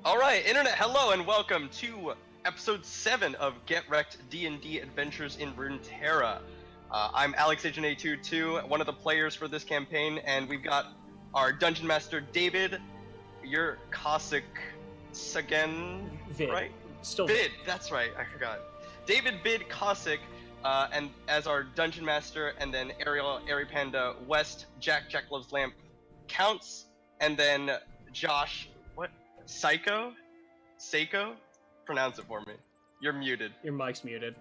All right, internet, hello and welcome to episode 7 of GrDnD Adventures in Runeterra. I'm Alex Agent A22, one of the players for this campaign, and we've got our Dungeon Master David. You're Cossack again, Vid. right? Still Vid, that's right, I forgot. David Vid Cossack, and as our Dungeon Master, and then Ariel, Airy Panda, West, Jack Loves Lamp, Counts, and then Josh, Seiko? Pronounce it for me. You're muted. Your mic's muted.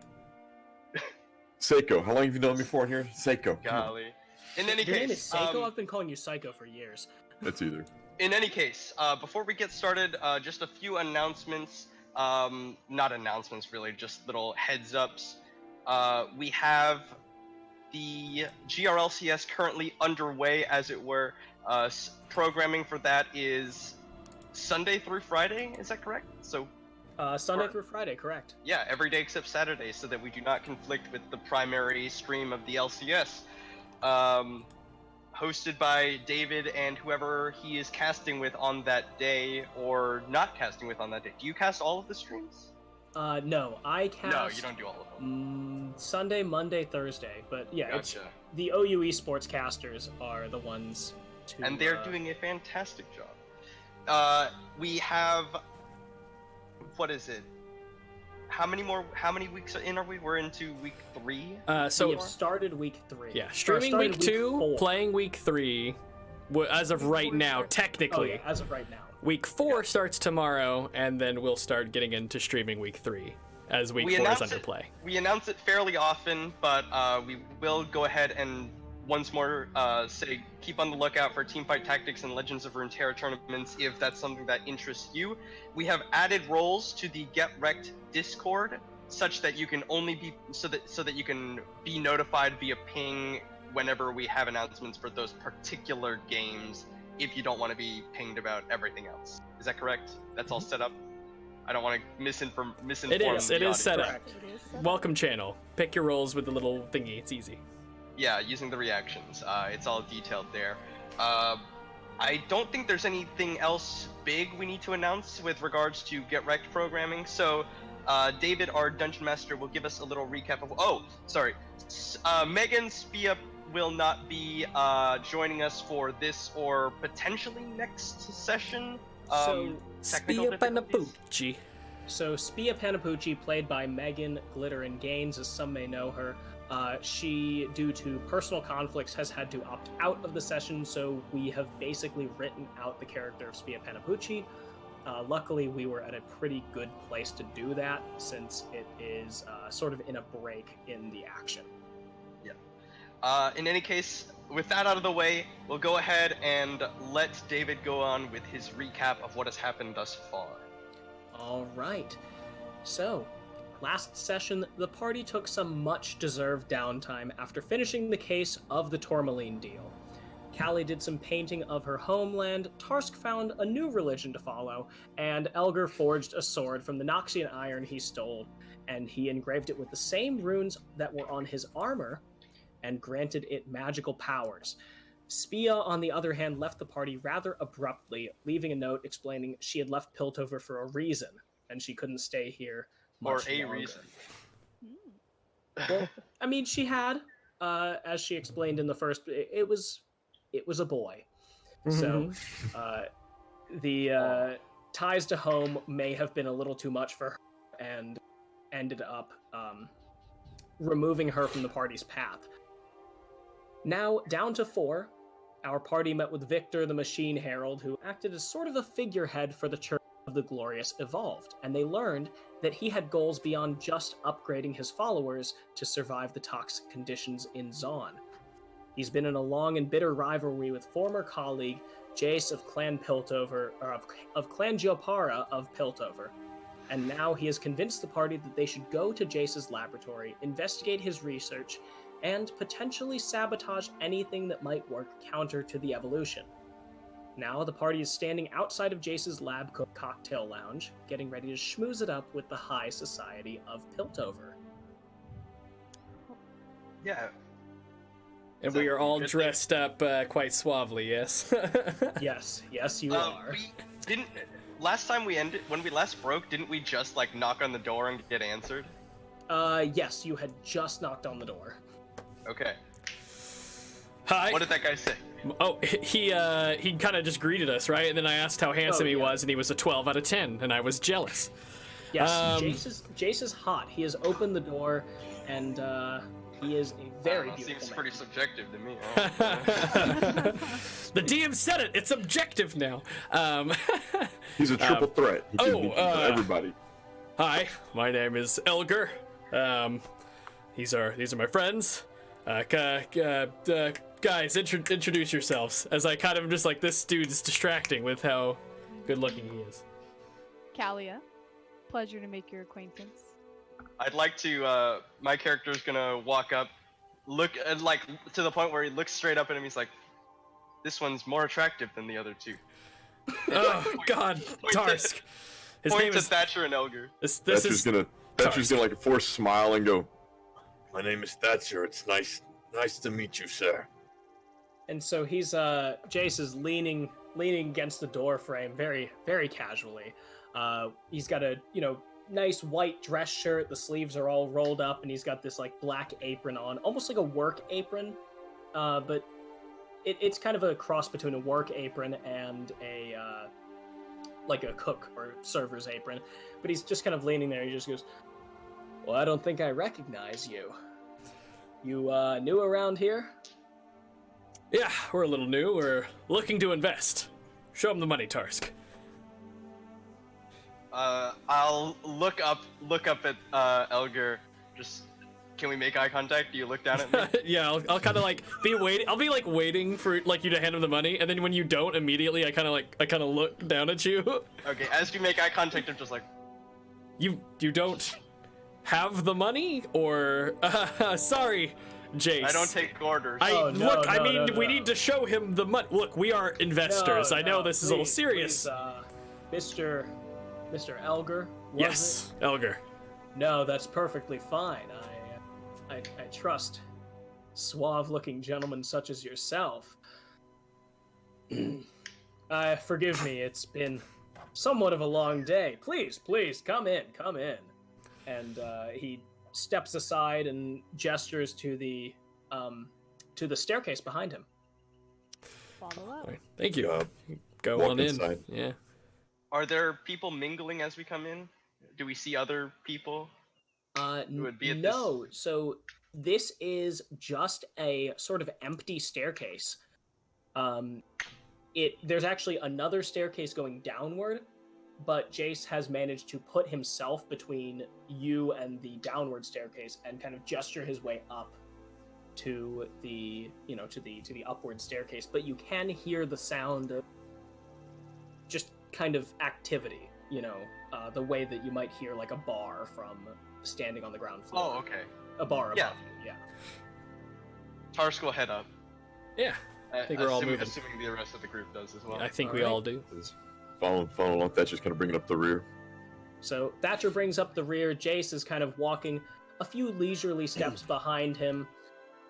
Seiko. How long have you known me for here? Seiko. Golly. In any Your case, name is Seiko? I've been calling you Psycho for years. That's either. In any case, before we get started, just a few announcements. Not announcements, really, just little heads ups. We have the GRLCS currently underway, as it were. Programming for that is Sunday through Friday, is that correct? So Sunday through Friday, correct. yeah, every day except Saturday, so that we do not conflict with the primary stream of the LCS. Hosted by David and whoever he is casting with on that day, or not casting with on that day. Do you cast all of the streams? No, I cast... No, you don't do all of them. Sunday, Monday, Thursday, but yeah, it's Gotcha. the OUE sportscasters are the ones to... And they're doing a fantastic job. We have... What is it? How many weeks in are we? We're into week 3? So we have started week 3. Yeah, streaming week 2, 4. playing week 3, as of right now, technically. Oh, yeah, as of right now. Week 4 starts tomorrow, and then we'll start getting into streaming week 3, as week 4 is under play. We announce it fairly often, but we will go ahead and once more say keep on the lookout for Teamfight Tactics and Legends of Runeterra tournaments if that's something that interests you. We have added roles to the Get Wrecked Discord such that you can only be so that you can be notified via ping whenever we have announcements for those particular games if you don't want to be pinged about everything else. Is that correct? That's all set up? I don't want to misinform It is set up. Correct. Welcome channel. Pick your roles with the little thingy, it's easy. Yeah, using the reactions. It's all detailed there. I don't think there's anything else big we need to announce with regards to Get Wrecked programming. So, David, our Dungeon Master, will give us a little recap of... Oh, sorry. Megan Spia will not be technical or potentially next session. So, Spia Panapucci. So Spia Panapucci, played by Megan Glitter and Gaines, as some may know her, she, due to personal conflicts, has had to opt out of the session, so we have basically written out the character of Spia Panapucci. Luckily, we were at a pretty good place to do that, since it is sort of in a break in the action. Yeah. In any case, with that out of the way, we'll go ahead and let David go on with his recap of what has happened thus far. All right. So, last session, the party took some much-deserved downtime after finishing the case of the Tourmaline deal. Callie did some painting of her homeland, Tarsk found a new religion to follow, and Elgar forged a sword from the Noxian iron he stole, and he engraved it with the same runes that were on his armor, and granted it magical powers. Spia, on the other hand, left the party rather abruptly, leaving a note explaining she had left Piltover for a reason, and she couldn't stay here much Or a longer. reason. Well, I mean, she had, as she explained in the first, it was a boy. So, the ties to home may have been a little too much for her, and ended up removing her from the party's path. Now, down to 4, our party met with Victor the Machine Herald, who acted as sort of a figurehead for the Church of the Glorious Evolved, and they learned that he had goals beyond just upgrading his followers to survive the toxic conditions in Zaun. He's been in a long and bitter rivalry with former colleague Jace of Clan Piltover, or of Clan Geopara of Piltover, and now he has convinced the party that they should go to Jace's laboratory, investigate his research, and potentially sabotage anything that might work counter to the evolution. Now, the party is standing outside of Jace's lab cocktail lounge, getting ready to schmooze it up with the high society of Piltover. Yeah. And we are all dressed up quite suavely, yes? Yes, you are. last time when we last broke, didn't we just like knock on the door and get answered? Yes, you had just knocked on the door. Okay. Hi. What did that guy say? Oh, he kind of just greeted us, right? And then I asked how handsome he was, and he was a 12 out of 10, and I was jealous. Yes, Jace is hot. He has opened the door, and he is a very beautiful Seems man. pretty subjective to me. The DM said it. It's objective now. He's a triple threat. He can beat everybody. Hi, my name is Elgar. These are my friends. Guys, introduce yourselves. As I kind of just like, this dude's distracting with how good looking he is. Kalia, pleasure to make your acquaintance. I'd like to. My character's gonna walk up, look like to the point where he looks straight up at him. He's like, "This one's more attractive than the other two." Oh God, Tarsk. His name Point to is Thatcher and Elgar. Thatcher's gonna like force a smile and go, "My name is Thatcher. It's nice to meet you, sir." And so he's Jace is leaning against the door frame very, very casually. He's got a nice white dress shirt. The sleeves are all rolled up, and he's got this like black apron on, almost like a work apron, but it's kind of a cross between a work apron and a like a cook or server's apron. But he's just kind of leaning there. He just goes, "Well, I don't think I recognize you. You new around here?" Yeah, we're a little new. We're looking to invest. Show him the money, Tarsk. I'll look up at Elgar. Just, can we make eye contact? Do you look down at me? Yeah, I'll kind of like be waiting. I'll be like waiting for like you to hand him the money, and then when you don't immediately, I kind of look down at you. Okay, as you make eye contact, I'm just like, You don't have the money, or sorry, Jace. I don't take orders. We need to show him the money. Look, we are investors. I know this is a little serious. Please, Mr. Elgar. Yes, Elgar. No, that's perfectly fine. I trust suave-looking gentlemen such as yourself. Forgive me, it's been somewhat of a long day. Please, come in. And he steps aside and gestures to the staircase behind him. Follow up. Right, thank you. Go walk on in. inside. Yeah. Are there people mingling as we come in? Do we see other people? Who would be at No. So this is just a sort of empty staircase. There's actually another staircase going downward, but Jace has managed to put himself between you and the downward staircase and kind of gesture his way up to the to the upward staircase. But you can hear the sound of just kind of activity, the way that you might hear like a bar from standing on the ground floor. Oh, okay. A bar Yeah. above you, yeah. Tarsk will head up. Yeah, I think we're all moving. Assuming the rest of the group does as well. I think All we right. all do. Following along, Thatcher's kind of bringing up the rear. So Thatcher brings up the rear. Jace is kind of walking a few leisurely steps behind him,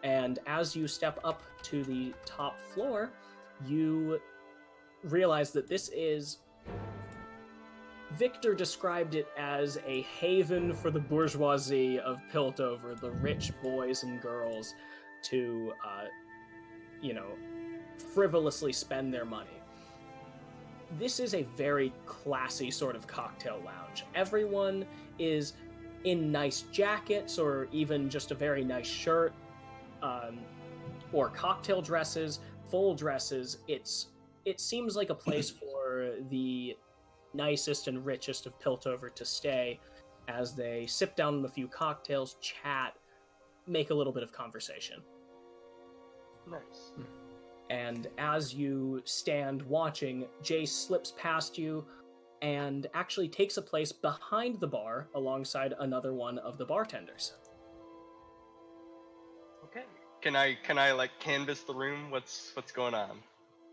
and as you step up to the top floor, you realize that this is... Victor described it as a haven for the bourgeoisie of Piltover, the rich boys and girls to, frivolously spend their money. This is a very classy sort of cocktail lounge. Everyone is in nice jackets or even just a very nice shirt, or cocktail dresses, full dresses. It seems like a place for the nicest and richest of Piltover to stay as they sip down a few cocktails, chat, make a little bit of conversation. Nice. And as you stand watching, Jace slips past you and actually takes a place behind the bar alongside another one of the bartenders. Okay. Can I like canvas the room? What's going on?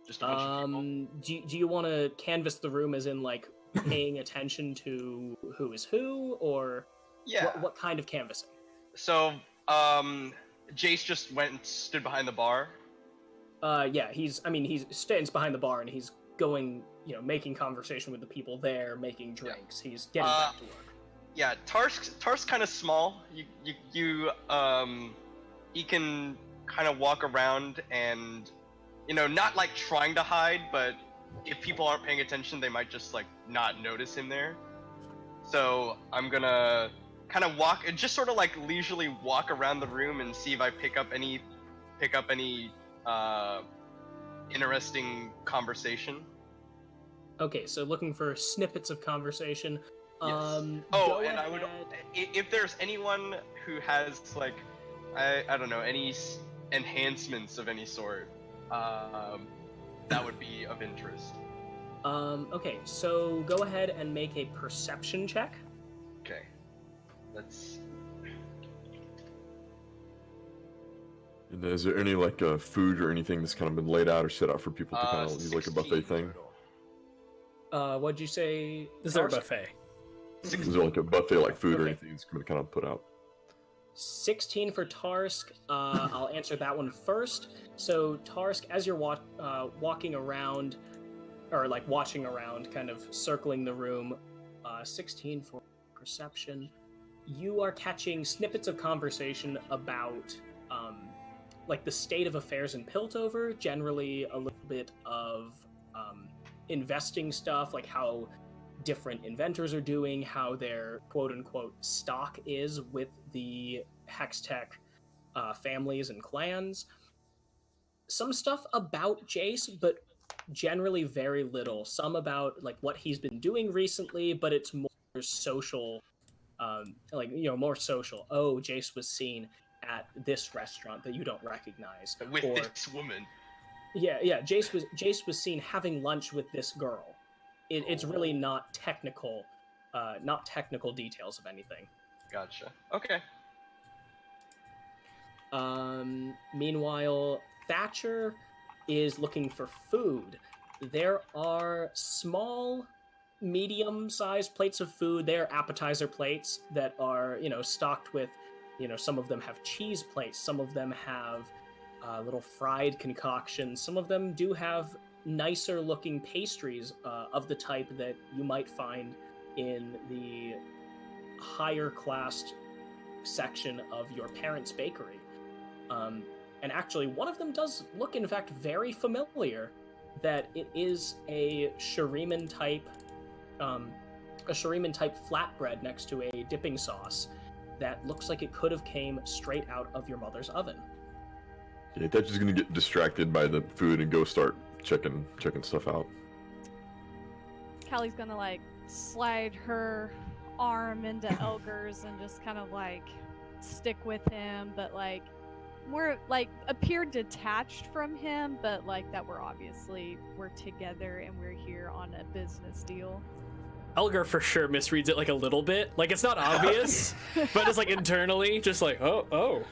Just a bunch of people. Do you want to canvas the room as in like paying attention to who is who, or Yeah. what kind of canvassing? So, Jace just went and stood behind the bar. Yeah, he stands behind the bar and he's going, making conversation with the people there, making drinks. He's getting back to work. Yeah, Tarsk's kind of small. He can kind of walk around and, not like trying to hide, but if people aren't paying attention, they might just like not notice him there. So I'm gonna kind of just sort of like leisurely walk around the room and see if I pick up any interesting conversation. Okay, so looking for snippets of conversation. Yes. Go and I would, if there's anyone who has like, I don't know, any enhancements of any sort, that would be of interest. Okay, so go ahead and make a perception check. Okay. Let's. And is there any like food or anything that's kind of been laid out or set out for people to kind of use like a buffet thing? What'd you say? Is there a buffet? Is there like a buffet like food or Okay. anything that's going to kind of put out? 16 for Tarsk. I'll answer that one first. So Tarsk, as you're walking around, or like watching around, kind of circling the room, 16 for perception. You are catching snippets of conversation about like the state of affairs in Piltover, generally a little bit of investing stuff, like how different inventors are doing, how their quote-unquote stock is with the Hextech families and clans. Some stuff about Jace, but generally very little. Some about like what he's been doing recently, but it's more social, more social. Oh, Jace was seen at this restaurant that you don't recognize. With Or, this woman. Yeah. Jace was seen having lunch with this girl. It's really not technical details of anything. Gotcha. Okay. Meanwhile, Thatcher is looking for food. There are small, medium-sized plates of food. They're appetizer plates that are, stocked with, some of them have cheese plates. Some of them have little fried concoctions. Some of them do have nicer looking pastries of the type that you might find in the higher class section of your parents' bakery. And actually, one of them does look, in fact, very familiar. That it is a Shuriman type flatbread next to a dipping sauce that looks like it could have came straight out of your mother's oven. Yeah, that's just gonna get distracted by the food and go start checking stuff out. Callie's gonna like slide her arm into Elgar's and just kind of like stick with him, but like more like appear detached from him, but like that we're together and we're here on a business deal. Elgar for sure misreads it like a little bit. Like it's not obvious, but it's like internally, just like oh.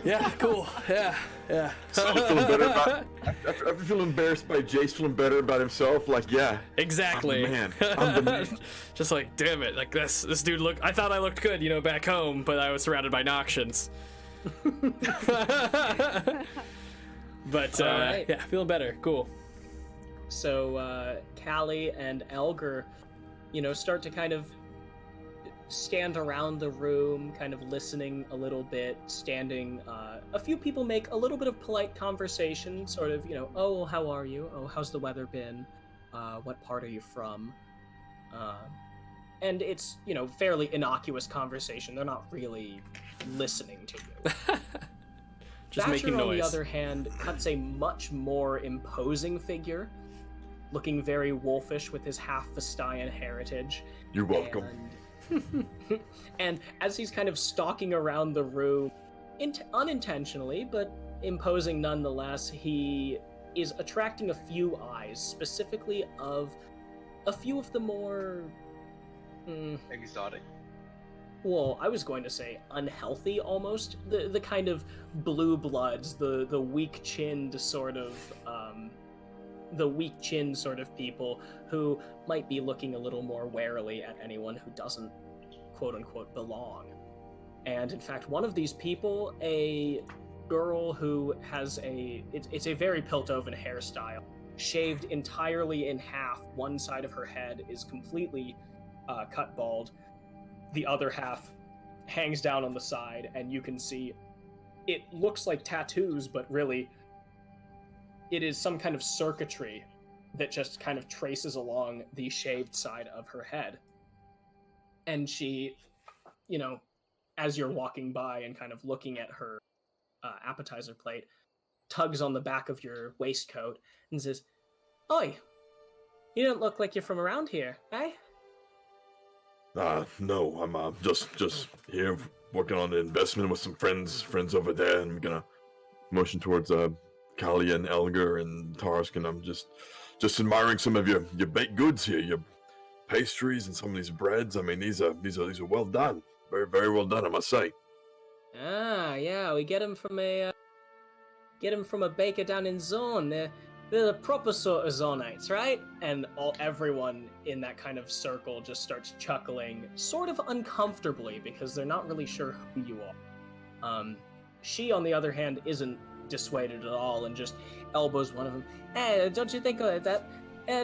Yeah, cool. Yeah. So I'm feeling better about after feeling embarrassed by Jace feeling better about himself. Like Exactly. I'm the man. Just like, damn it, like this dude I thought I looked good, back home, but I was surrounded by Noxians. But right. yeah, feeling better. Cool. So Callie and Elgar, start to kind of stand around the room, kind of listening a little bit, standing. A few people make a little bit of polite conversation, sort of, oh, how are you? Oh, how's the weather been? What part are you from? And it's, fairly innocuous conversation. They're not really listening to you. Just Thatcher, making noise. on the other hand, cuts a much more imposing figure, looking very wolfish with his half Vestayan heritage. You're welcome. And as he's kind of stalking around the room, unintentionally, but imposing nonetheless, he is attracting a few eyes, specifically of a few of the more... Exotic. Well, I was going to say unhealthy, almost. The kind of blue bloods, the weak-chinned sort of... the weak-chinned sort of people who might be looking a little more warily at anyone who doesn't, quote-unquote, belong. And in fact, one of these people, a girl who has it's a very Piltovan hairstyle. shaved entirely in half. One side of her head is completely cut bald. The other half hangs down on the side, and you can see it looks like tattoos, but really it is some kind of circuitry that just kind of traces along the shaved side of her head. And she, as you're walking by and kind of looking at her appetizer plate, tugs on the back of your waistcoat and says, "Oi, you don't look like you're from around here, eh?" No, I'm just here working on an investment with some friends over there, and I'm gonna motion towards Kali and Elgar and Tarsk, and I'm just admiring some of your baked goods here, your pastries and some of these breads. I mean, these are well done, very very well done, I must say. Ah, yeah, we get them from a baker down in Zorn. They're the proper sort of Zornites, right? And everyone in that kind of circle just starts chuckling, sort of uncomfortably, because they're not really sure who you are. She, on the other hand, isn't dissuaded at all and just elbows one of them. Hey, don't you think of that?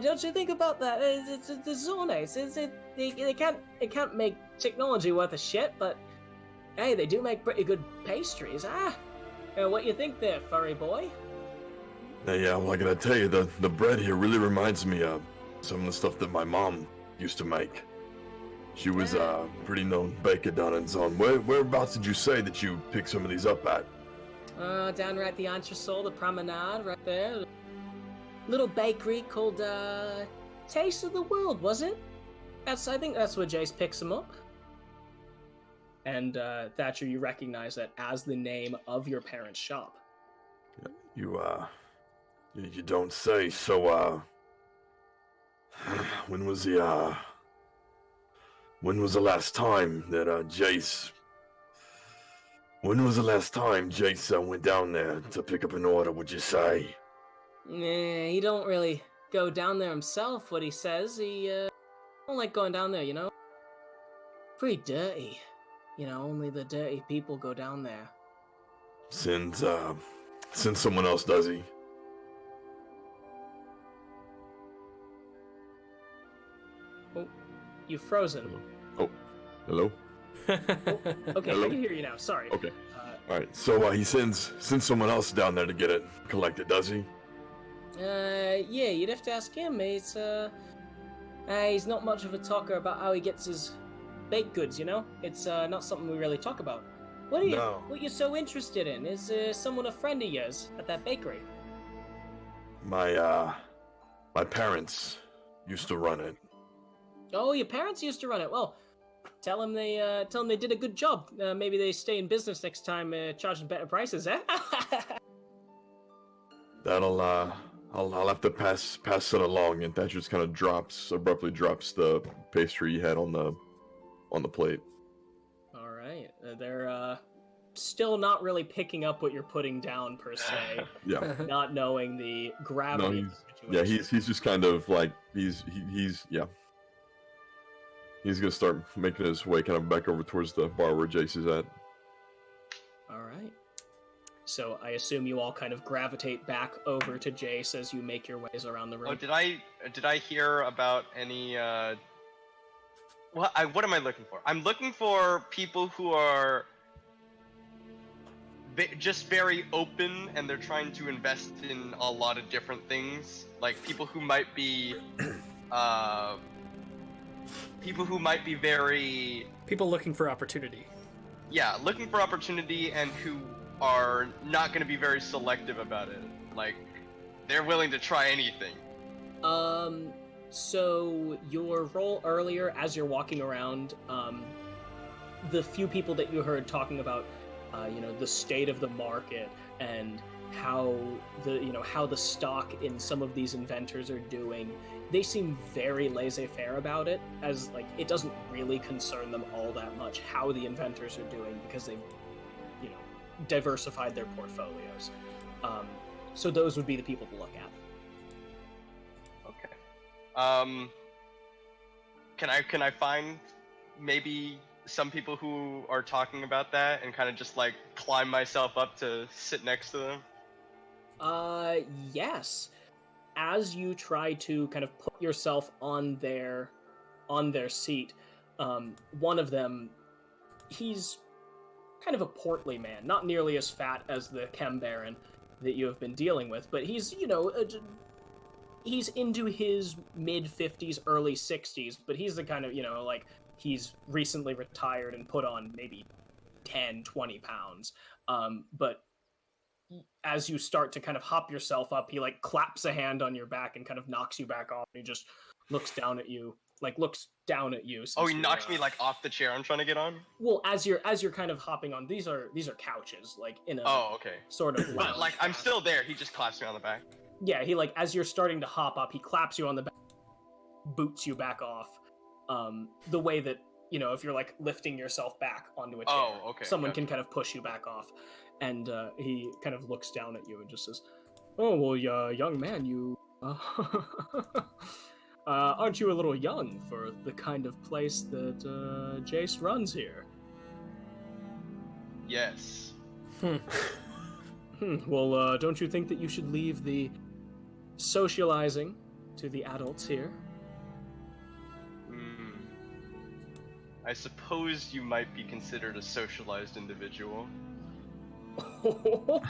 Don't you think about that? It's the Zornites. They can't make technology worth a shit, but hey, they do make pretty good pastries. What you think there, furry boy? Yeah, well, I gotta tell you, the bread here really reminds me of some of the stuff that my mom used to make. She was a pretty known baker down in Zon. Whereabouts did you say that you picked some of these up at? Down right at the Entresol, the promenade, right there. Little bakery called Taste of the World, was it? I think that's where Jace picks them up. And Thatcher, you recognize that as the name of your parents' shop. You don't say. So, when was the last time that Jace? When was the last time Jace went down there to pick up an order? Would you say? Nah, he don't really go down there himself. What he says, he don't like going down there. Pretty dirty. Only the dirty people go down there. Sends someone else, does he? Oh, you've frozen. Oh, hello? Okay, Hello? I can hear you now. Sorry. Okay. All right. So he sends someone else down there to get it collected, does he? Yeah, you'd have to ask him. He's not much of a talker about how he gets his baked goods, It's not something we really talk about. What are you so interested in? Is someone a friend of yours at that bakery? My parents used to run it. Oh, your parents used to run it. Well, tell them they did a good job. Maybe they stay in business next time, charging better prices, eh? That'll I'll have to pass it along, and that just kind of abruptly drops the pastry you had on the plate. All right, they're still not really picking up what you're putting down per se. Yeah. Not knowing the gravity of the situation. Yeah, he's just kind of like he's gonna start making his way kind of back over towards the bar where Jace is at. All right. So I assume you all kind of gravitate back over to Jace as you make your ways around the room. Oh, did I hear about any? What am I looking for? I'm looking for people who are just very open, and they're trying to invest in a lot of different things. Like people who might be, very. People looking for opportunity. Yeah, looking for opportunity, and who are not going to be very selective about it. Like, they're willing to try anything. So your role earlier, as you're walking around, the few people that you heard talking about, the state of the market and how the stock in some of these inventors are doing, they seem very laissez-faire about it, as like it doesn't really concern them all that much how the inventors are doing because they've diversified their portfolios. So those would be the people to look at. Okay. Can I find maybe some people who are talking about that and kind of just like climb myself up to sit next to them? Yes. as you try to kind of put yourself on their seat, one of them, he's kind of a portly man, not nearly as fat as the Chem Baron that you have been dealing with, but he's, he's into his mid-50s, early 60s, but he's the kind of, like, he's recently retired and put on maybe 10, 20 pounds. But as you start to kind of hop yourself up, he, like, claps a hand on your back and kind of knocks you back off, and he just looks down at you. Oh, he knocks me, like, off the chair I'm trying to get on? Well, as you're kind of hopping on, these are couches, like, in a okay. sort of But, like, I'm fashion. still there, he just claps me on the back. Yeah, he, like, as you're starting to hop up, he claps you on the back, boots you back off, the way that, if you're, like, lifting yourself back onto a chair, someone can kind of push you back off, and he kind of looks down at you and just says, "Oh, well, young man, you, aren't you a little young for the kind of place that, Jace runs here?" Yes. Well, don't you think that you should leave the socializing to the adults here? I suppose you might be considered a socialized individual. Oh,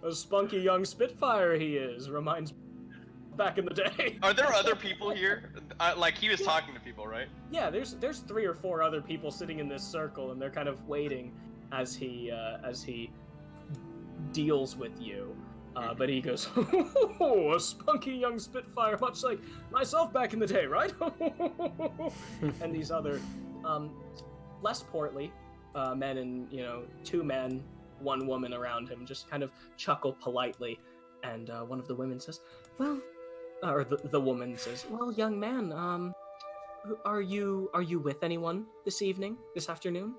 a spunky young Spitfire he is. Reminds me back in the day. Are there other people here? Like, he was talking to people, right? Yeah, there's 3 or 4 other people sitting in this circle, and they're kind of waiting as he deals with you. But he goes, "Oh, a spunky young Spitfire, much like myself back in the day, right?" And these other, less portly men and, 2 men, 1 woman around him just kind of chuckle politely. And one of the women says, "Well," or the woman says, "Well, young man, are you with anyone this afternoon?"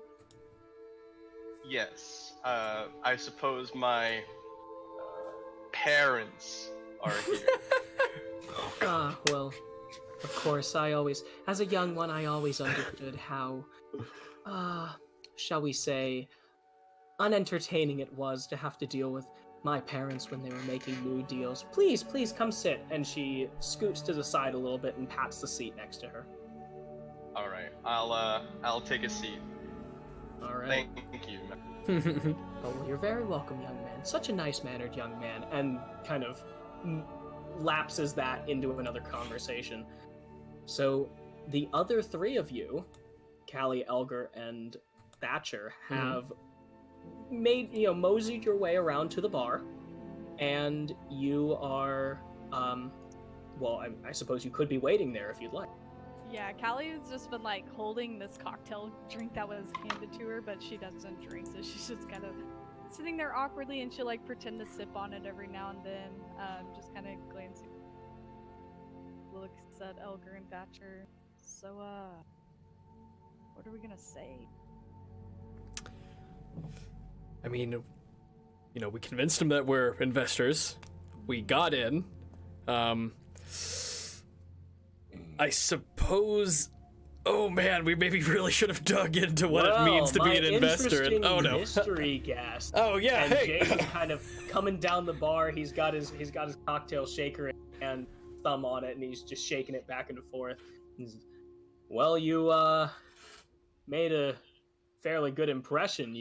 Yes. I suppose my parents are here. Well, of course, as a young one, I always understood how, shall we say, unentertaining it was to have to deal with my parents when they were making new deals. Please come sit." And she scoots to the side a little bit and pats the seat next to her. All right, I'll take a seat. All right. Thank you. Oh, well, you're very welcome, young man. Such a nice-mannered young man, and kind of lapses that into another conversation. So the other 3 of you, Callie, Elgar, and Thatcher, have made, moseyed your way around to the bar, and you are, well, I suppose you could be waiting there if you'd like. Yeah, Callie's just been like holding this cocktail drink that was handed to her, but she doesn't drink, so she's just kind of sitting there awkwardly, and she'll like pretend to sip on it every now and then, just kind of glancing. Looks at Elgar and Thatcher. So, what are we gonna say? I mean, we convinced him that we're investors. We got in. I suppose. Oh man, we maybe really should have dug into what it means to be an investor. Oh no, mystery guest. Oh yeah, and hey. Jay's kind of coming down the bar. He's got his cocktail shaker and thumb on it, and he's just shaking it back and forth. Well, you made a fairly good impression.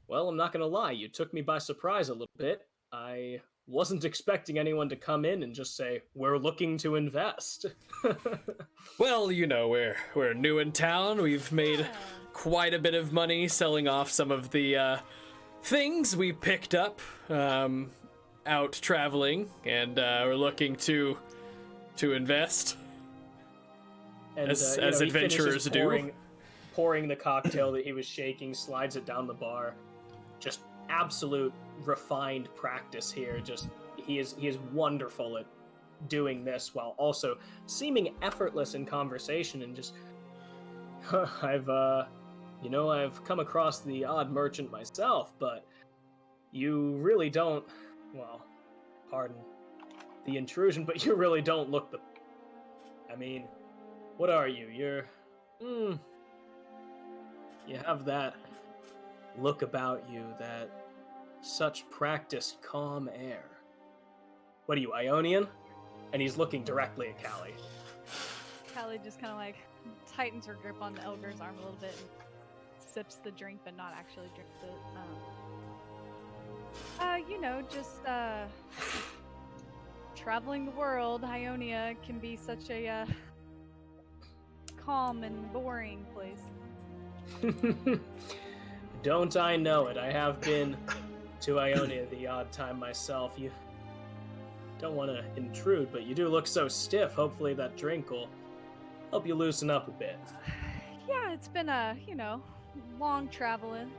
Well, I'm not gonna lie, you took me by surprise a little bit. I wasn't expecting anyone to come in and just say, "We're looking to invest." Well, we're new in town. We've made quite a bit of money selling off some of the things we picked up out traveling, and we're looking to invest. And, as he adventurers do. Pouring the cocktail that he was shaking, slides it down the bar. Just absolute refined practice here. Just he is wonderful at doing this while also seeming effortless in conversation, and just I've come across the odd merchant myself, but you really don't, well, pardon the intrusion, but you really don't look I mean, what are you? You're you have that look about you, that such practiced calm air. what are you, Ionian? And he's looking directly at Callie. Callie just kind of like tightens her grip on the Elgar's arm a little bit and sips the drink, but not actually drinks it. Just traveling the world, Ionia can be such a calm and boring place. Don't I know it? I have been to Ionia the odd time myself. You don't want to intrude, but you do look so stiff. Hopefully that drink will help you loosen up a bit. Yeah, it's been a, long traveling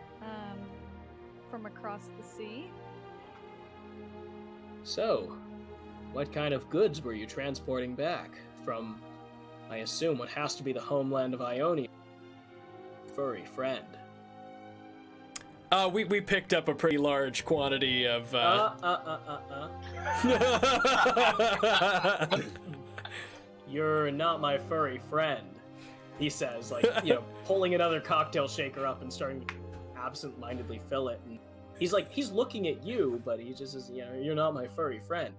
from across the sea. So, what kind of goods were you transporting back from, I assume, what has to be the homeland of Ionia? Furry friend. We picked up a pretty large quantity of. You're not my furry friend, he says, like, pulling another cocktail shaker up and starting to absent-mindedly fill it. And he's looking at you, but he just says, you're not my furry friend.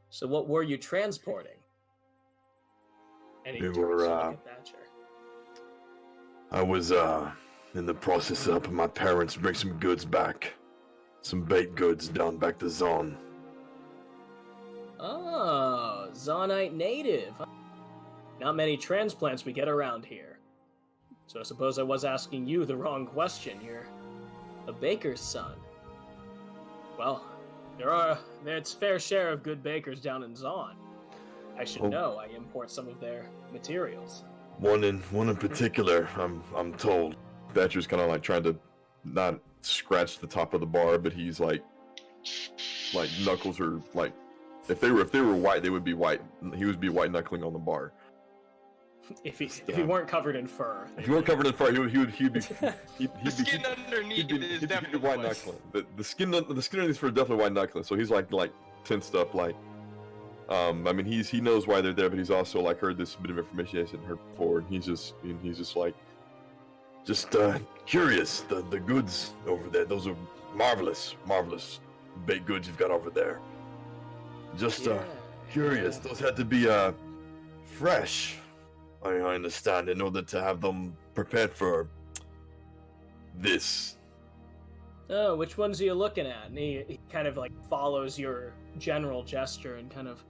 So what were you transporting? And he We turns were, to look at Thatcher. I was in the process of helping my parents bring some goods back. Some baked goods down back to Zon. Oh, Zonite native. Not many transplants we get around here. So I suppose I was asking you the wrong question. You're a baker's son. Well, there's fair share of good bakers down in Zon. I should know. I import some of their materials. One in particular, I'm told. Thatcher's kind of like trying to not scratch the top of the bar, but he's like knuckles are like, if they were white, they would be white. He would be white knuckling on the bar. If he weren't covered in fur. If he weren't covered in fur, he'd be The skin underneath is definitely white knuckling. The skin underneath is for definitely white knuckling. So he's like tensed up, like. I mean, he knows why they're there, but he's also like heard this bit of information he hasn't heard before, and he's just curious. The goods over there, those are marvelous baked goods you've got over there. Just curious. Yeah. Those had to be fresh. I understand, in order to have them prepared for this. Oh, which ones are you looking at? And he kind of like follows your general gesture and kind of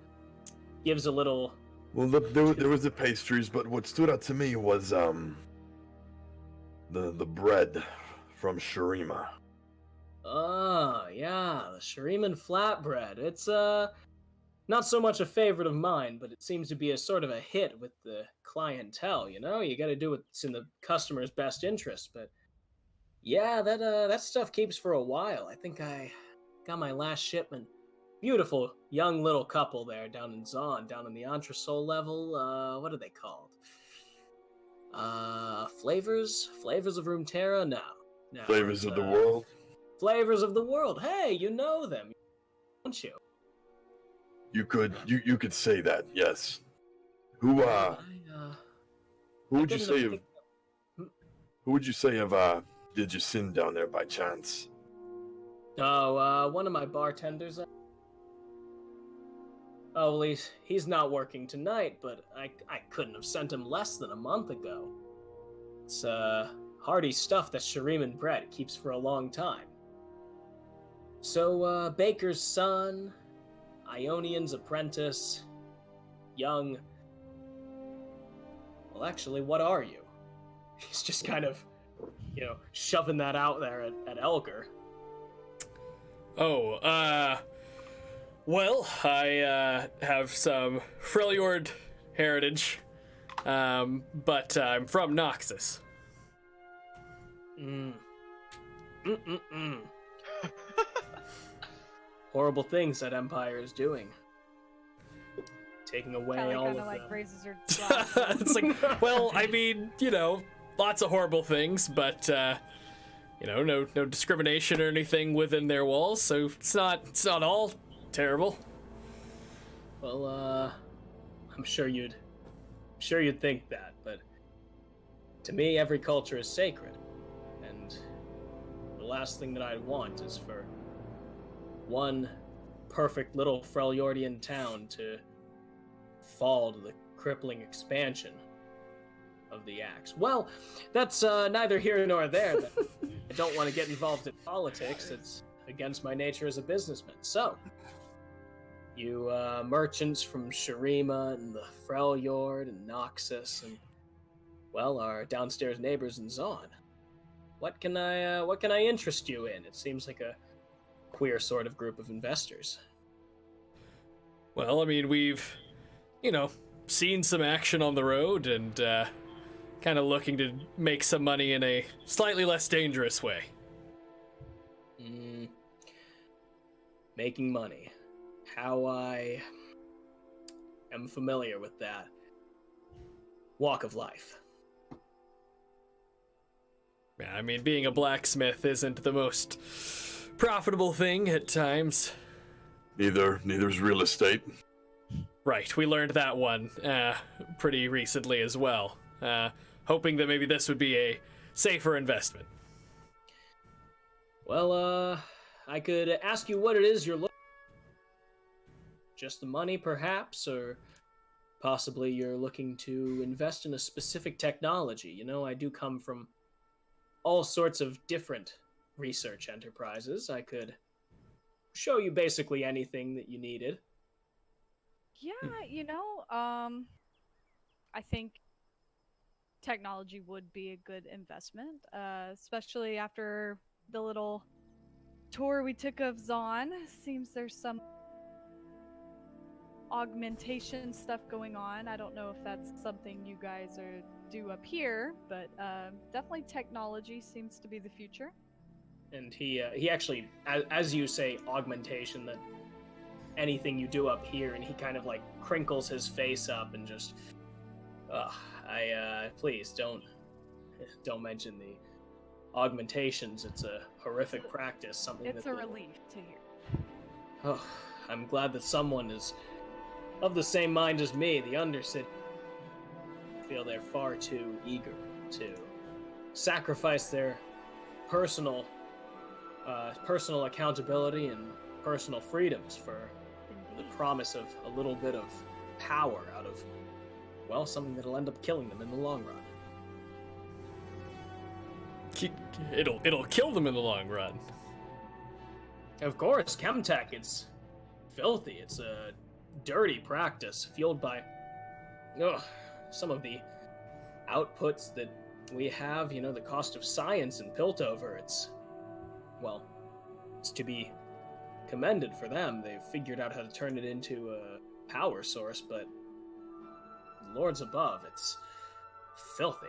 gives a little. Well, there was the pastries, but what stood out to me was the bread from Shurima. Oh, yeah, the Shuriman flatbread. It's not so much a favorite of mine, but it seems to be a sort of a hit with the clientele. You got to do what's in the customer's best interest. But yeah, that stuff keeps for a while. I think I got my last shipment. Beautiful young little couple there down in Zon, down in the entresol level. What are they called? Flavors of Runeterra? No. Flavors of the world. Flavors of the world. Hey, you know them, don't you? You could say that, yes. Who would you say of? Who would you say of did you send down there by chance? Oh, one of my bartenders. Oh, well, he's not working tonight, but I couldn't have sent him less than a month ago. It's hearty stuff that Shuriman bread keeps for a long time. So, baker's son, Ionian's apprentice, young. Well, actually, what are you? He's just kind of, shoving that out there at Elgar. Oh, well, I have some Freljord heritage, but I'm from Noxus. Horrible things that Empire is doing. Taking away Callie all kind of of like them. raises her glass. It's like, well, I mean, lots of horrible things, but no discrimination or anything within their walls, so it's not all terrible. Well, I'm sure you'd think that, but to me, every culture is sacred, and the last thing that I'd want is for one perfect little Freljordian town to fall to the crippling expansion of the Axe. Well, that's neither here nor there. I don't want to get involved in politics. It's against my nature as a businessman. So, you merchants from Shurima and the Freljord and Noxus and, well, our downstairs neighbors in Zon. What can I interest you in? It seems like a queer sort of group of investors. Well, I mean, we've, seen some action on the road and kind of looking to make some money in a slightly less dangerous way. Making money. How I am familiar with that walk of life. Yeah, I mean, being a blacksmith isn't the most profitable thing at times. Neither's real estate. Right, we learned that one pretty recently as well. Hoping that maybe this would be a safer investment. Well, I could ask you what it is you're looking for. Just the money, perhaps, or possibly you're looking to invest in a specific technology. I do come from all sorts of different research enterprises. I could show you basically anything that you needed. Yeah, I think technology would be a good investment, especially after the little tour we took of Zon. Seems there's some augmentation stuff going on. I don't know if that's something you guys do up here, but definitely technology seems to be the future. And he actually, as you say, augmentation, that anything you do up here, and he kind of like crinkles his face up and just, please don't mention the augmentations. It's a horrific practice. Something it's a relief to hear. Oh, I'm glad that someone is of the same mind as me. The Undercity feel they're far too eager to sacrifice their personal accountability and personal freedoms for the promise of a little bit of power out of, well, something that'll end up killing them in the long run. It'll kill them in the long run. Of course, Chemtech, it's filthy. It's a dirty practice fueled by some of the outputs that we have, the cost of science and Piltover. It's to be commended for them. They've figured out how to turn it into a power source, but Lords above, it's filthy.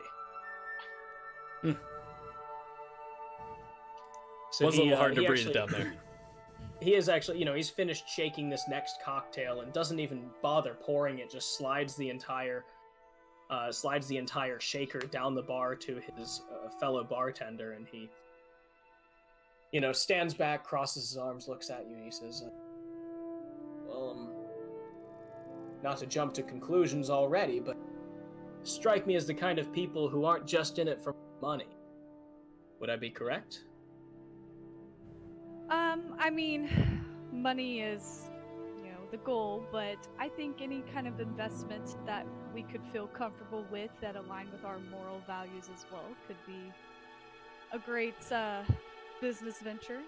So was a little hard to breathe down there. He is actually, he's finished shaking this next cocktail and doesn't even bother pouring it, just slides the entire shaker down the bar to his fellow bartender, and he, stands back, crosses his arms, looks at you, and he says, not to jump to conclusions already, but strike me as the kind of people who aren't just in it for money. Would I be correct? I mean, money is, the goal, but I think any kind of investment that we could feel comfortable with that align with our moral values as well could be a great business venture.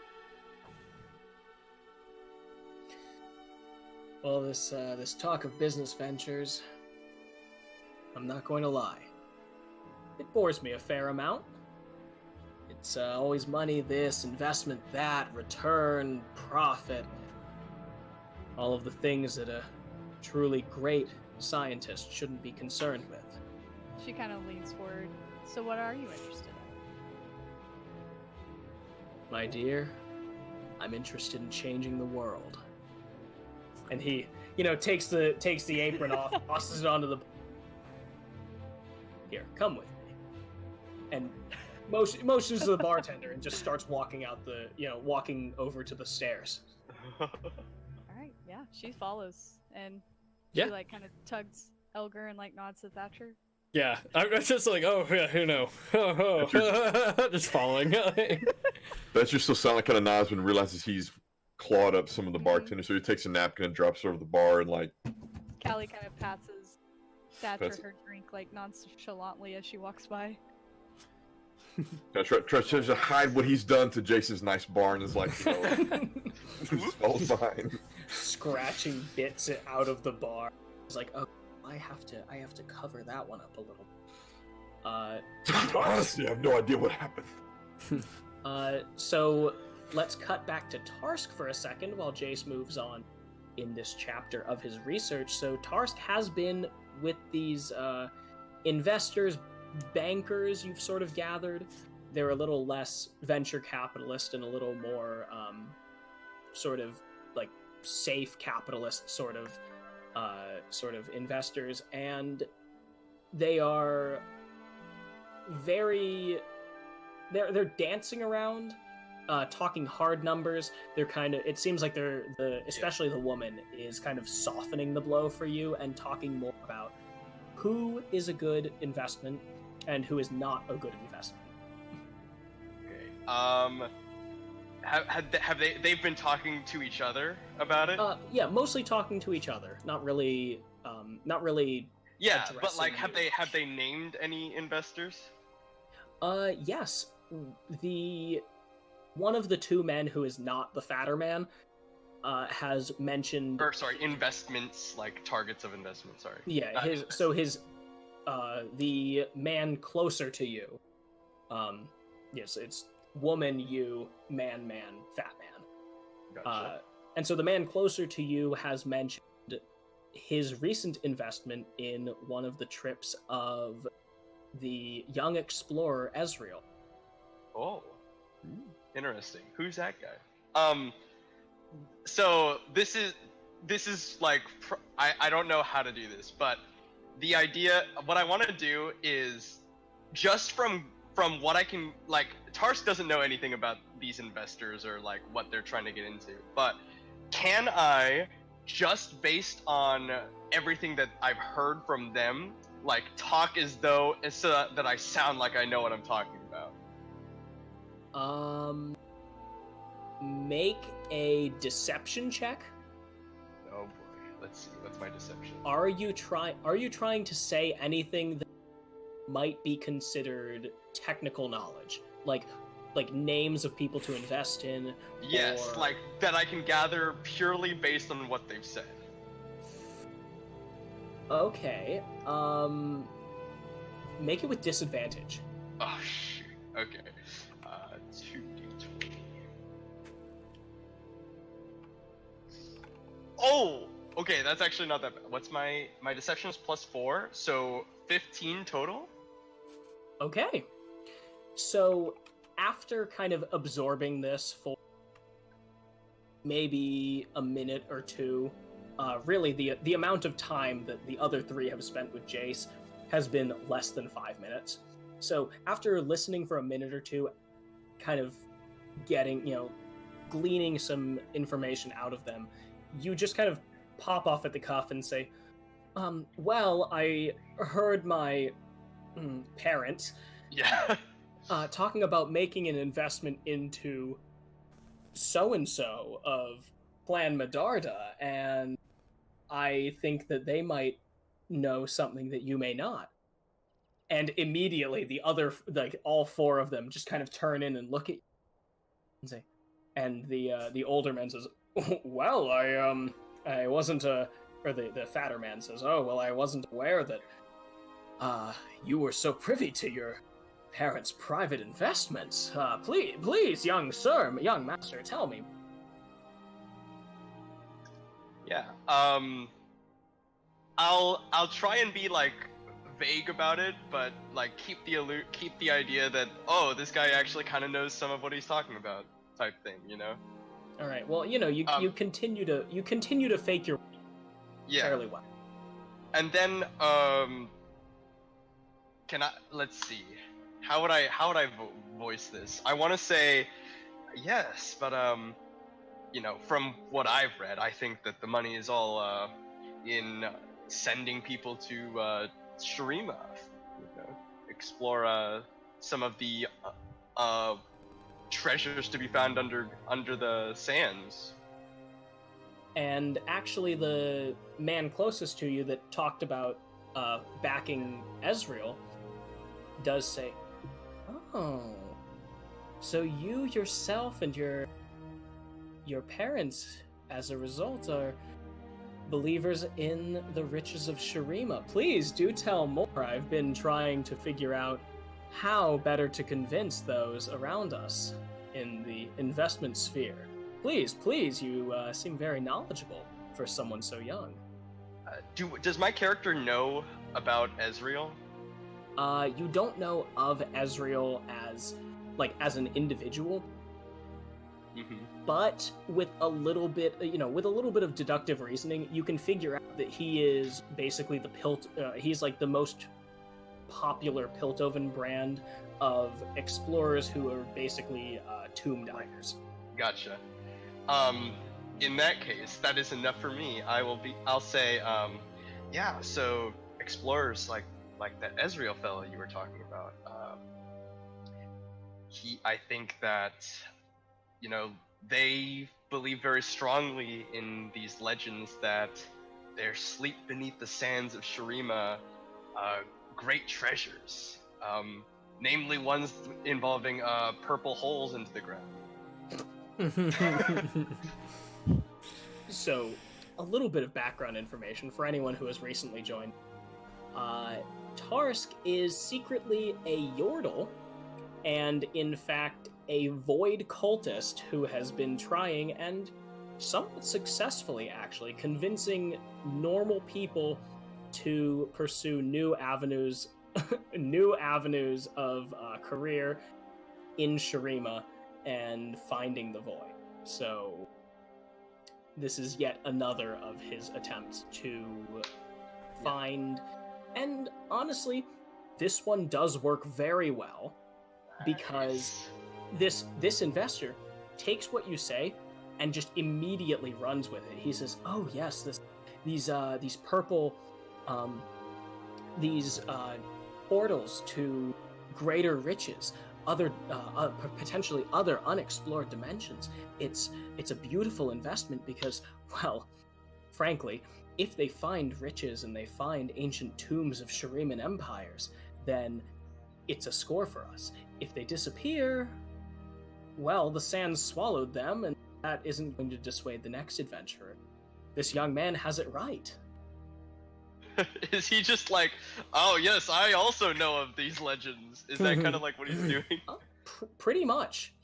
Well, this talk of business ventures, I'm not going to lie, it bores me a fair amount. It's always money this, investment that, return, profit, all of the things that a truly great scientist shouldn't be concerned with. She kind of leans forward. So what are you interested in? My dear, I'm interested in changing the world. And he, takes the apron off, tosses it onto the... Here, come with me. And motions to the bartender and just starts walking out walking over to the stairs. Alright, yeah, she follows. And Yeah. she, kind of tugs Elgar and, nods at Thatcher. Yeah, I'm just like, oh, yeah, just following. Thatcher still silent, kind of nods when he realizes he's clawed up some of the bartender, so he takes a napkin and drops it over the bar and like. Callie kind of pats his Thatcher Pats- her drink like nonchalantly as she walks by. Tries to hide what he's done to Jason's nice bar and is like, you know, just falls behind. Scratching bits out of the bar. It's like, oh, I have to cover that one up a little. Honestly, I have no idea what happened. So let's cut back to Tarsk for a second while Jace moves on in this chapter of his research. So Tarsk has been with these investors, bankers you've sort of gathered. They're a little less venture capitalist and a little more sort of like safe capitalist sort of investors, and they are they're dancing around, talking hard numbers. They're kind of, it seems like especially the woman is kind of softening the blow for you and talking more about who is a good investment and who is not a good investment. Okay. Have they've been talking to each other about it? Yeah, mostly talking to each other. Not really. Yeah, but addressing like, you. have they named any investors? Yes. One of the two men who is not the fatter man has mentioned. Or sorry, investments, like targets of investment. Sorry. Yeah, the man closer to you. Yes, it's woman, you, man, fat man. Gotcha. And so the man closer to you has mentioned his recent investment in one of the trips of the young explorer Ezreal. Oh, interesting. Who's that guy? So this is like, I don't know how to do this, but the idea, what I want to do is just from what I can, like, Tarsk doesn't know anything about these investors or like what they're trying to get into, but can I, just based on everything that I've heard from them, like talk as though, so that I sound like I know what I'm talking about? Make a deception check. Oh boy, let's see. What's my deception? Are you trying to say anything that might be considered technical knowledge, like names of people to invest in? Yes, or... like that I can gather purely based on what they've said. Okay. Make it with disadvantage. Oh shoot. Okay. 2d20. Oh. Okay, that's actually not that bad. What's my deception is +4, so 15 total. Okay. So after kind of absorbing this for maybe a minute or two, really the amount of time that the other three have spent with Jace has been less than 5 minutes. So after listening for a minute or two, kind of getting, gleaning some information out of them, you just kind of pop off at the cuff and say, well, I heard my parents Yeah. talking about making an investment into so-and-so of Clan Medarda, and I think that they might know something that you may not. And immediately the other, like all four of them, just kind of turn in and look at you and say, and the older man says, well, I wasn't or the fatter man says, oh, well, I wasn't aware that you were so privy to your parents' private investments. Please, young sir, young master, tell me. Yeah. I'll try and be like vague about it, but like keep the idea that, oh, this guy actually kind of knows some of what he's talking about, type thing, you know. All right. Well, you continue to fake your fairly well. And then let's see. How would I voice this? I want to say yes, but from what I've read, I think that the money is all in sending people to Shurima, explore some of the treasures to be found under the sands. And actually, the man closest to you that talked about backing Ezreal does say, "Oh, so you yourself and your parents, as a result, are believers in the riches of Shurima. Please do tell more. I've been trying to figure out how better to convince those around us in the investment sphere. Please, you seem very knowledgeable for someone so young." Does my character know about Ezreal? You don't know of Ezreal as an individual, but with a little bit, with a little bit of deductive reasoning, you can figure out that he is basically the he's like the most popular Piltover brand of explorers who are basically tomb divers. Gotcha. In that case, that is enough for me. I'll say, yeah, so explorers like that Ezreal fellow you were talking about, I think that, they believe very strongly in these legends that there sleep beneath the sands of Shurima great treasures, namely ones involving purple holes into the ground. So, a little bit of background information for anyone who has recently joined. Tarsk is secretly a Yordle, and in fact a void cultist who has been trying, and somewhat successfully actually, convincing normal people to pursue new avenues of career in Shurima and finding the void. So this is yet another of his attempts to find, and honestly, this one does work very well, because this investor takes what you say and just immediately runs with it. He says, "Oh yes, these purple portals to greater riches, other potentially other unexplored dimensions. It's a beautiful investment because, well, frankly, if they find riches and they find ancient tombs of Shuriman empires, then it's a score for us. If they disappear, well, the sands swallowed them, and that isn't going to dissuade the next adventurer. This young man has it right." Is he just like, "Oh yes, I also know of these legends"? Is that kind of like what he's doing? Pretty much.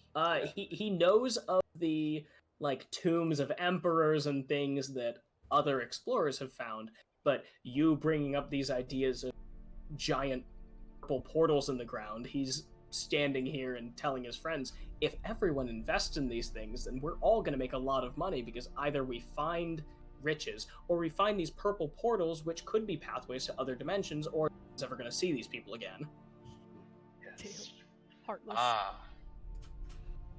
He knows of the tombs of emperors and things that other explorers have found, but you bringing up these ideas of giant purple portals in the ground, he's standing here and telling his friends, if everyone invests in these things, then we're all going to make a lot of money, because either we find riches or we find these purple portals, which could be pathways to other dimensions, or is ever going to see these people again. Yes. Heartless.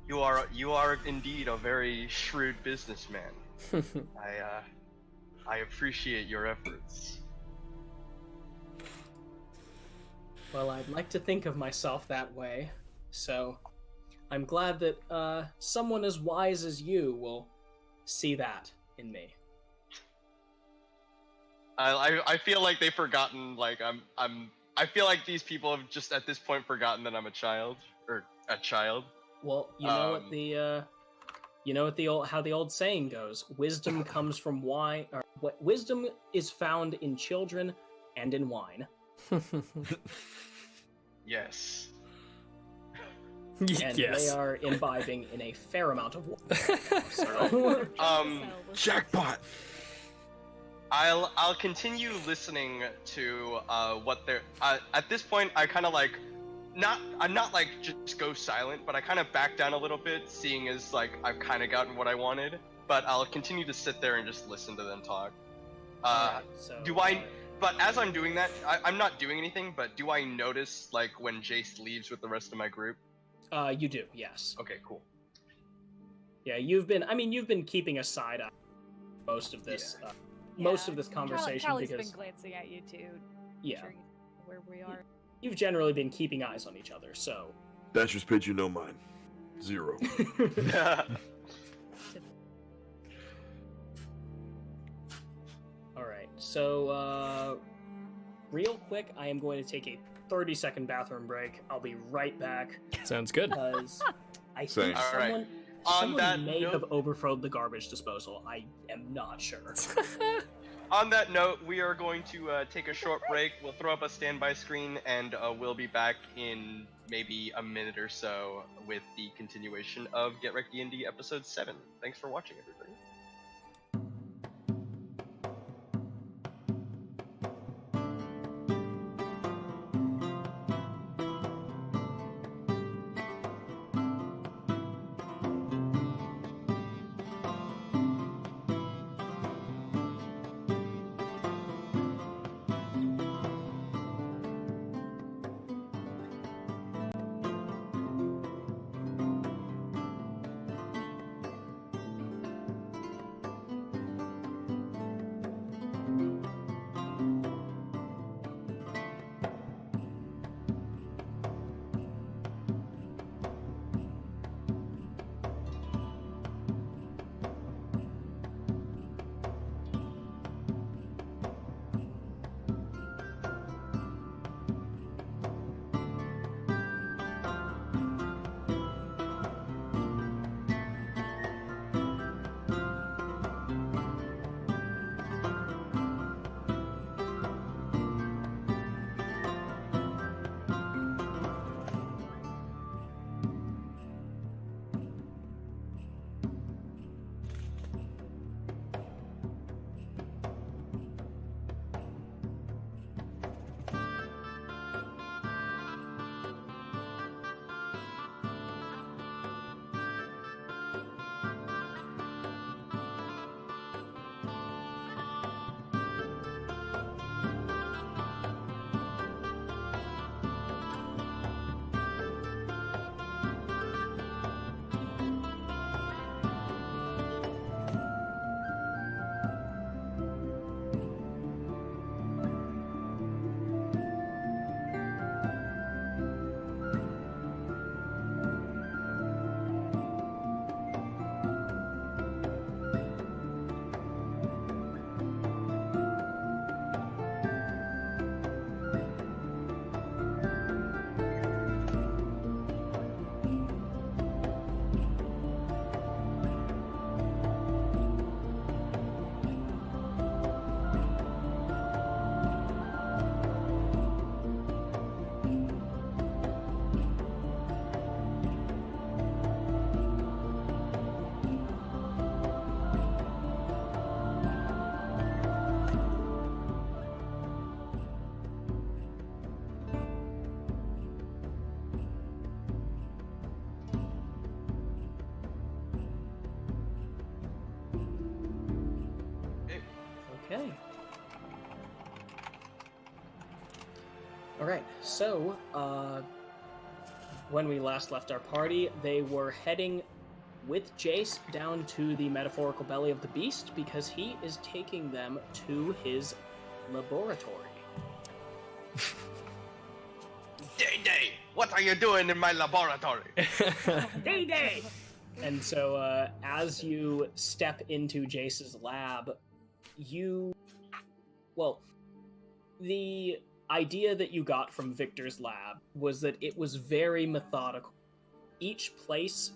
You are indeed a very shrewd businessman. I appreciate your efforts. Well, I'd like to think of myself that way, so I'm glad that someone as wise as you will see that in me. I feel like they've forgotten. I feel like these people have just at this point forgotten that I'm a child. Well, you know how the old saying goes: wisdom comes from wine, or what wisdom is found in children and in wine. Yes. And yes. they are imbibing in a fair amount of wine. So, Jackpot! I'll continue listening to what they're. At this point, I kind of I'm not just go silent, but I kind of back down a little bit, seeing as I've kind of gotten what I wanted. But I'll continue to sit there and just listen to them talk. But as I'm doing that, I'm not doing anything. But do I notice when Jace leaves with the rest of my group? You do, yes. Okay, cool. Yeah, you've been keeping aside most of this. Most of this conversation Callie's because been glancing at you too. Yeah, Sure where we are. You've generally been keeping eyes on each other, so. Dasher's paid you no mind. 0. So, real quick, I am going to take a 30-second bathroom break. I'll be right back Sounds good. because I Same. think All right. someone, On someone that may note- have overflowed the garbage disposal. I am not sure. On that note, we are going to take a short break. We'll throw up a standby screen, and we'll be back in maybe a minute or so with the continuation of GrDnD episode 7. Thanks for watching, everybody. Okay. Alright, so, when we last left our party, they were heading with Jace down to the metaphorical belly of the beast because he is taking them to his laboratory. Day, what are you doing in my laboratory? Day! And so, as you step into Jace's lab, the idea that you got from Victor's lab was that it was very methodical. Each place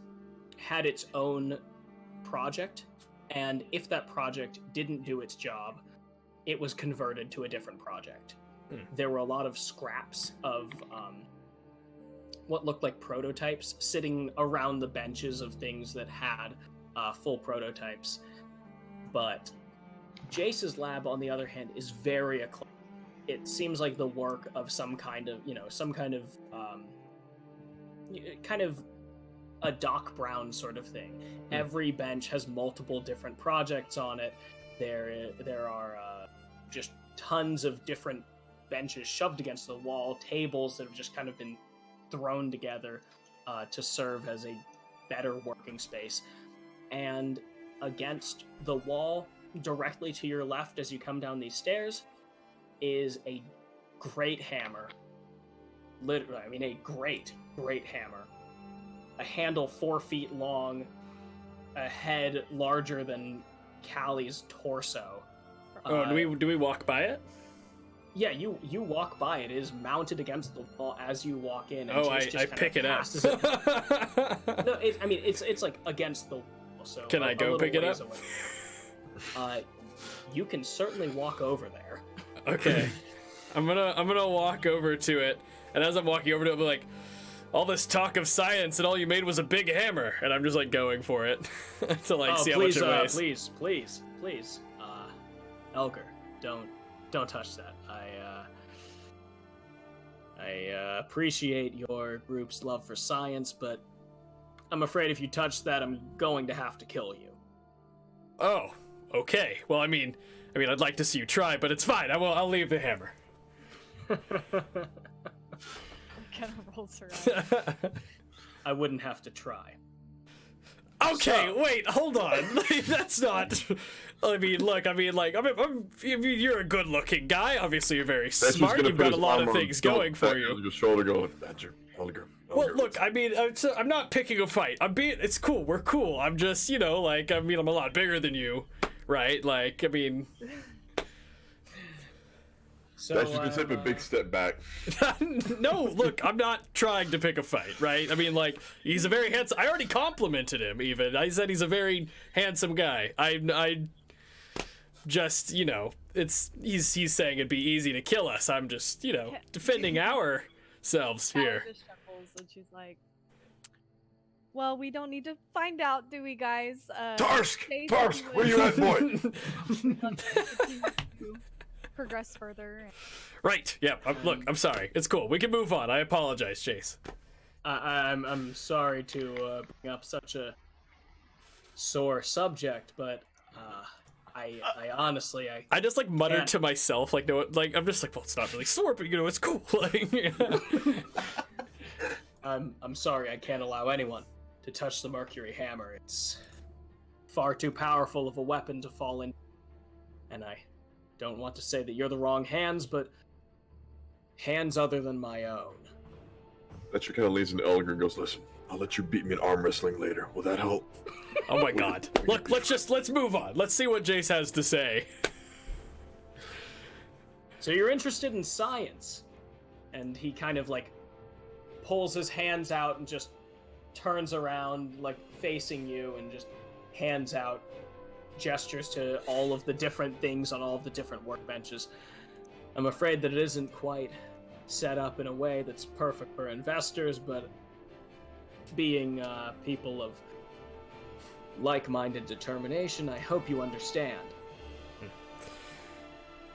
had its own project, and if that project didn't do its job, it was converted to a different project. There were a lot of scraps of what looked like prototypes sitting around the benches of things that had full prototypes. But Jace's lab, on the other hand, is very eclectic. It seems like the work of some kind of a Doc Brown sort of thing. Every bench has multiple different projects on it. There are just tons of different benches shoved against the wall, tables that have just kind of been thrown together to serve as a better working space. And against the wall, directly to your left as you come down these stairs, is a great hammer. Literally, I mean, a great hammer. A handle 4 feet long, a head larger than Callie's torso. For Oh, do we walk by it? Yeah, you walk by it. It is mounted against the wall as you walk in. And Oh, Jace I just kind pick of it up. passes it. No, I mean it's like against the wall. So Can I go pick it up? You can certainly walk over there. Okay, I'm gonna walk over to it, and as I'm walking over to it, I'm like, all this talk of science and all you made was a big hammer, and I'm just like going for it to like see how much it weighs. Please, Elgar, don't touch that. I appreciate your group's love for science, but I'm afraid if you touch that, I'm going to have to kill you. Oh, okay. Well, I mean, I'd like to see you try, but it's fine. I'll leave the hammer. Kind of rolls her eyes. I wouldn't have to try. Okay, wait, hold on. That's not. I mean, look. You're a good-looking guy. Obviously, you're very smart. You've got a lot of things going for you. Your shoulder, go. Elgar. Well, look. I mean, I'm not picking a fight. It's cool. We're cool. I'm just, I'm a lot bigger than you, right? Like, I mean. So, That's just gonna take a big step back. No, look, I'm not trying to pick a fight, right? I mean, like, he's a very handsome. I already complimented him. Even I said he's a very handsome guy. I just, he's saying it'd be easy to kill us. I'm just, defending ourselves here. Callie just chuckles and she's like, "Well, we don't need to find out, do we, guys?" Tarsk, Chase, where you at, boy? Progress further. Right. Yeah. Look, I'm sorry. It's cool. We can move on. I apologize, Chase. I'm sorry to bring up such a sore subject, but I honestly I just like muttered to myself, like, no, like I'm just like, well, it's not really sore, but it's cool. Like, I'm sorry. I can't allow anyone to touch the Mercury Hammer. It's far too powerful of a weapon to fall in, and I don't want to say that you're the wrong hands, but hands other than my own. That kind of leans into Elgar and goes, listen, I'll let you beat me in arm wrestling later. Will that help? Oh my god. Look, let's move on. Let's see what Jace has to say. So you're interested in science? And he kind of like pulls his hands out and just turns around, like facing you, and just hands out gestures to all of the different things on all of the different workbenches. I'm afraid that it isn't quite set up in a way that's perfect for investors, but being people of like-minded determination, I hope you understand.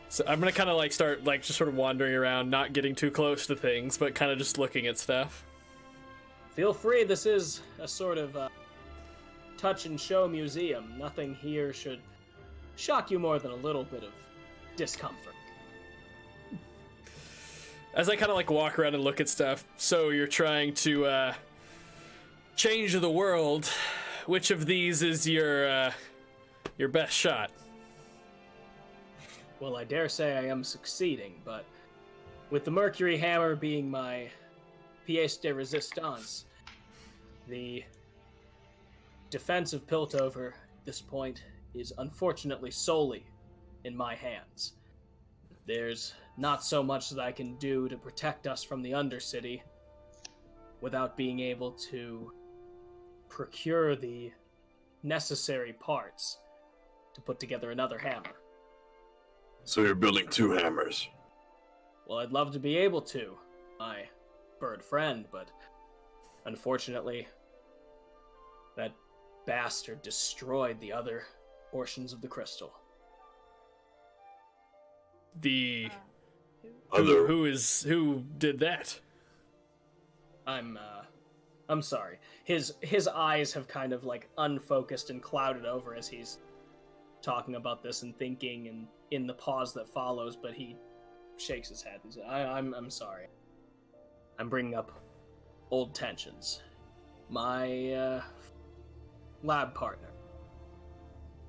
So I'm gonna kind of like start like just sort of wandering around, not getting too close to things, but kind of just looking at stuff. Feel free, this is a sort of touch and show museum. Nothing here should shock you more than a little bit of discomfort. As I kind of like walk around and look at stuff, so you're trying to change the world. Which of these is your best shot? Well, I dare say I am succeeding, but with the Mercury Hammer being my pièce de résistance, the defense of Piltover at this point is unfortunately solely in my hands. There's not so much that I can do to protect us from the Undercity without being able to procure the necessary parts to put together another hammer. So you're building two hammers. Well, I'd love to be able to, my bird friend, but unfortunately, that bastard destroyed the other portions of the crystal. The Other who did that? I'm sorry. His eyes have kind of like unfocused and clouded over as he's talking about this and thinking, and in the pause that follows, but he shakes his head and says, I'm sorry. I'm bringing up old tensions. My lab partner,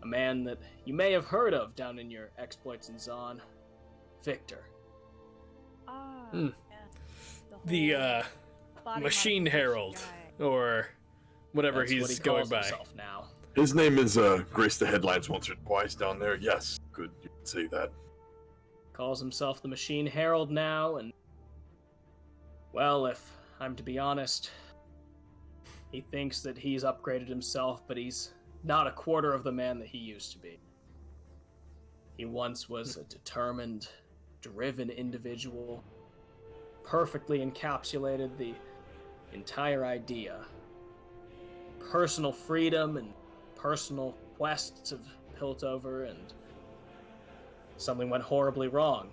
a man that you may have heard of down in your exploits in Zon, Victor. Ah, Hmm. yeah. The Machine Herald, or whatever That's he's what he going calls by. himself now. His name is graced the headlines once or twice down there. Yes, you could say that. Calls himself the Machine Herald now, and well, if I'm to be honest, he thinks that he's upgraded himself, but he's not a quarter of the man that he used to be. He once was a determined, driven individual, perfectly encapsulated the entire idea. Personal freedom and personal quests of Piltover, and something went horribly wrong.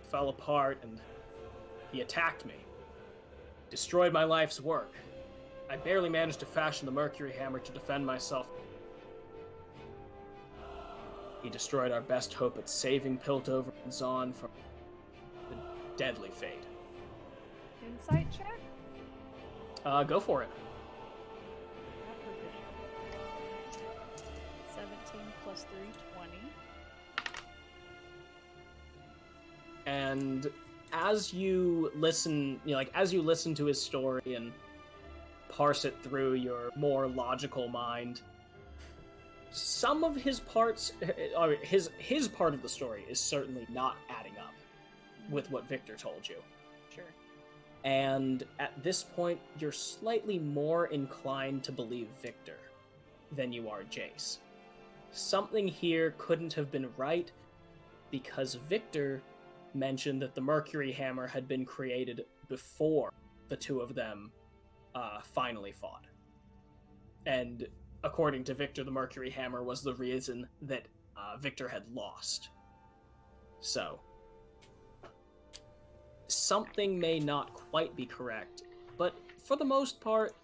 Fell apart, and he attacked me. Destroyed my life's work. I barely managed to fashion the Mercury Hammer to defend myself. He destroyed our best hope at saving Piltover and Zon from the deadly fate. Insight check? Go for it. 17 plus 3, 20. And as you listen, as you listen to his story and parse it through your more logical mind, some of his parts, or his part of the story is certainly not adding up with what Victor told you. Sure. And at this point, you're slightly more inclined to believe Victor than you are Jace. Something here couldn't have been right, because Victor mentioned that the Mercury Hammer had been created before the two of them finally fought. And according to Victor, the Mercury Hammer was the reason that Victor had lost. So, something may not quite be correct, but for the most part,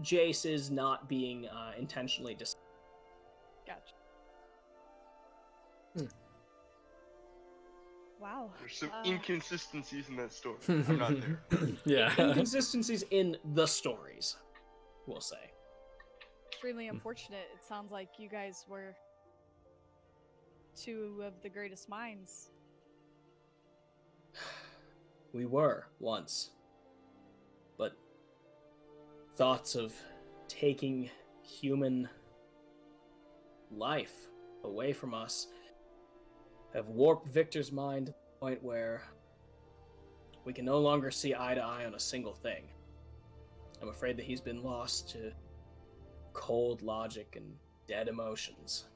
Jace is not being intentionally Gotcha. Wow. There's some inconsistencies in that story. I'm not there. Yeah. inconsistencies in the stories, we'll say. Extremely unfortunate. It sounds like you guys were two of the greatest minds. We were once, but thoughts of taking human life away from us have warped Victor's mind to the point where we can no longer see eye to eye on a single thing. I'm afraid that he's been lost to cold logic and dead emotions.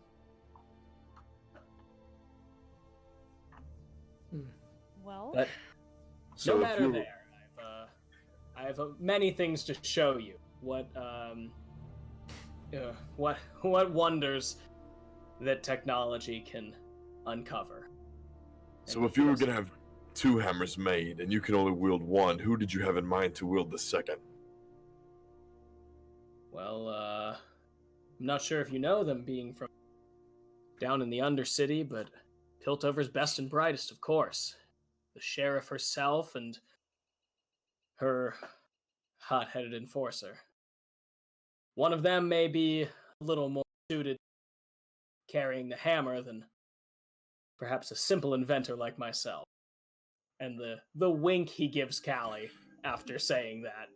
Well, But So no if matter you- there, I have many things to show you. What wonders that technology can uncover. So And if you were just- gonna have two hammers made and you can only wield one, who did you have in mind to wield the second? Well, I'm not sure if you know them, being from down in the Undercity, but Piltover's best and brightest, of course. The sheriff herself and her hot-headed enforcer. One of them may be a little more suited carrying the hammer than perhaps a simple inventor like myself. And the wink he gives Callie after saying that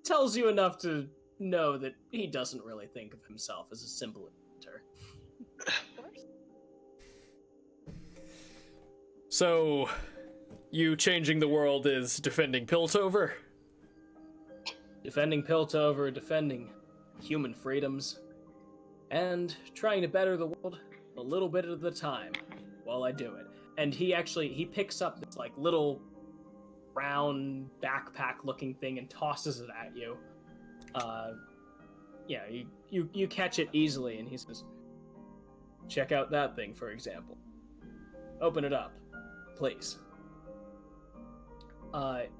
tells you enough to know that he doesn't really think of himself as a simple inventor. of course. So, you changing the world is defending Piltover? Defending Piltover, defending human freedoms, and trying to better the world a little bit at a time while I do it. And he picks up this like little round backpack looking thing and tosses it at you. Yeah, you catch it easily, and he says, check out that thing, for example. Open it up, please.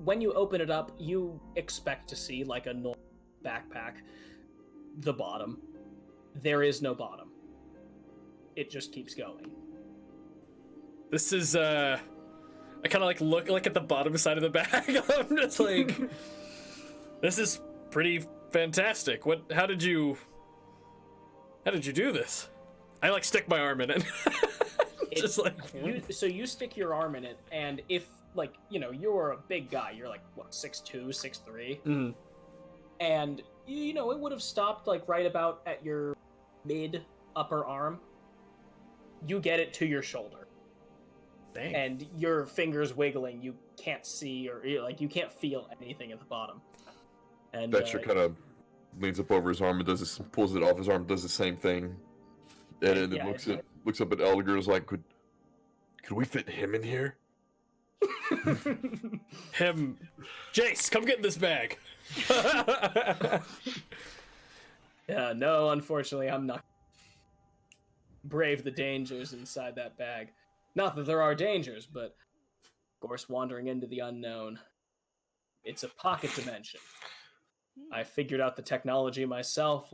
When you open it up, you expect to see like a normal backpack, the bottom. There is no bottom. It just keeps going. This is, I kind of like look at the bottom side of the bag. I'm just like, this is pretty fantastic. How did you do this? I like stick my arm in it. Just like, you stick your arm in it, and if like, you're a big guy, you're like what, 6'2", 6'3", mm-hmm. and you know, it would have stopped like right about at your mid upper arm. You get it to your shoulder. Dang. And your fingers wiggling, you can't see or like you can't feel anything at the bottom. And Dexter kind of leans up over his arm and does this, pulls it off his arm, does the same thing, and then Yeah, looks up at Elgar, is like, could we fit him in here? Him, Jace, come get this bag. Yeah, no, unfortunately, I'm not brave the dangers inside that bag. Not that there are dangers, but of course, wandering into the unknown. It's a pocket dimension. I figured out the technology myself,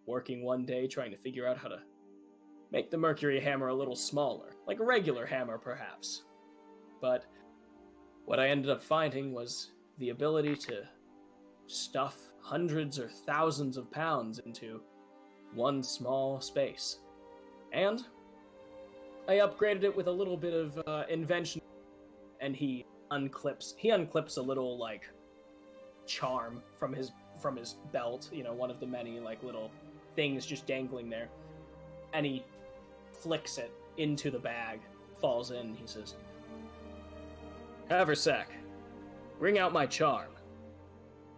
working one day trying to figure out how to make the mercury hammer a little smaller, like a regular hammer, perhaps. But what I ended up finding was the ability to stuff hundreds or thousands of pounds into one small space. And I upgraded it with a little bit of invention, and he unclips a little like charm from his belt, you know, one of the many like little things just dangling there, and he flicks it into the bag, falls in. He says, "Haversek, bring out my charm."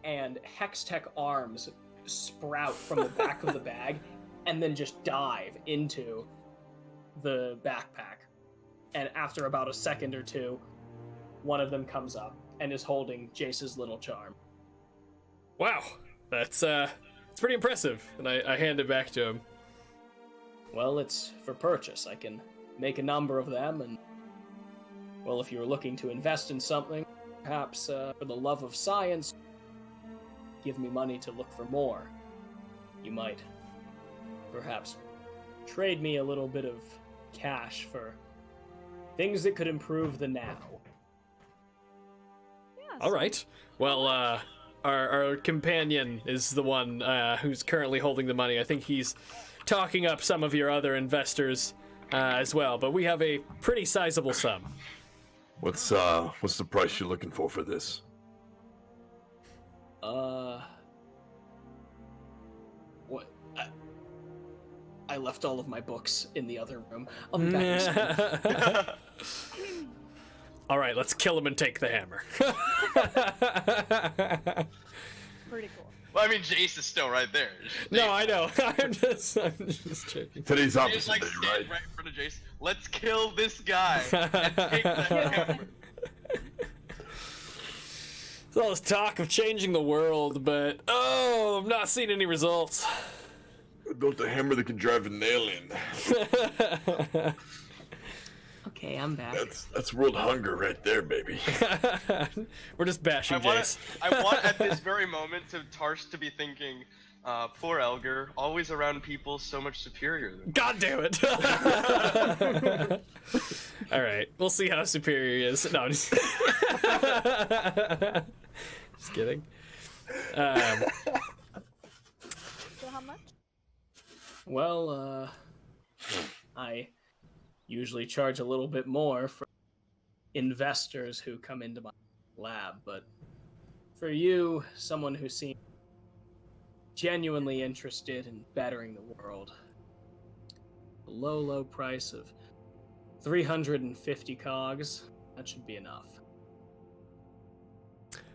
And Hextech arms sprout from the back of the bag and then just dive into the backpack. And after about a second or two, one of them comes up and is holding Jace's little charm. Wow, that's pretty impressive. And I hand it back to him. Well, it's for purchase. I can make a number of them, and well, if you're looking to invest in something, perhaps for the love of science, give me money to look for more. You might perhaps trade me a little bit of cash for things that could improve the now. Yeah, All right. Well, our companion is the one who's currently holding the money. I think he's talking up some of your other investors as well, but we have a pretty sizable sum. What's the price you're looking for this? What? I left all of my books in the other room. I'll be back in a second. All right, let's kill him and take the hammer. pretty cool. Well, I mean, Jace is still right there. No, I know. I'm just joking. Today's Just opposite like day, stand right? right in front of Jace. Let's kill this guy and take the hammer. There's all this talk of changing the world, but I'm not seeing any results. I built a hammer that can drive a nail in. Okay, I'm back. That's world hunger right there, baby. We're just bashing Jace. I want at this very moment to Tarsh to be thinking, poor Elgar, always around people so much superior than God damn it! All right, we'll see how superior he is. No, I'm just, just kidding. So how much? Well, I usually charge a little bit more for investors who come into my lab, but for you, someone who seems genuinely interested in bettering the world, a low price of 350 cogs, that should be enough.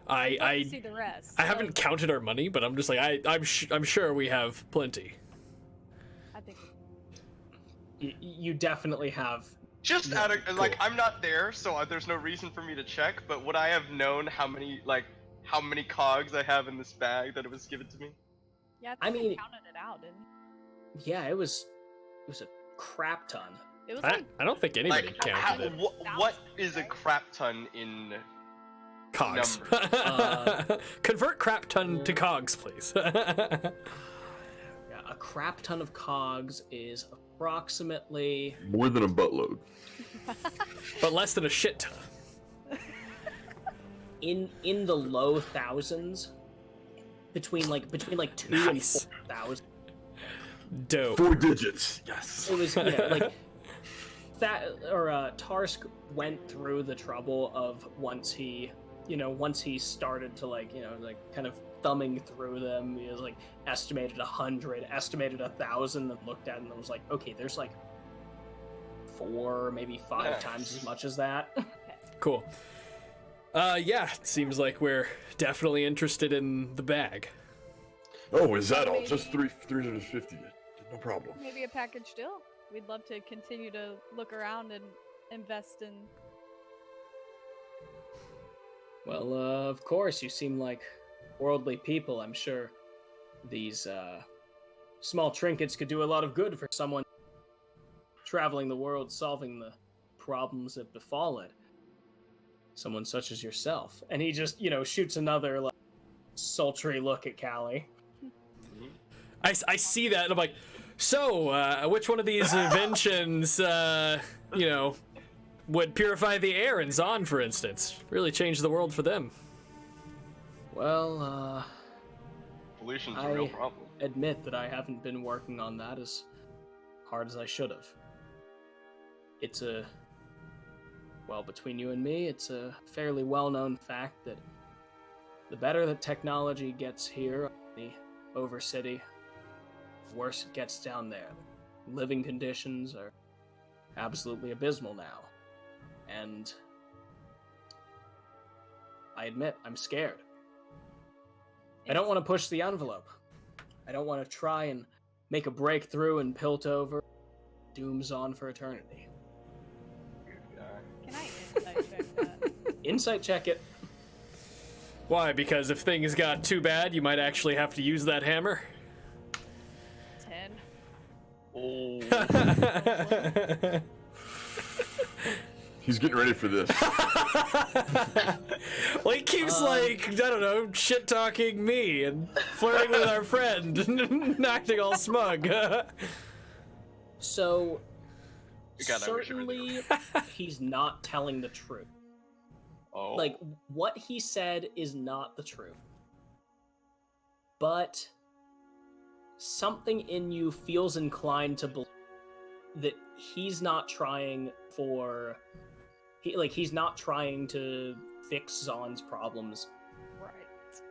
I'd like I to see the rest. I haven't counted our money, but I'm just like I'm sure we have plenty. I think. You definitely have. Just Yeah, out of like, cool. I'm not there, so there's no reason for me to check. But would I have known how many cogs I have in this bag that it was given to me? Yeah, I I think we mean- counted it out, didn't we? Yeah, it was a crap ton. It was I like don't think anybody Like, counted it. what is a crap ton in Cogs. numbers? Convert crap ton to cogs, please. Yeah, a crap ton of cogs is approximately More than a buttload. But less than a shit ton. in the low thousands, between like 2 Nice. and 4,000. Dope. 4 digits. Yes. It was like that. Or Tarsk went through the trouble of once he started to kind of thumbing through them. He was like estimated 100, estimated 1,000, and looked at it and was like, okay, there's like 4, maybe 5 times as much as that. Cool. Yeah, it seems like we're definitely interested in the bag. Oh, is that all? Just 350. No problem. Maybe a package deal. We'd love to continue to look around and invest in. Well, of course, you seem like worldly people. I'm sure these small trinkets could do a lot of good for someone traveling the world, solving the problems that befall it. Someone such as yourself. And he just, shoots another like sultry look at Callie. I see that and I'm like, so, which one of these inventions, would purify the air in Zon, for instance? Really change the world for them. Well, Pollution's a real problem. admit that I haven't been working on that as hard as I should have. It's between you and me, it's a fairly well-known fact that the better that technology gets here, the Overcity, the worse it gets down there. Living conditions are absolutely abysmal now. And I admit, I'm scared. I don't want to push the envelope. I don't want to try and make a breakthrough in Piltover, Doom's on for eternity. Can I insight check that? Insight check it. Why? Because if things got too bad, you might actually have to use that hammer? 10. Oh. He's getting ready for this. Well, he keeps shit-talking me and flirting with our friend and acting all smug. So, God, I wish it were certainly, he's not telling the truth. Oh. Like, what he said is not the truth. But something in you feels inclined to believe that he's not trying for... he's not trying to fix Zon's problems. Right.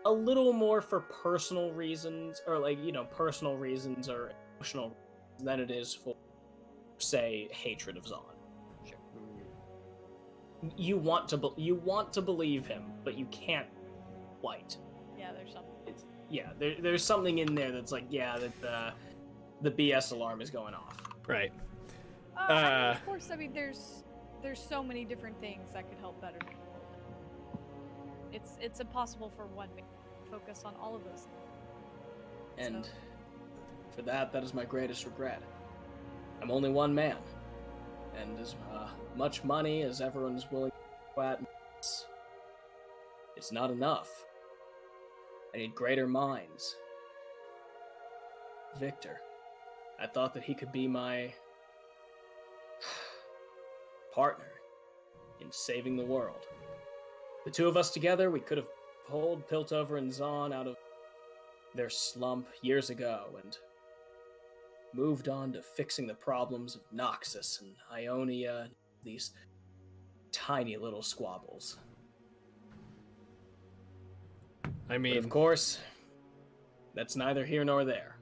A little more for personal reasons, or personal reasons or emotional reasons than it is for, say, hatred of Zon. Sure. You want to believe him, but you can't quite. Yeah, there's something. There's something in there that's like, that the BS alarm is going off. Right. Of course, there's so many different things that could help better. It's impossible for one man to focus on all of those things. And for that is my greatest regret. I'm only one man, and as much money as everyone's willing to go at, it's not enough. I need greater minds. Victor, I thought that he could be my partner in saving the world. The two of us together, we could have pulled Piltover and Zon out of their slump years ago and moved on to fixing the problems of Noxus and Ionia, these tiny little squabbles. I mean, but of course, that's neither here nor there.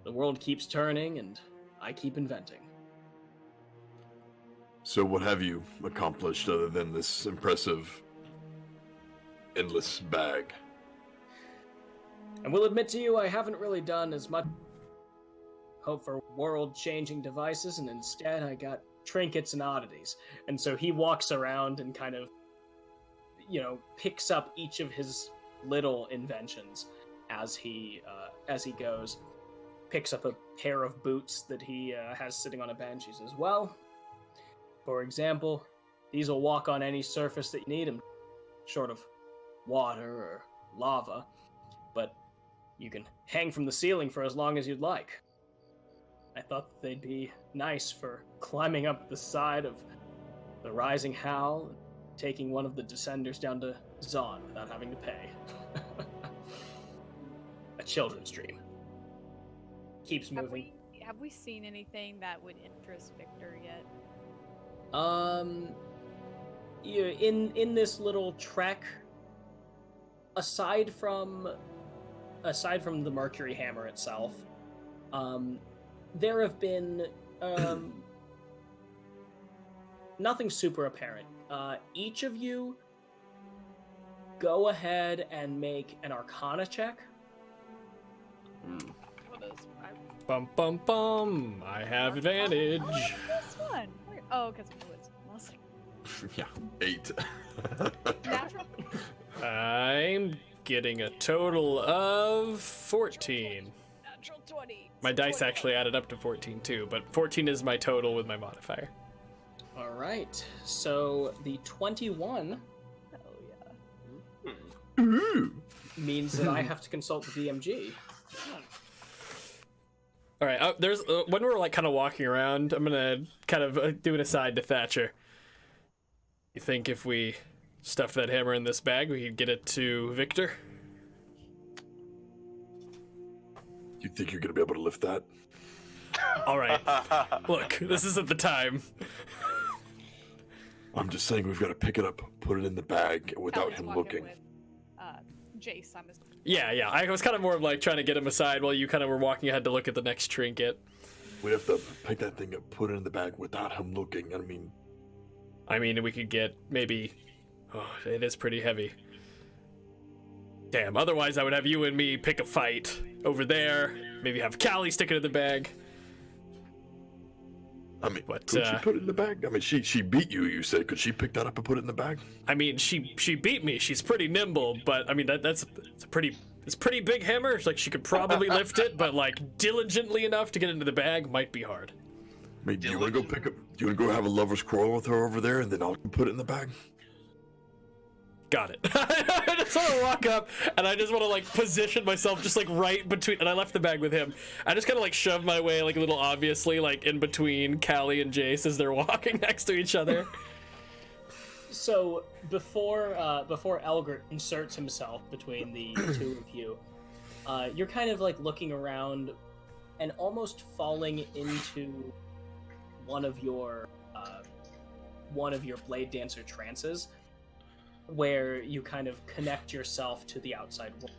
The world keeps turning, and I keep inventing. So what have you accomplished other than this impressive, endless bag? And will admit to you, I haven't really done as much hope for world-changing devices, and instead I got trinkets and oddities. And so he walks around and kind of, picks up each of his little inventions as he goes. Picks up a pair of boots that he has sitting on a bench. He says, well, for example, these will walk on any surface that you need them, short of water or lava, but you can hang from the ceiling for as long as you'd like. I thought that they'd be nice for climbing up the side of the Rising Howl and taking one of the descenders down to Zon without having to pay. A children's dream. Keeps moving. Have we seen anything that would interest Victor yet? In this little trek, aside from the Mercury Hammer itself, there have been nothing super apparent. Each of you go ahead and make an Arcana check. What is Bum bum bum. I have advantage. Oh, this one. Oh, because of the wisdom. I was like, Yeah, 8. natural. I'm getting a total of 14. Natural 20. My So dice 20. actually added up to 14 too, but 14 is my total with my modifier. All right. So the 21 Hell yeah. Ooh. means that I have to consult the DMG. All right, there's when we're like kind of walking around, I'm gonna kind of do an aside to Thatcher. You think if we stuff that hammer in this bag, we could get it to Victor? You think you're gonna be able to lift that? All right. Look, this isn't the time. I'm just saying we've got to pick it up, put it in the bag without Callie's him walking looking. With, Jace, I'm assuming. Yeah. I was kind of more of like trying to get him aside while you kind of were walking ahead to look at the next trinket. We have to pick that thing up, put it in the bag without him looking. I mean, we could get maybe. Oh, it is pretty heavy. Damn. Otherwise, I would have you and me pick a fight over there. Maybe have Callie stick it in the bag. But, could she put it in the bag? I mean, she beat you. You said, could she pick that up and put it in the bag? I mean, she beat me. She's pretty nimble, but I mean it's a pretty big hammer. Like she could probably lift it, but like diligently enough to get into the bag might be hard. I mean, do you want to go pick up? Do you want to go have a lover's quarrel with her over there, and then I'll put it in the bag? Got it. I just want to walk up and I just want to like position myself just like right between, and I left the bag with him. I just kind of like shove my way like a little obviously like in between Callie and Jace as they're walking next to each other. So before Elgert inserts himself between the two of you, you're kind of like looking around and almost falling into one of your Blade Dancer trances, where you kind of connect yourself to the outside world.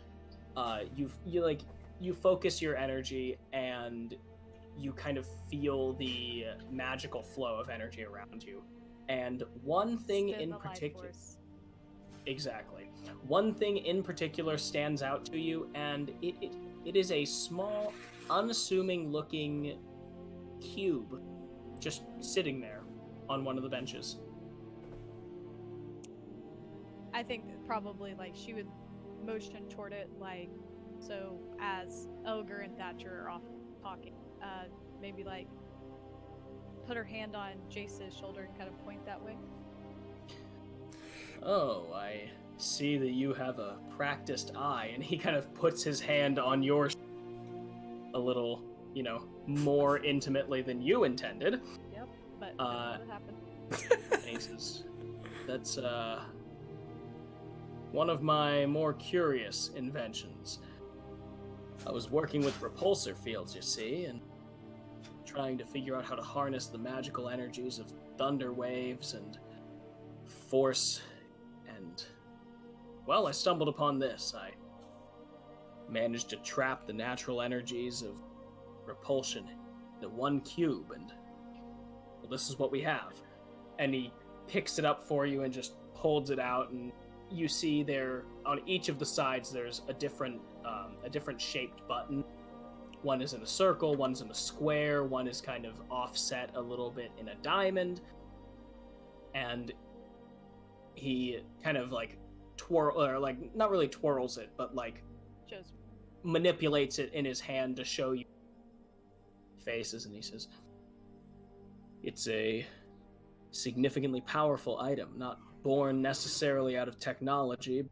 You focus your energy and you kind of feel the magical flow of energy around you. And one thing Spin in the life particular, force. exactly, one thing in particular stands out to you, and it is a small, unassuming looking cube just sitting there on one of the benches. I think that probably like she would motion toward it, like so as Elgar and Thatcher are off talking, maybe like put her hand on Jace's shoulder and kind of point that way. Oh, I see that you have a practiced eye, and he kind of puts his hand on your a little, more intimately than you intended. Yep, but that's what happened. And he says, that's one of my more curious inventions. I was working with repulsor fields, you see, and trying to figure out how to harness the magical energies of thunder waves and force, and, well, I stumbled upon this. I managed to trap the natural energies of repulsion into one cube, and, well, this is what we have. And he picks it up for you and just holds it out, and you see there on each of the sides there's a different shaped button. One is in a circle, one's in a square, one is kind of offset a little bit in a diamond, and he kind of like not really twirls it, but like Shows manipulates it in his hand to show you faces, and he says, it's a significantly powerful item, not born necessarily out of technology,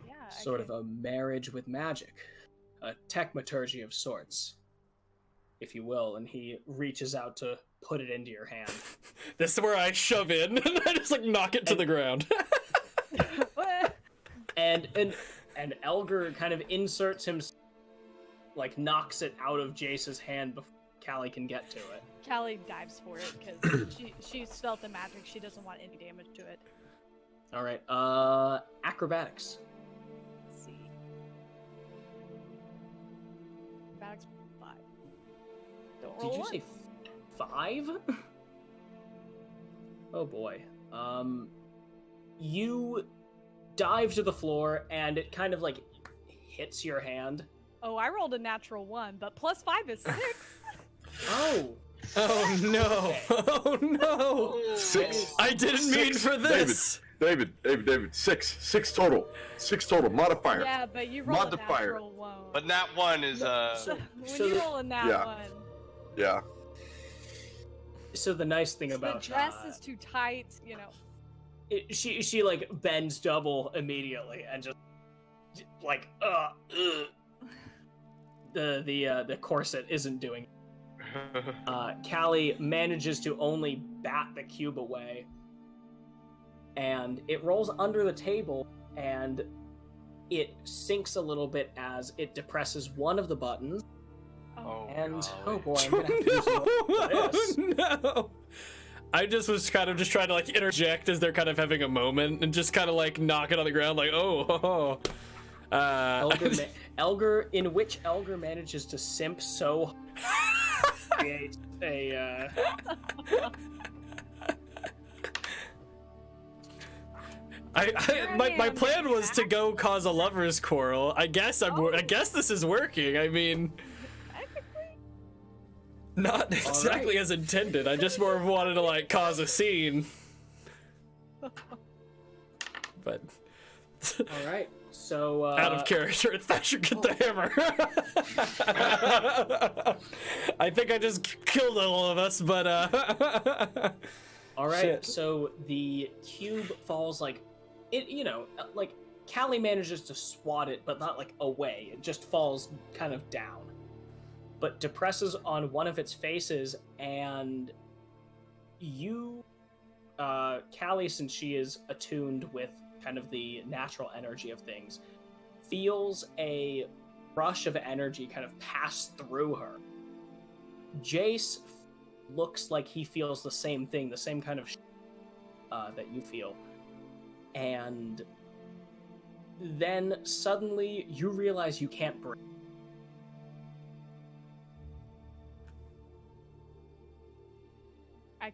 yeah. sort of a marriage with magic, a techmaturgy of sorts, if you will, and he reaches out to put it into your hand. This is where I shove in and I just like knock it to the ground. and Elgar kind of inserts him, like knocks it out of Jace's hand before Callie can get to it. Callie dives for it because she's felt the magic. She doesn't want any damage to it. All right, acrobatics. acrobatics 5. Don't roll Did you one. say 5? Oh boy. You dive to the floor and it kind of like hits your hand. Oh, I rolled a natural 1, but plus 5 is 6. Oh. Oh no! Oh no! 6. I didn't mean for this. David. 6 total. 6 total. Modifier. Yeah, but you roll a Modifier. natural 1. But nat 1 is So, when so you the, roll a nat yeah. 1, Yeah. so the nice thing the about dress is too tight, you know. she like bends double immediately and just like the corset isn't doing. Callie manages to only bat the cube away, and it rolls under the table, and it sinks a little bit as it depresses one of the buttons. Oh, And golly. oh boy, I'm gonna have to do some more for this. No! I just was kind of just trying to like interject as they're kind of having a moment and just kind of like knock it on the ground like, oh. Elgar, in which Elgar manages to simp so create a my plan was to go cause a lovers quarrel. I guess this is working. I mean, Technically. not exactly as intended. I just more wanted to like cause a scene. But all right. So out of character, Thatcher get the hammer. I think I just killed all of us, but all right. Shit. So the cube falls like it. You know, like Callie manages to swat it, but not like away. It just falls kind of down, but depresses on one of its faces, and you, Callie, since she is attuned with kind of the natural energy of things, feels a rush of energy kind of pass through her. Jace looks like he feels the same thing, the same kind of that you feel. And then suddenly you realize you can't breathe.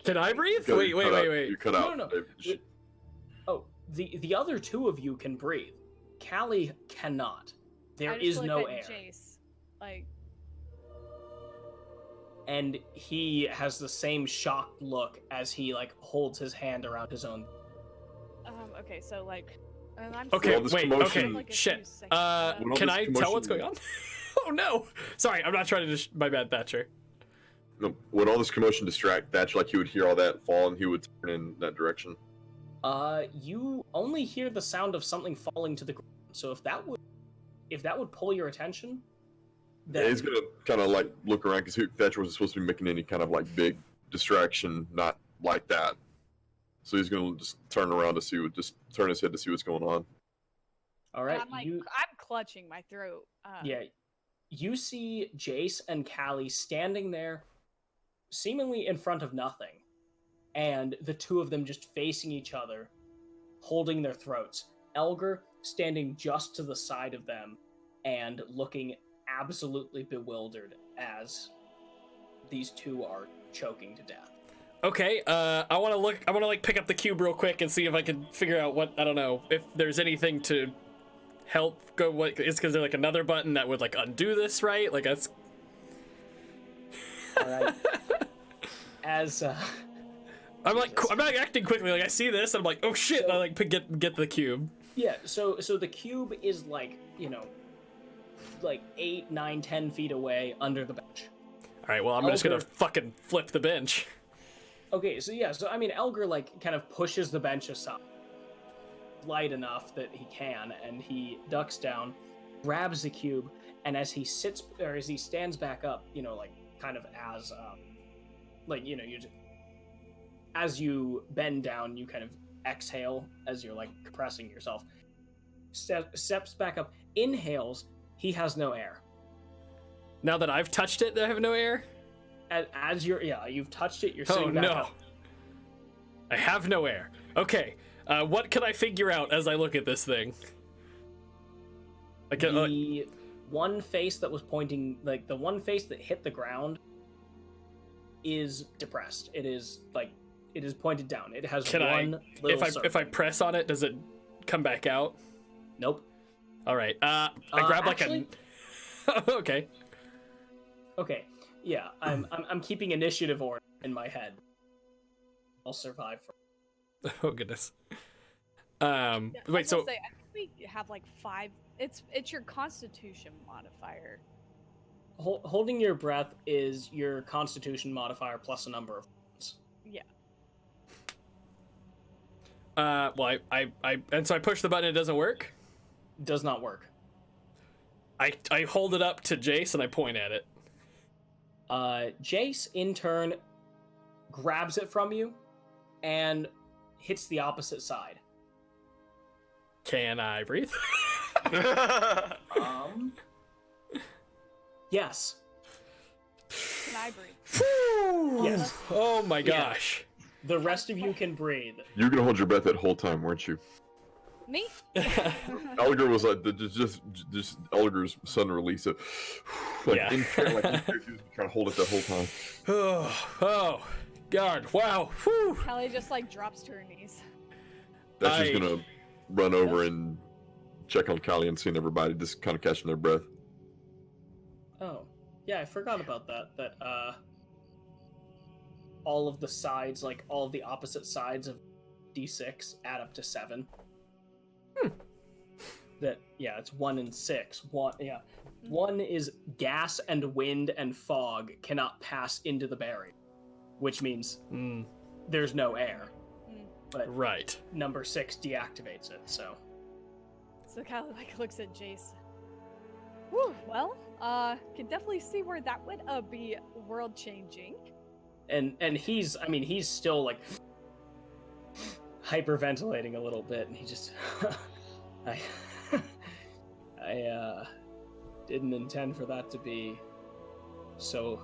can I breathe? You Wait. You cut out. No. David. Oh, the other two of you can breathe. Callie cannot. There I just is look no at air. Jace, like, And he has the same shocked look as he like holds his hand around his own. okay, so like, and I'm Okay, Well, this wait, commotion- okay, Like a shit. few seconds, Well, Can this I tell commotion- what's going on? Oh no! Sorry, I'm not trying to my bad, Thatcher. No, would all this commotion distract Thatch? Like he would hear all that fall and he would turn in that direction. You only hear the sound of something falling to the ground. So if that would pull your attention, Yeah, then he's gonna kind of like look around because Thatcher wasn't supposed to be making any kind of like big distraction, not like that. So he's gonna just turn around to see turn his head to see what's going on. all right, I'm like, you I'm clutching my throat. yeah, you see Jace and Callie standing there, seemingly in front of nothing, and the two of them just facing each other, holding their throats. Elgar standing just to the side of them and looking absolutely bewildered as these two are choking to death. Okay, I want to like pick up the cube real quick and see if I can figure out what, I don't know, if there's anything to help go, what, is there like another button that would like undo this, right? Like that's... All right. As I'm not acting quickly, like I see this, and I'm like, oh shit, and I like get the cube. yeah, so the cube is like, you know, like 8, 9, 10 feet away under the bench. Alright, well, I'm just gonna Elgar- fucking flip the bench. Okay, so yeah, so I mean, Elgar like kind of pushes the bench aside, light enough that he can, and he ducks down, grabs the cube, and as he stands back up, you know, like kind of as, like, you know, as you bend down, you kind of exhale as you're like compressing yourself. Steps back up, inhales. He has no air. Now that I've touched it, I have no air? As you've touched it. You're Oh sitting back no. up. I have no air. Okay, what can I figure out as I look at this thing? Like, one face that was pointing, like the one face that hit the ground, is depressed. It is pointed down. It has one little circle. If I press on it, does it come back out? Nope. All right. I grab like actually, okay. Okay. Yeah, I'm keeping initiative order in my head. I'll survive for. Oh goodness. Yeah, Wait. So say, I think we have like 5. It's your Constitution modifier. Holding your breath is your Constitution modifier plus a number of points. Yeah. Well, I and so I push the button. It doesn't work. Does not work. I hold it up to Jace and I point at it. Jace, in turn, grabs it from you and hits the opposite side. Can I breathe? Yes. Can I breathe? Yes. Oh my gosh. The rest of you can breathe. You were gonna hold your breath that whole time, weren't you? Me? Elgar was like just Elgar's sudden release of Yeah. in fear, like he was trying to hold it the whole time. Oh, God! Wow. Whew. Callie just like drops to her knees. That's just gonna run over and check on Callie and seeing everybody just kind of catching their breath. Oh, yeah, I forgot about that. That all of the sides, like all of the opposite sides of D6, add up to 7. That it's 1 and 6. One is gas and wind and fog cannot pass into the barrier, which means there's no air. But Right. number 6 deactivates it. So Callie like looks at Jace. Whew, well, can definitely see where that would be world changing. and he's still like hyperventilating a little bit, and he just I didn't intend for that to be so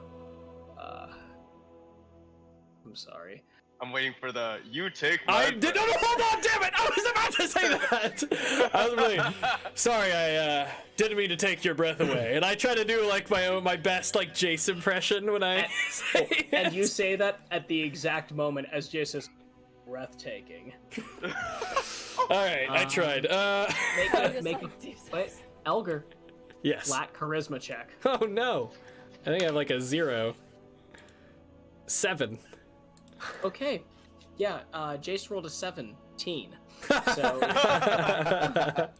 I'm sorry. I'm waiting for the you take my I did. No, hold on, damn it! I was about to say that. I was really sorry. I didn't mean to take your breath away, and I try to do like my best like Jace impression when I say it. And you say that at the exact moment as Jace says, breathtaking. All right, I tried. Make a wait, Elgar, Yes. flat charisma check. Oh no, I think I have like a 0. 7. Okay, yeah, Jace rolled a 17. So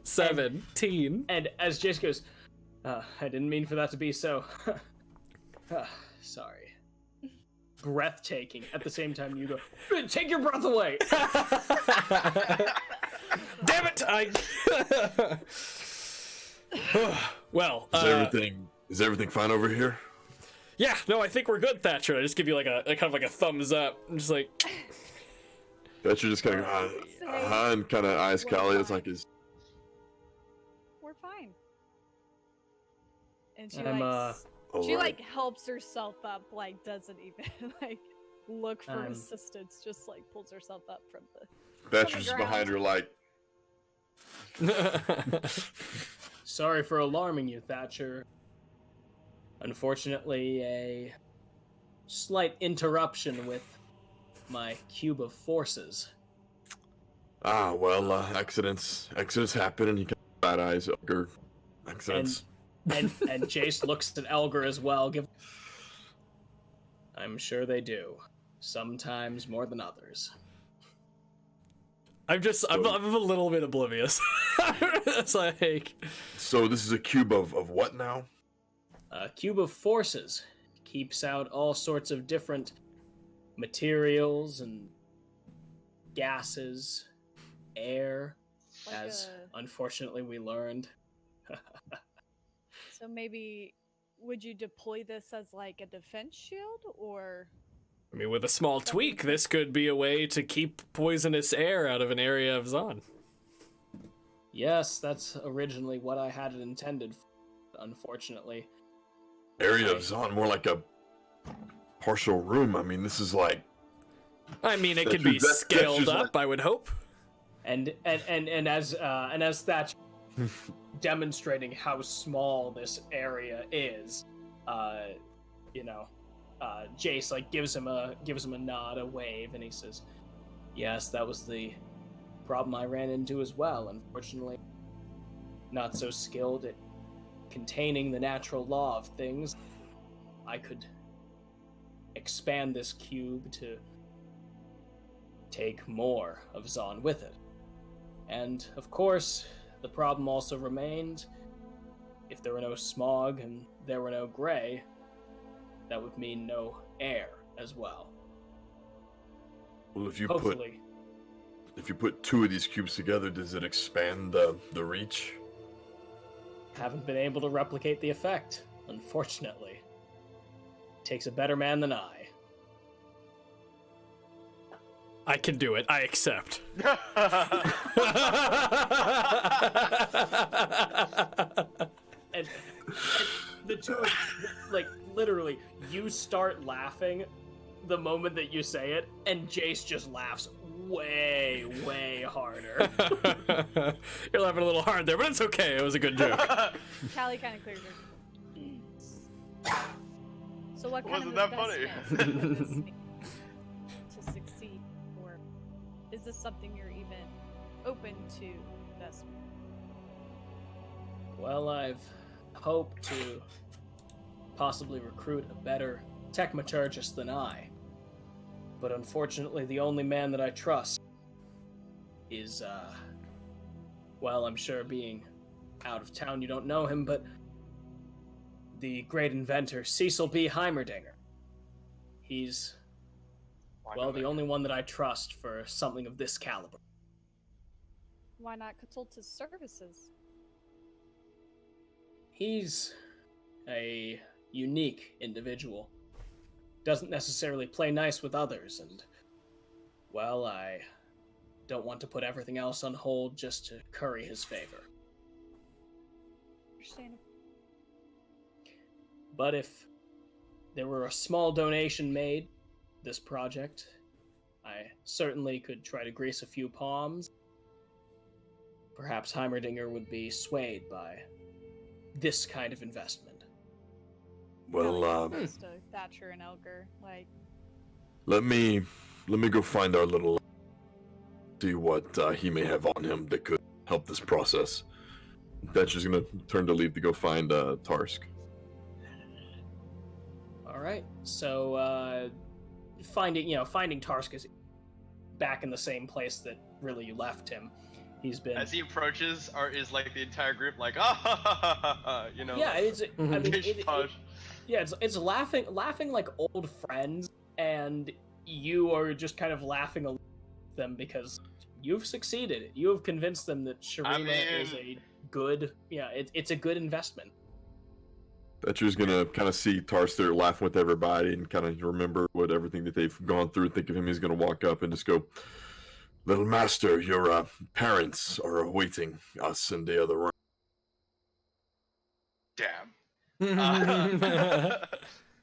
17. and as Jace goes, I didn't mean for that to be so. Sorry. Breathtaking. At the same time, you go, take your breath away. Damn it! Well, Is everything fine over here? yeah, no, I think we're good, Thatcher. I just give you like a kind of like a thumbs up. I'm just like, Thatcher just kind of and kind of eyes Callie. It's like is We're fine. And she I'm, she alright. like helps herself up, like doesn't even like look for assistance, just like pulls herself up from the Thatcher's just behind her like. Sorry for alarming you, Thatcher. Unfortunately, a slight interruption with my cube of forces. Well, accidents happen, and you can bad eyes, Elgar. Accidents. And Jace looks at Elgar as well. I'm sure they do. Sometimes more than others. I'm a little bit oblivious. It's like, So this is a cube of what now? A cube of forces keeps out all sorts of different materials and gases, air, like as unfortunately we learned. So maybe would you deploy this as like a defense shield, or? I mean, with a small tweak, this could be a way to keep poisonous air out of an area of Zon. Yes, that's originally what I had it intended for, unfortunately. Area of Zon, more like a partial room. I mean, this is like. I mean, it That's could be just scaled like- up, I would hope. And as Thatcher demonstrating how small this area is. Jace like gives him a nod, a wave, and he says, "Yes, that was the problem I ran into as well. Unfortunately, not so skilled at containing the natural law of things. I could expand this cube to take more of Zon with it. And, of course, the problem also remained, if there were no smog and there were no gray, that would mean no air as well. Well, if you Hopefully, put 2 of these cubes together, does it expand the reach? haven't been able to replicate the effect, unfortunately. Takes a better man than I. I can do it. I accept. And the two, like, literally, you start laughing the moment that you say it, and Jace just laughs way, way harder. You're laughing a little hard there, but it's okay. It was a good joke. Callie kind of clears her. So what kind Wasn't of that funny? investment would this make to succeed, or is this something you're even open to investment? Well, I've hoped to possibly recruit a better techmaturgist than I. But unfortunately, the only man that I trust is, well, I'm sure being out of town you don't know him, but the great inventor Cecil B. Heimerdinger. He's, well, the only one that I trust for something of this caliber. Why not consult his services? He's a unique individual. Doesn't necessarily play nice with others, and, well, I don't want to put everything else on hold just to curry his favor. Understandable. But if there were a small donation made this project, I certainly could try to grease a few palms. Perhaps Heimerdinger would be swayed by this kind of investment. Well, Just to Thatcher and Elgar, like, let me go find our little, see what he may have on him that could help this process. Thatcher's gonna turn to leave to go find Tarsk. All right. So finding Tarsk is back in the same place that really you left him. He's been As he approaches, is like the entire group like, you know. yeah. It's I mean, Dish posh. yeah. It's laughing like old friends, and you are just kind of laughing along with them because you've succeeded. You have convinced them that Sharima is a good. Yeah, it's a good investment. Thatcher's gonna kind of see Tarsk there laughing with everybody and kind of remember what everything that they've gone through. Think of him, he's gonna walk up and just go, "Little master, your parents are awaiting us in the other room." Damn.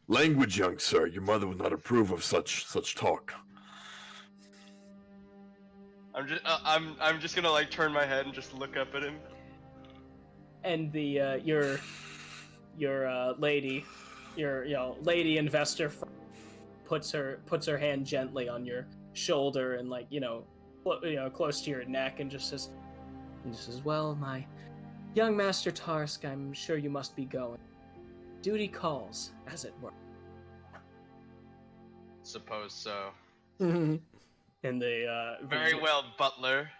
Language, young sir. Your mother would not approve of such talk. I'm just gonna like turn my head and just look up at him. And the your lady investor puts her hand gently on your shoulder and like close to your neck and just says, "Well, my young master Tarsk, I'm sure you must be going. Duty calls, as it were." Suppose so. And the Very well, Butler.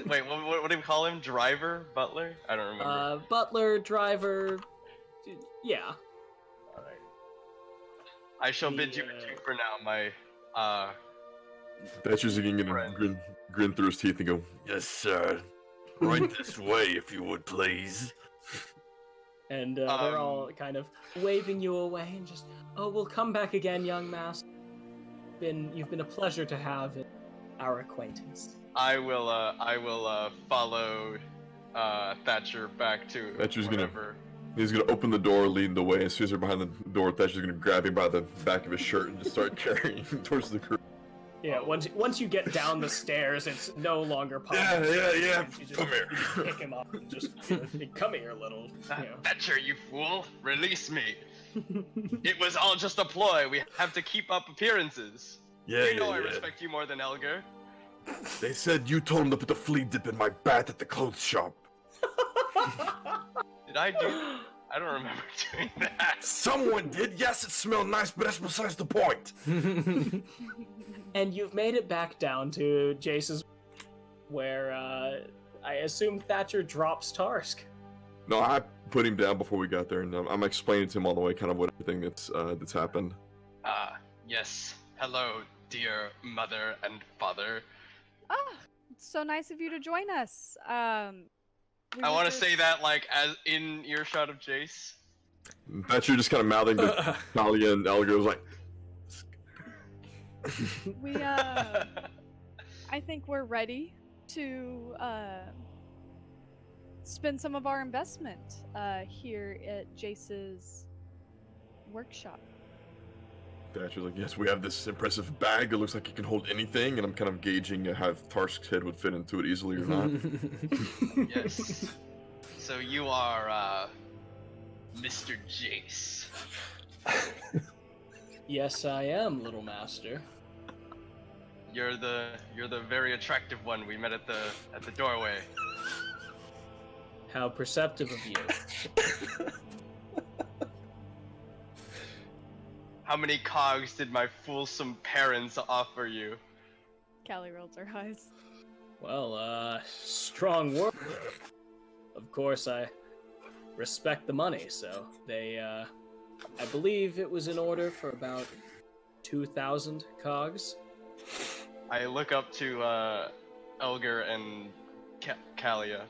Wait, what do we call him? Driver? Butler? I don't remember. Butler, driver, yeah. Alright. I shall bid you adieu for now, my Thatcher's gonna grin through his teeth and go, "Yes, sir. Right this way, if you would, please." And they're all kind of waving you away and just, "Oh, we'll come back again, young master. You've been a pleasure to have in our acquaintance." I will follow Thatcher back to Thatcher's whatever. He's gonna open the door, lead the way. As soon as they're behind the door, Thatcher's gonna grab him by the back of his shirt and just start carrying him towards the group. Yeah, once you get down the stairs, it's no longer possible. Yeah. You just, Come here. you just pick him up and just come here, little. Thatcher, you fool! Release me! It was all just a ploy. We have to keep up appearances. Yeah, You know I yeah. respect you more than Elgar. They said you told them to put the flea dip in my bat at the clothes shop. Did I do? I don't remember doing that. Someone did. Yes, it smelled nice, but that's besides the point. And you've made it back down to Jace's, where I assume Thatcher drops Tarsk. No, I put him down before we got there, and I'm explaining to him all the way kind of what everything that's happened. Yes. Hello, dear mother and father. Ah, it's so nice of you to join us. I want to say that like as in earshot of Jace. Thatcher just kind of mouthing to Talia and Elgar was like, we I think we're ready to spend some of our investment here at Jace's workshop. Thatcher's like, yes, we have this impressive bag that looks like it can hold anything, and I'm kind of gauging how Tarsk's head would fit into it easily or not. Yes. So you are Mr. Jace. Yes, I am, little master. You're the very attractive one we met at the doorway. How perceptive of you. How many cogs did my foolsome parents offer you? Callie rolls her eyes. Well, strong word. Of course, I respect the money, so they, I believe it was in order for about 2,000 cogs. I look up to Elgar and Kalia.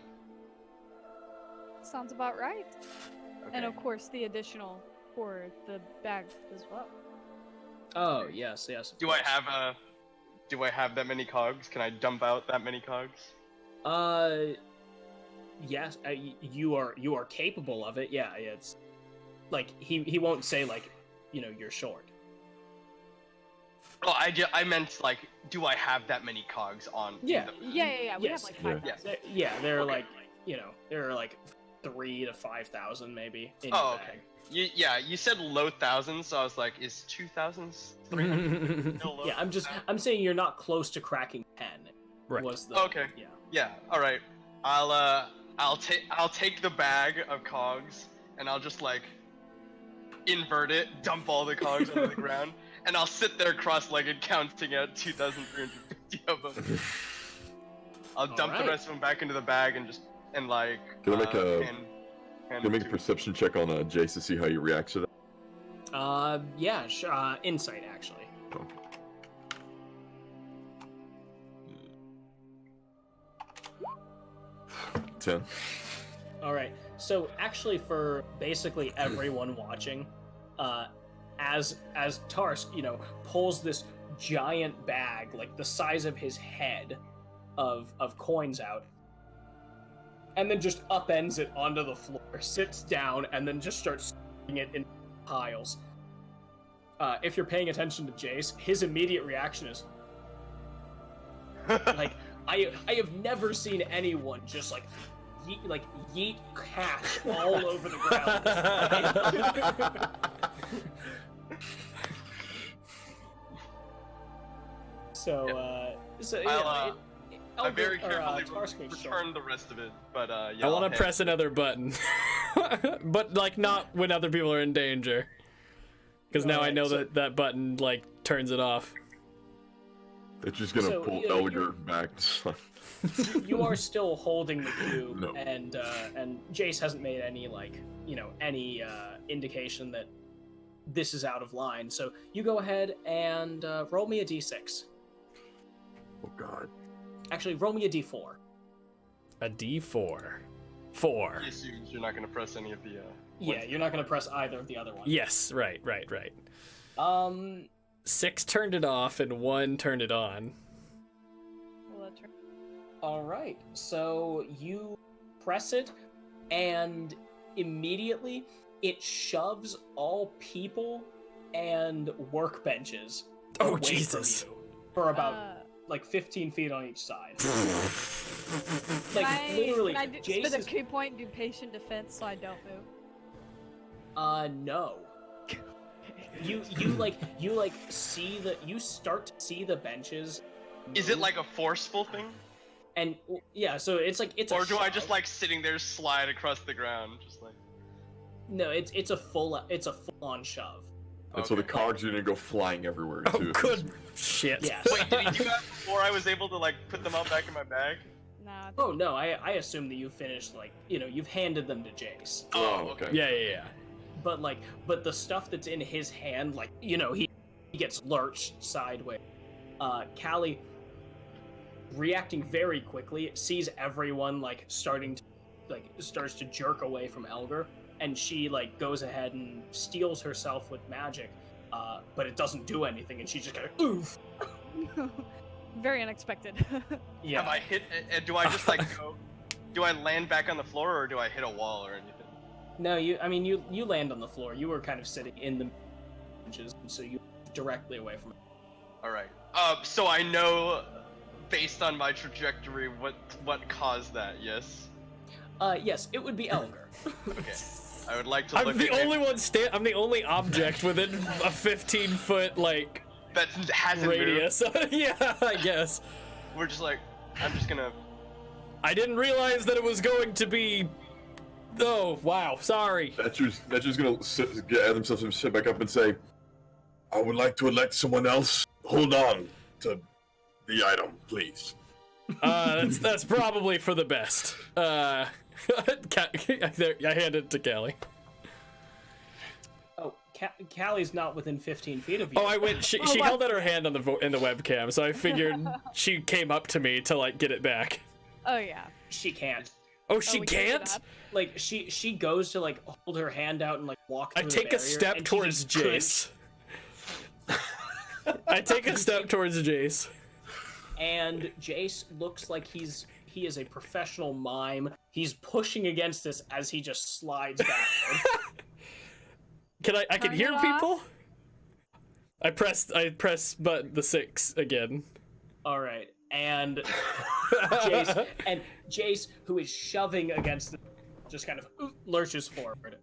Sounds about right. Okay. And of course, the additional for the bag as well. Oh, yes, of Do course. I have that many cogs? Can I dump out that many cogs? Yes, you are capable of it. Yeah, it's like he won't say like, you're short. Oh, I meant like, do I have that many cogs on? Yeah. Yeah. We Yes. have like 5,000. They're Okay. like, they're like 3,000 to 5,000 maybe in Oh, your okay. bag. You said low thousands, so I was like, is 2,000 300 still low? Yeah, I'm saying you're not close to cracking 10. Right. Was the Okay. Yeah. Yeah. All right. I'll take the bag of cogs and I'll just like invert it, dump all the cogs onto the ground, and I'll sit there cross-legged counting out 2,350 of them. I'll dump the Alright. rest of them back into the bag and just like. Can I make a- hand Can I make a to- perception check on Jace to see how he reacts to that? Yeah, insight actually. Oh. Ten. All right. So actually, for basically everyone watching, as Tarsk, pulls this giant bag, like the size of his head, of coins out, and then just upends it onto the floor, sits down, and then just starts sticking it in piles. If you're paying attention to Jace, his immediate reaction is like, I have never seen anyone just like yeet cash all over the ground. I very carefully Tarsk makes sure. return the rest of it, but yeah. I want I'll to press another button, but like not when other people are in danger, because now I Alright, know so- that button like turns it off. It's just gonna So, pull yeah, Elgar back. You are still holding the cube, No. and Jace hasn't made any any indication that this is out of line. So you go ahead and roll me a d6. Oh god. Actually, roll me a d4. A D4. 4. He assumes you're not going to press any of the. Yeah, you're not gonna press either of the other ones. Yes, right. 6 turned it off and 1 turned it on. Well, that's right. All right. So you press it, and immediately it shoves all people and workbenches. Oh, away from Jesus. you. for about like 15 feet on each side. Can I Jace spend a is... key point and do patient defense so I don't move? No. You start to see the benches. Is it like a forceful thing? And yeah, so it's a Or do I shove. just like sitting there slide across the ground, just like? No, it's a full-on shove. And so the Okay. cogs are gonna go flying everywhere Oh, too. good shit. Yes. Wait, did you do that before I was able to like put them all back in my bag? Nah. Oh no, I assume that you finished you've handed them to Jace. Oh, okay. Yeah. But the stuff that's in his hand, he gets lurched sideways. Callie, reacting very quickly, sees everyone starts to jerk away from Elgar, and she goes ahead and steals herself with magic, but it doesn't do anything, and she just kind of oof. Very unexpected. Have I hit? Do I just go? Do I land back on the floor, or do I hit a wall or anything? No, you land on the floor. You were kind of sitting in the benches, and so you directly away from it. All right. So I know, based on my trajectory, what caused that. Yes. Yes, it would be Elgar. Okay. I would like to I'm look the at only one I'm the only object within a 15-foot that hasn't radius. Yeah, I guess. moved. We're just I'm just gonna. I didn't realize that it was going to be. Oh wow, sorry. Thatcher's gonna get themselves and sit back up and say, "I would like to elect someone else. Hold on to the item, please." That's probably for the best. I hand it to Callie. Oh, Callie's not within 15 feet of you. Oh, I went. She held out her hand on in the webcam, so I figured she came up to me to get it back. Oh yeah. She can't. Oh, she we can get can't. up? She goes to hold her hand out and walk I through take the a barrier, step and she towards just couldn't. Jace. I take a step towards Jace. And Jace looks like he is a professional mime. He's pushing against this as he just slides backward. I can Turn hear it off. people. I press the 6 again. All right, and Jace, who is shoving against, just kind of lurches forward.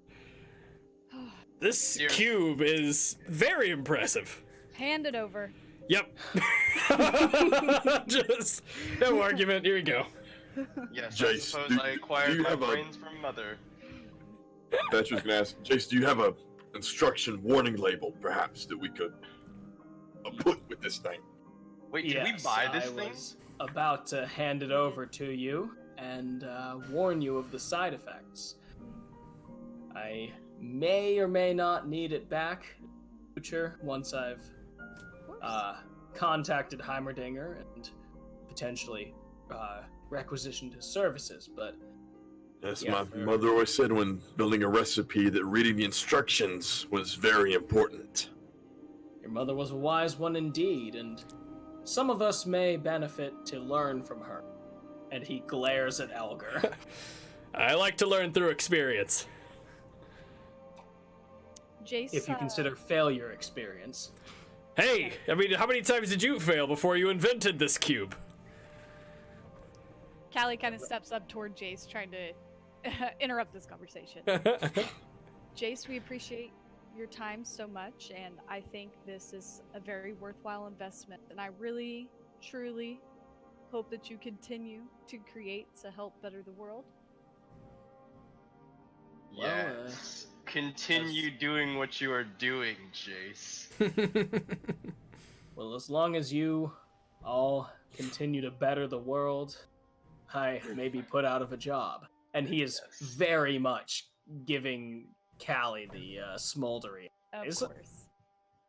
This Dear. cube is very impressive. Hand it over. Yep. Just no argument. Here we go. Yes. Jace, I suppose do I acquired you my have a- brains from mother. Thatcher's gonna ask, "Jace, do you have a instruction warning label, perhaps, that we could put with this thing?" Wait, did we Yes, buy this I thing? was about to hand it over to you and warn you of the side effects. I may or may not need it back in the future once I've contacted Heimerdinger and potentially requisitioned his services, but Yes, Yeah, my fair. mother always said when building a recipe that reading the instructions was very important. your mother was a wise one indeed, and some of us may benefit to learn from her. And he glares at Elgar. I like to learn through experience. Jace. If you consider failure experience. Hey, I mean, how many times did you fail before you invented this cube? Callie kind of steps up toward Jace, trying to interrupt this conversation. Jace, we appreciate your time so much, and I think this is a very worthwhile investment. And I really, truly hope that you continue to create to help better the world. Well, Yes. Continue doing what you are doing, Jace. Well, as long as you all continue to better the world, I may be put out of a job. And he is Yes. very much giving Callie the smoldery. Of Is- course.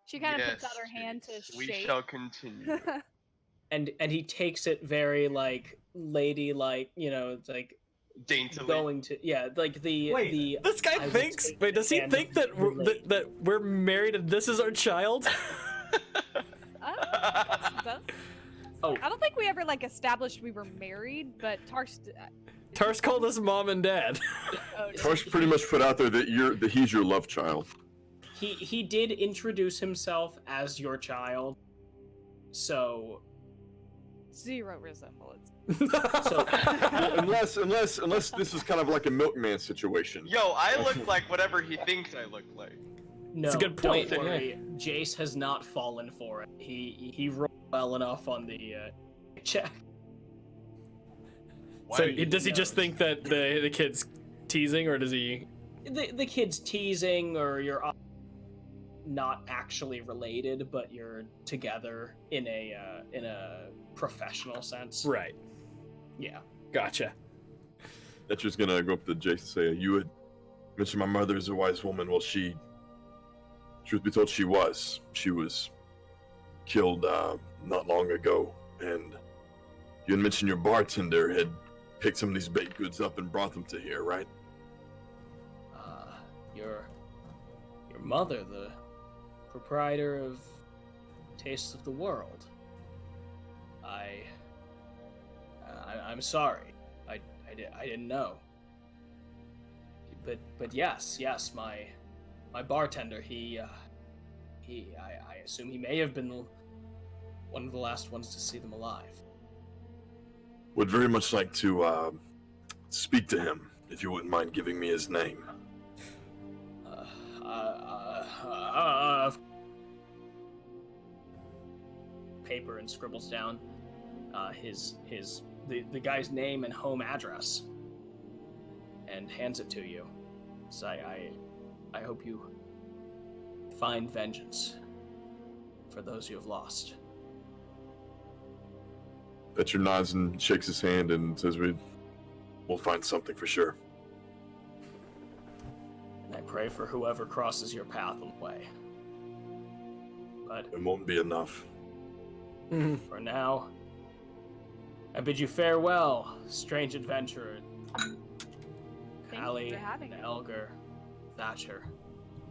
She kind of puts out Yes, her hand to Jace, We shake. shall continue. And he takes it very ladylike, it's Daintily. going to the This guy I will thinks. take Wait, does he and think that relate. that we're married and this is our child? That's- Oh. I don't think we ever established we were married, but Tarsh. Tars called us mom and dad. Oh, Tarsh pretty much put out there that he's your love child. He did introduce himself as your child. So, 0 resemblance. so unless this is kind of like a milkman situation. Yo, I look like whatever he thinks I look like. no, It's a good point, don't worry. Jace has not fallen for it. He rolled well enough on the check. So Why? does he just think that the kid's teasing, or does he? The kid's teasing, or you're not actually related, but you're together in a professional sense. Right. Yeah. Gotcha. Etcher's gonna go up to Jace and say, "You had mentioned my mother is a wise woman. Well, truth be told, she was. She was killed not long ago, and you had mentioned your bartender had picked some of these baked goods up and brought them to here, right?" Your mother, the proprietor of Tastes of the World. I'm sorry. I didn't know. But yes, my bartender, I assume he may have been one of the last ones to see them alive. Would very much like to speak to him, if you wouldn't mind giving me his name. Paper and scribbles down the guy's name and home address, and hands it to you. So I hope you find vengeance for those you have lost. Etcher nods and shakes his hand and says, "We'll find something for sure." And I pray for whoever crosses your path on the way. But It won't be enough. for now, I bid you farewell, strange adventurer. Thank Callie, you for having me. Elgar, Thatcher,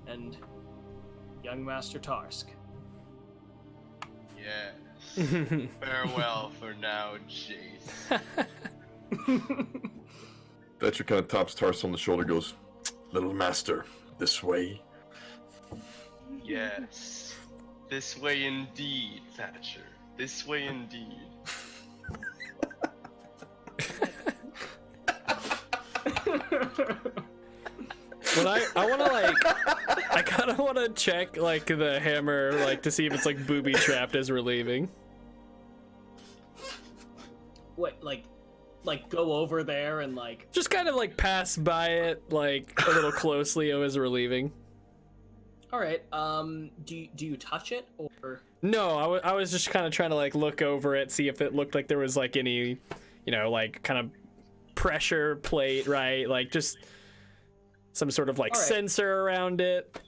and young Master Tarsk. Yes. Farewell for now, Jace. Etcher kind of taps Tars on the shoulder, goes, "Little master, this way." Yes. This way indeed, Thatcher. This way indeed. Well, I want to I kind of want to check the hammer to see if it's booby trapped as we're leaving. What, go over there and Just kind of pass by it a little closely as we're leaving. All right. Do you touch it, or? No, I was just kind of trying to look over it, see if it looked like there was any, kind of pressure plate, right? Just some sort of right. sensor around it.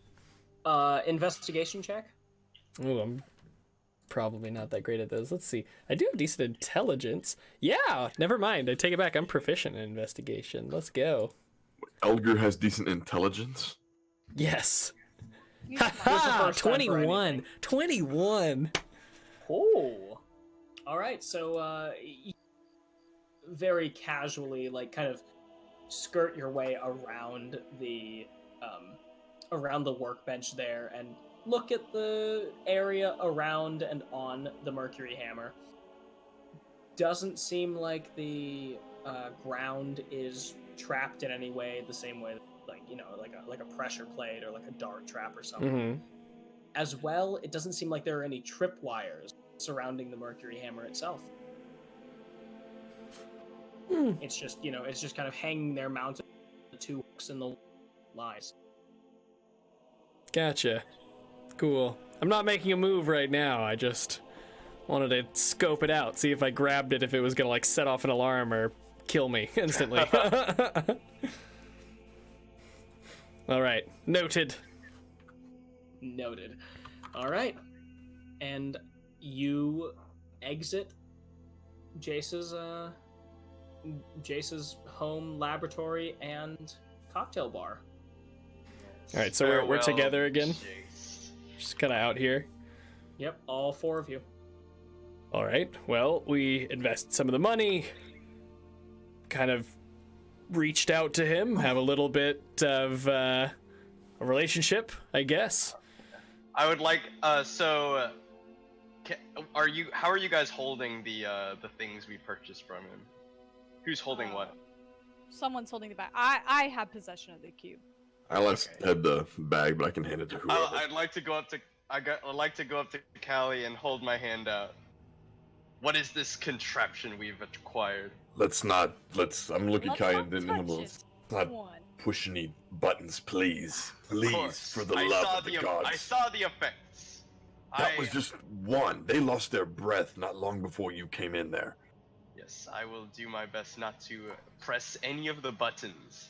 Investigation check. Oh, I'm probably not that great at those. Let's see. I do have decent intelligence. Yeah, never mind. I take it back. I'm proficient in investigation. Let's go. Elgar has decent intelligence. Yes. You Here's the Ha! first time for 21. anything. 21. Oh. All right. So, very casually, kind of skirt your way around the workbench there and look at the area around and on the Mercury Hammer. Doesn't seem like the ground is trapped in any way, the same way that, like a pressure plate or a dart trap or something. Mm-hmm. As well, it doesn't seem like there are any tripwires surrounding the Mercury Hammer itself. It's just, kind of hanging there mounted on the two hooks and the lies. Gotcha. Cool. I'm not making a move right now. I just wanted to scope it out, see if I grabbed it, if it was gonna set off an alarm or kill me instantly. All right. Noted. Noted. All right. And you exit Jace's home laboratory and cocktail bar. All right, so we're Farewell, together again. Jace. Just kind of out here. Yep, all four of you. All right. Well, we invested some of the money. Kind of reached out to him, have a little bit of a relationship, I guess. I would like, How are you guys holding the things we purchased from him? Who's holding what? Someone's holding the bag. I have possession of the cube. I had the bag, but I can hand it to whoever. I'd like to go up to I'd like to go up to Callie and hold my hand out. What is this contraption we've acquired? I'm looking Let's kind not and touch let's it. not One. push any buttons, please. Of Please, course. for the I love saw of the gods. I saw the effects. That was just one. They lost their breath not long before you came in there. Yes, I will do my best not to press any of the buttons.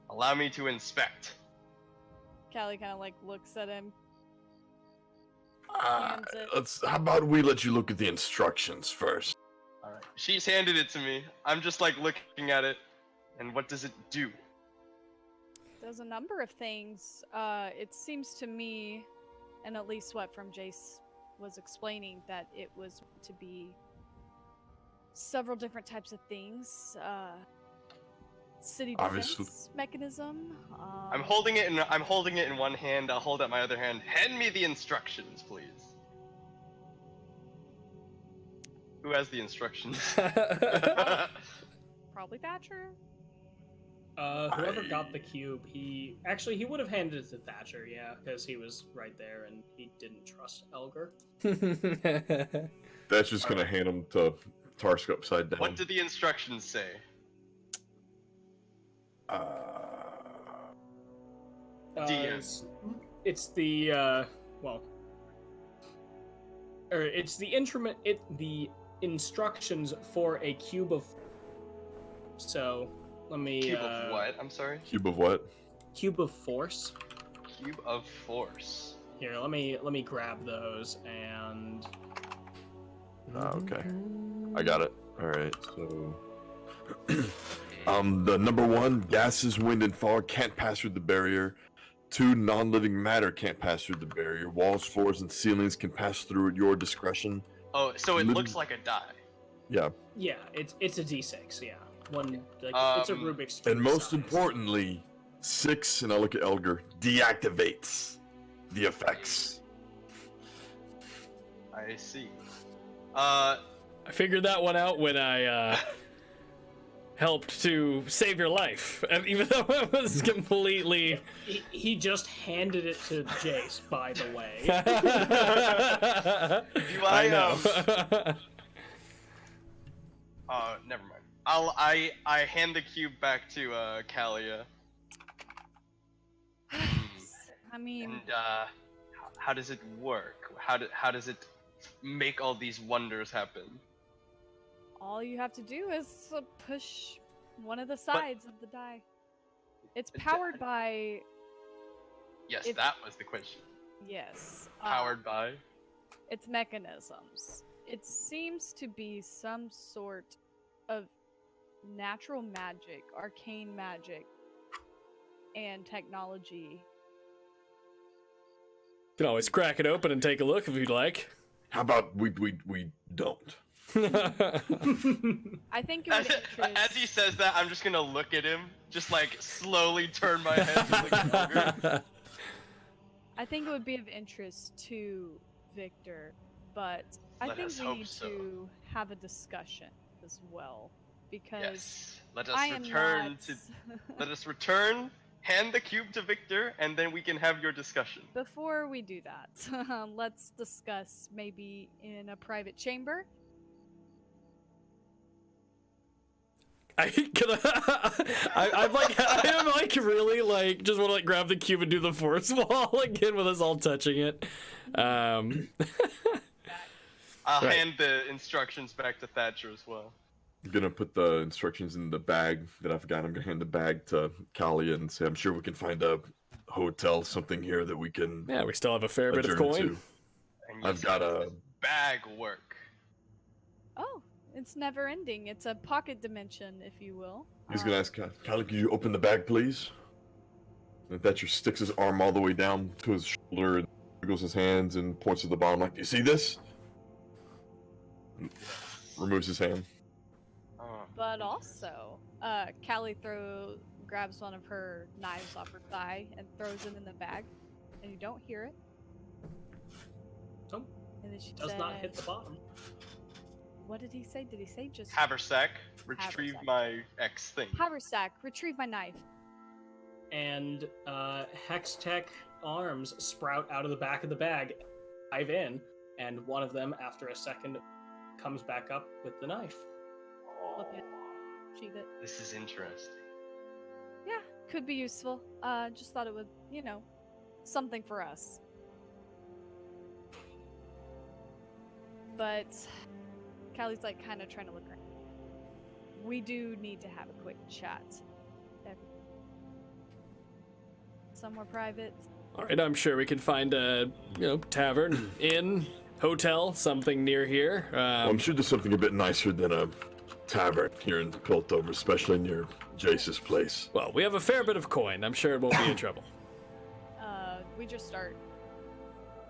Allow me to inspect. Callie kind of like looks at him. How Hands it. about we let you look at the instructions first? All right. She's handed it to me. I'm just like looking at it, and what does it do? Does a number of things. It seems to me, and at least what from Jace was explaining, that it was to be several different types of things. City defense Obviously. mechanism. I'm holding it in one hand. I'll hold out my other hand. Hand me the instructions, please. Who has the instructions? Probably Thatcher. Whoever got the cube, he would have handed it to Thatcher, yeah, because he was right there and he didn't trust Elgar. That's just gonna hand him to Tarsk upside down. What do the instructions say? DM. It's the it's the instructions for a cube of. So let me. Cube of what? I'm sorry. Cube of what? Cube of force. Cube of force. Here, let me grab those and. Okay. I got it. Alright, so the number 1, gases, wind, and fog can't pass through the barrier. 2, non-living matter can't pass through the barrier. Walls, floors, and ceilings can pass through at your discretion. Oh, so it looks like a die. Yeah. Yeah, it's a D6. Yeah, one. Like, it's a Rubik's cube. And most size. importantly, 6, and I look at Elgar, deactivates the effects. I see. I figured that one out when I helped to save your life, and even though it was completely. He just handed it to Jace, by the way. Do I I know. Never mind. I hand the cube back to Kalia. I mean, And how does it work? How does it make all these wonders happen? all you have to do is push one of the sides of the die. It's powered by. Yes, If- that was the question. Yes. Powered by? Its mechanisms. It seems to be some sort of natural magic, arcane magic, and technology. You can always crack it open and take a look if you'd like. How about we don't? I think it would interest. As he says that, I'm just gonna look at him, just like slowly turn my head to look at I think it would be of interest to Victor, but I Let think us we hope need so. to have a discussion as well, because Yes. Let us I am return not. to. Let us return. Hand the cube to Victor, and then we can have your discussion. Before we do that, let's discuss maybe in a private chamber. I am like really like just want to like grab the cube and do the force wall again with us all touching it. I'll Right. hand the instructions back to Thatcher as well. I'm gonna put the instructions in the bag that I've got. I'm gonna hand the bag to Kalia and say, I'm sure we can find a hotel, something here that we can Yeah, we still have a fair bit of adjourn coin. to. And you I've said got this a bag work. Oh, it's never ending. It's a pocket dimension, if you will. He's gonna ask Kalia, could you open the bag, please? And Thatcher sticks his arm all the way down to his shoulder and wiggles his hands and points to the bottom like, do you see this? And removes his hand. Oh. But also, Callie grabs one of her knives off her thigh and throws it in the bag, and you don't hear it. Oh. And then she Does not hit the bottom. What did he say? Did he say just Haversack, retrieve Haversack. my X thing. Haversack? Retrieve my knife. And Hextech arms sprout out of the back of the bag, dive in, and one of them, after a second, comes back up with the knife. Flip it. Sheath it. This is interesting. Yeah, could be useful. Just thought it would, something for us. But Callie's like kind of trying to look around. We do need to have a quick chat. Somewhere private. All right, I'm sure we can find a tavern, inn, hotel, something near here. Well, I'm sure there's something a bit nicer than a tavern here in Piltover, especially near Jace's place. Well, we have a fair bit of coin. I'm sure it won't be in trouble. We just start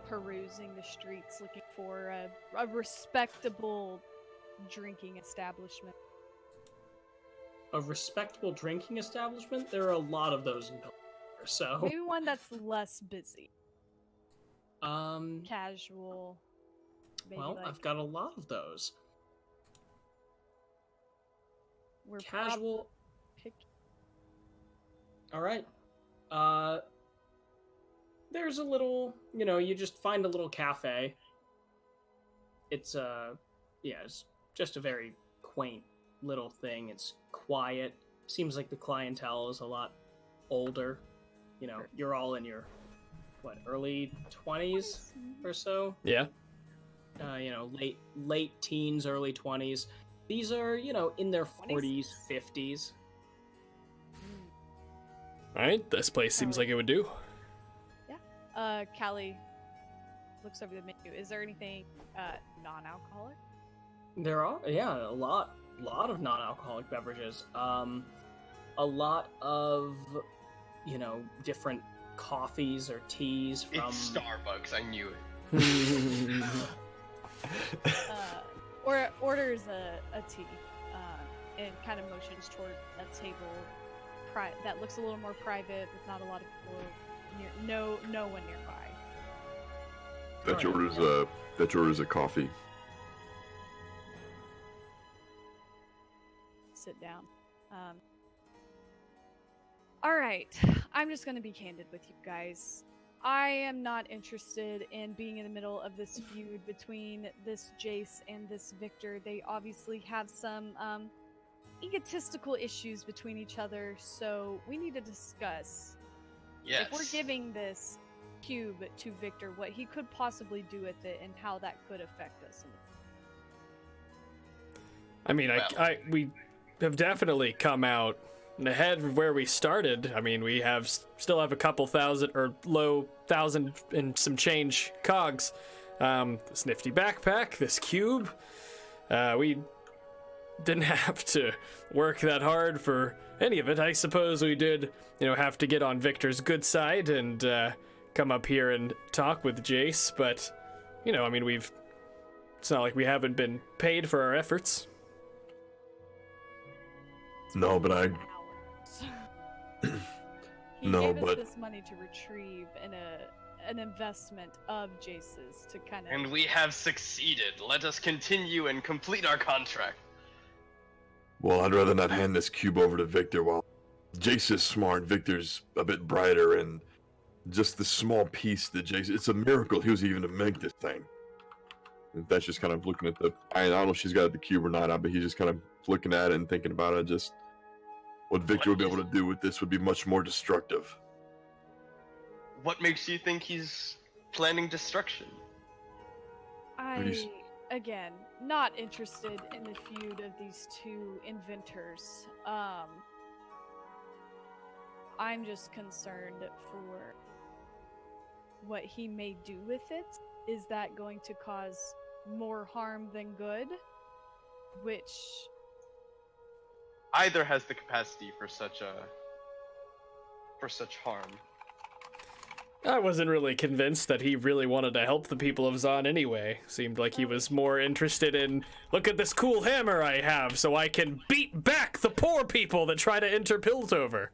perusing the streets looking for a respectable drinking establishment. A respectable drinking establishment? There are a lot of those in Piltover, so... Maybe one that's less busy. Um, Casual. Maybe well, like I've got a lot of those. we're Casual... pick. All right. There's a little, you just find a little cafe. It's it's just a very quaint little thing. It's quiet. Seems like the clientele is a lot older. You're all in your early 20s or so. Yeah. Late teens, early 20s. These are, in their 40s, 50s. All right, this place seems like it would do. Callie looks over the menu. Is there anything non-alcoholic? There are, a lot of non-alcoholic beverages. A lot of, different coffees or teas from... It's Starbucks, I knew it. Or orders a tea and kind of motions toward a table that looks a little more private with not a lot of people near, no one nearby. That orders a coffee. Sit down. All right, I'm just gonna be candid with you guys. I am not interested in being in the middle of this feud between this Jace and this Victor. They obviously have some egotistical issues between each other, so we need to discuss Yes. if we're giving this cube to Victor, what he could possibly do with it and how that could affect us. I mean, we have definitely come out ahead of where we started. I mean, we still have a couple thousand or low thousand and some change cogs. This nifty backpack, this cube. We didn't have to work that hard for any of it. I suppose we did, have to get on Victor's good side and come up here and talk with Jace. But, I mean, it's not like we haven't been paid for our efforts. No, but He No, gave us but- this money to retrieve an investment of Jace's to kind of. And we have succeeded. Let us continue and complete our contract. Well, I'd rather not hand this cube over to Victor. While Jace is smart, Victor's a bit brighter, and just the small piece that Jace... It's a miracle he was even to make this thing. And that's just kind of looking at I don't know if she's got the cube or not, but he's just kind of looking at it and thinking about it. Just what Victor would be able to do with this would be much more destructive. What makes you think he's planning destruction? Again, not interested in the feud of these two inventors. I'm just concerned for what he may do with it. Is that going to cause more harm than good? Which... Either has the capacity for such harm. I wasn't really convinced that he really wanted to help the people of Zon anyway. Seemed like he was more interested in, look at this cool hammer I have so I can beat back the poor people that try to enter Piltover.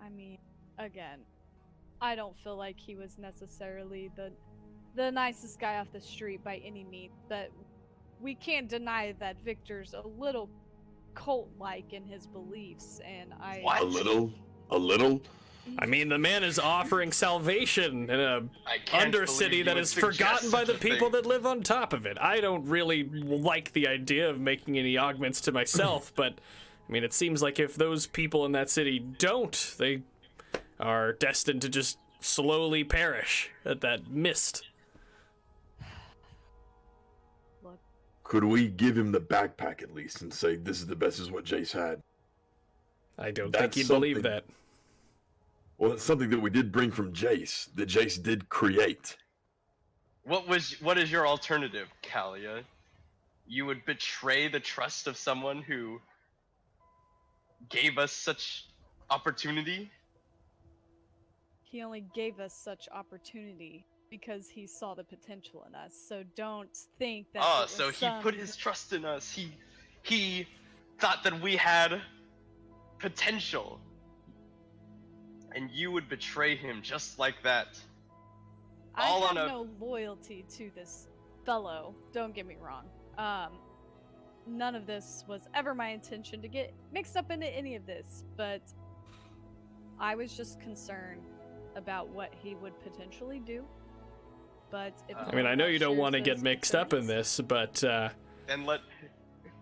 I mean, again, I don't feel like he was necessarily the nicest guy off the street by any means, but we can't deny that Victor's a little cult-like in his beliefs, and A little? A little? I mean, the man is offering salvation in a I can't believe undercity you that would is suggest forgotten by the such a people thing. that live on top of it. I don't really like the idea of making any augments to myself, but I mean, it seems like if those people in that city don't, they are destined to just slowly perish at that mist. Look, Could we give him the backpack at least and say this is the best is what Jace had? I don't think That's he'd believe something. that. Well, it's something that we did bring from Jace, that Jace did create. What is your alternative, Kalia? You would betray the trust of someone who gave us such opportunity? he only gave us such opportunity because he saw the potential in us. So don't think that. Oh, it was so he put some- his trust in us. He thought that we had potential. And you would betray him just like that. I all have on a- no loyalty to this fellow. Don't get me wrong. None of this was ever my intention to get mixed up into any of this, but I was just concerned about what he would potentially do. But if I mean, I know you don't want to get mixed up in concerns, this, but Then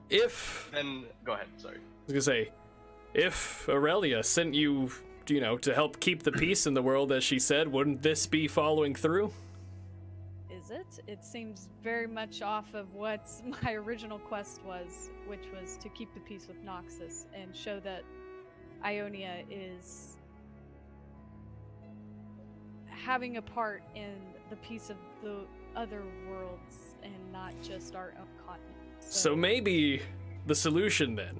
if go ahead, sorry. I was gonna say, if Aurelia sent you, you know, to help keep the peace in the world, as she said, wouldn't this be following through? Is it? It seems very much off of what my original quest was, which was to keep the peace with Noxus and show that Ionia is having a part in the peace of the other worlds and not just our own continent. So maybe the solution then,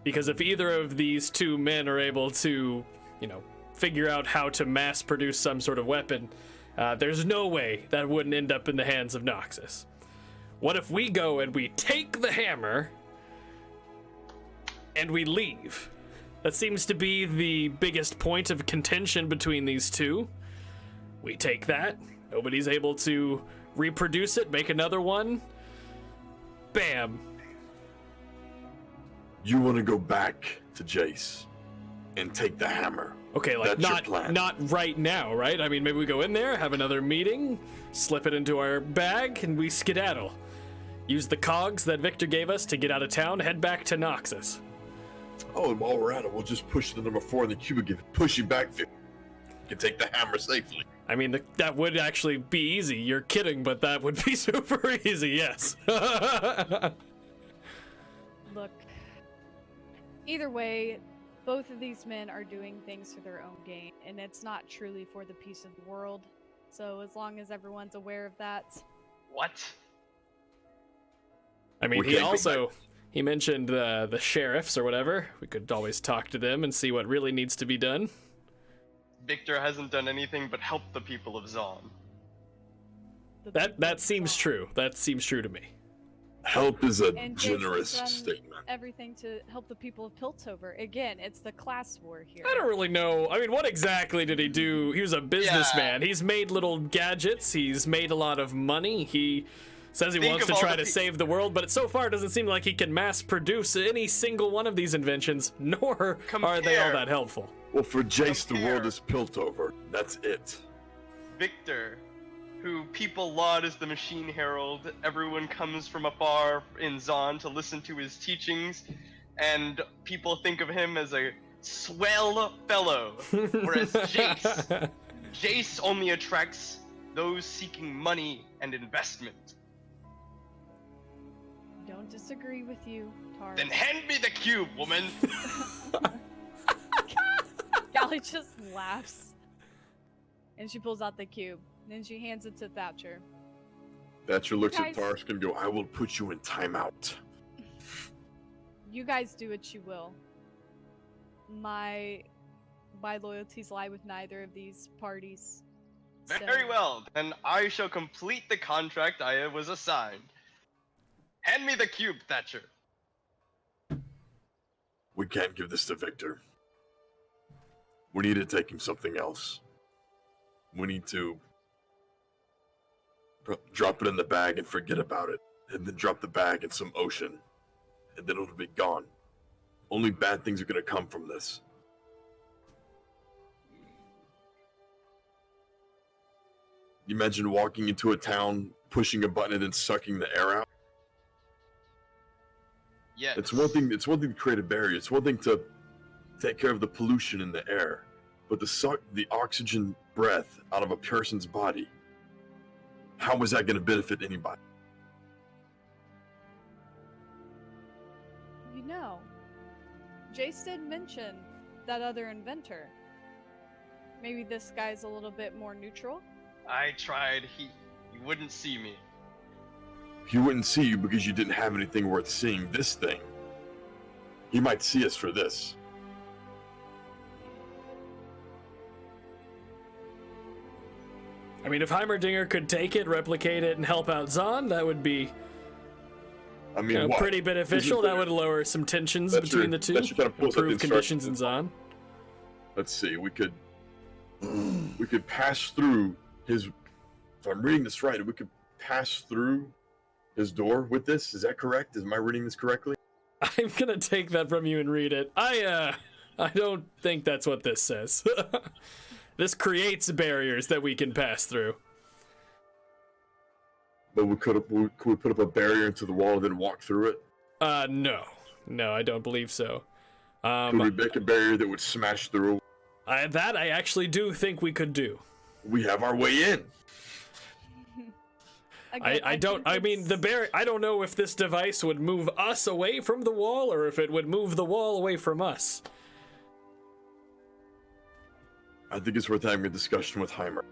because if either of these two men are able to, you know, figure out how to mass produce some sort of weapon, there's no way that wouldn't end up in the hands of Noxus. What if we go and we take the hammer and we leave? That seems to be the biggest point of contention between these two. We take that, nobody's able to reproduce it, make another one. Bam. You want to go back to Jace and take the hammer. Okay, like That's your plan. not right now, right? I mean, maybe we go in there, have another meeting, slip it into our bag, and we skedaddle. Use the cogs that Victor gave us to get out of town, head back to Noxus. Oh, and while we're at it, we'll just push the number 4 in the cube again. Push you back, Vic. You can take the hammer safely. I mean, that would actually be easy. You're kidding, but that would be super easy, yes. Look, either way, both of these men are doing things for their own gain, and it's not truly for the peace of the world. So as long as everyone's aware of that, What? I mean, We he can't go also, he mentioned the sheriffs or whatever. We could always talk to them and see what really needs to be done. Victor hasn't done anything but help the people of Zon. the people That of seems Zon- true. That seems true to me. Help is a And Jace generous has done statement. everything to help the people of Piltover. Again, it's the class war here. I don't really know. I mean, what exactly did he do? He was a businessman. He's made little gadgets. He's made a lot of money. He says he Think wants of to all try the to save the world, but so far it doesn't seem like he can mass produce any single one of these inventions, nor are they all Compare. that helpful. Well, for Jace, the world Compare. is Piltover. That's it. Victor, who people laud as the Machine Herald, everyone comes from afar in Zon to listen to his teachings, and people think of him as a swell fellow. Whereas Jace only attracts those seeking money and investment. Don't disagree with you, Tar. Then hand me the cube, woman! Callie just laughs. And she pulls out the cube. Then she hands it to Thatcher. Thatcher looks Guys- at Tarsk and go, I will put you in timeout. You guys do what you will. My loyalties lie with neither of these parties. Very So- well, then I shall complete the contract I was assigned. Hand me the cube, Thatcher. We can't give this to Victor. We need to take him something else. We need to Drop it in the bag and forget about it. And then drop the bag in some ocean. And then it'll be gone. Only bad things are going to come from this. You imagine walking into a town, pushing a button, and then sucking the air out? Yes. It's one thing to create a barrier. It's one thing to take care of the pollution in the air. But to suck the oxygen breath out of a person's body, how is that going to benefit anybody? You know, Jace did mention that other inventor. Maybe this guy's a little bit more neutral? I tried. He wouldn't see me. He wouldn't see you because you didn't have anything worth seeing this thing. He might see us for this. I mean, if Heimerdinger could take it, replicate it, and help out Zahn, that would be What? pretty beneficial. That would lower some tensions between the two, improve conditions in Zahn. Let's see, we could pass through his, if I'm reading this right, we could pass through his door with this. Is that correct? Am I reading this correctly? I'm gonna take that from you and read it. I don't think that's what this says. This creates barriers that we can pass through. But could we put up a barrier into the wall and then walk through it? No, I don't believe so. Could we make a barrier that would smash through? That I actually do think we could do. We have our way in. Again, I don't know if this device would move us away from the wall or if it would move the wall away from us. I think it's worth having a discussion with Heimer.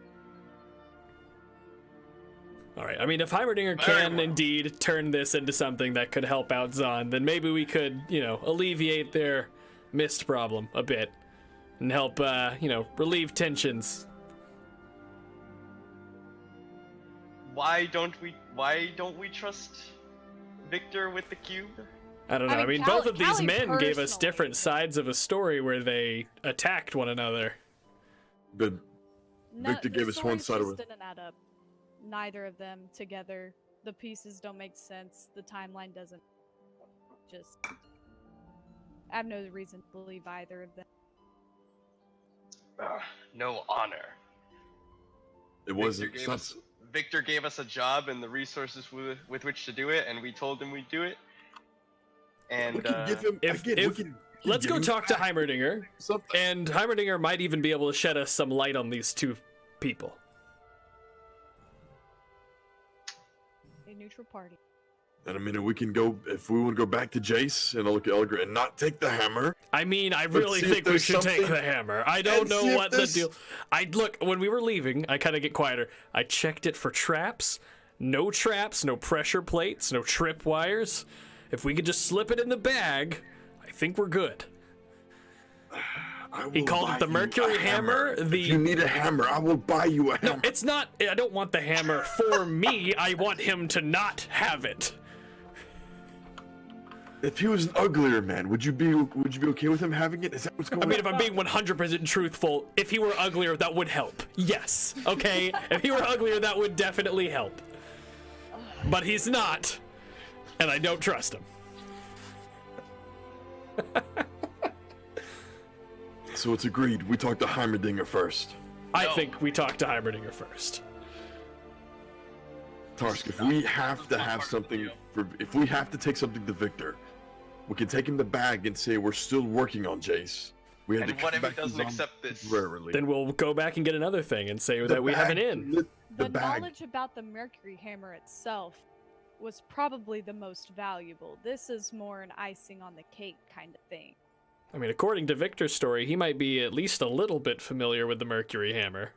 All right. I mean, if Heimerdinger can indeed turn this into something that could help out Zahn, then maybe we could, alleviate their mist problem a bit and help, relieve tensions. Why don't we trust Victor with the cube? I don't know. I mean, both of these Callie men gave us personally- different sides of a story where they attacked one another. But No, Victor the gave us one stories side of just it. didn't add up. Neither of them together. The pieces don't make sense. The timeline doesn't. Just, I have no reason to believe either of them. No honor. It wasn't. it's not- Victor gave us a job and the resources with which to do it, and we told him we'd do it. And we can give him. Let's go talk to Heimerdinger, something. and Heimerdinger might even be able to shed us some light on these two people. A neutral party. And I mean, we can go if we want to go back to Jace and look at Elgar and not take the hammer. I mean, I Let's really see if think we there's should take something- the hammer. I don't and see know if what the there's- deal. Look, when we were leaving, I kind of get quieter. I checked it for traps. No traps, no pressure plates, no trip wires. If we could just slip it in the bag, I think we're good. I will He called buy it the you Mercury a hammer. If you need a hammer, I will buy you a No, hammer. it's not. I don't want the hammer for me. I want him to not have it. If he was an uglier man, would you be okay with him having it? Is that what's going I mean, on? if I'm being 100% truthful, if he were uglier, that would help. Yes. Okay? If he were uglier, that would definitely help. But he's not, and I don't trust him. So it's agreed. We talk to Heimerdinger first. I No. think we talk to Heimerdinger first. Tarsk, if we have to have something, if we have to take something to Victor, we can take him the bag and say we're still working on Jace. We had And to what come if he back to doesn't Zom accept this? temporarily. Then we'll go back and get another thing and say that we have an in. The The bag. knowledge about the Mercury hammer itself was probably the most valuable. This is more an icing on the cake kind of thing. I mean, according to Victor's story, he might be at least a little bit familiar with the Mercury hammer.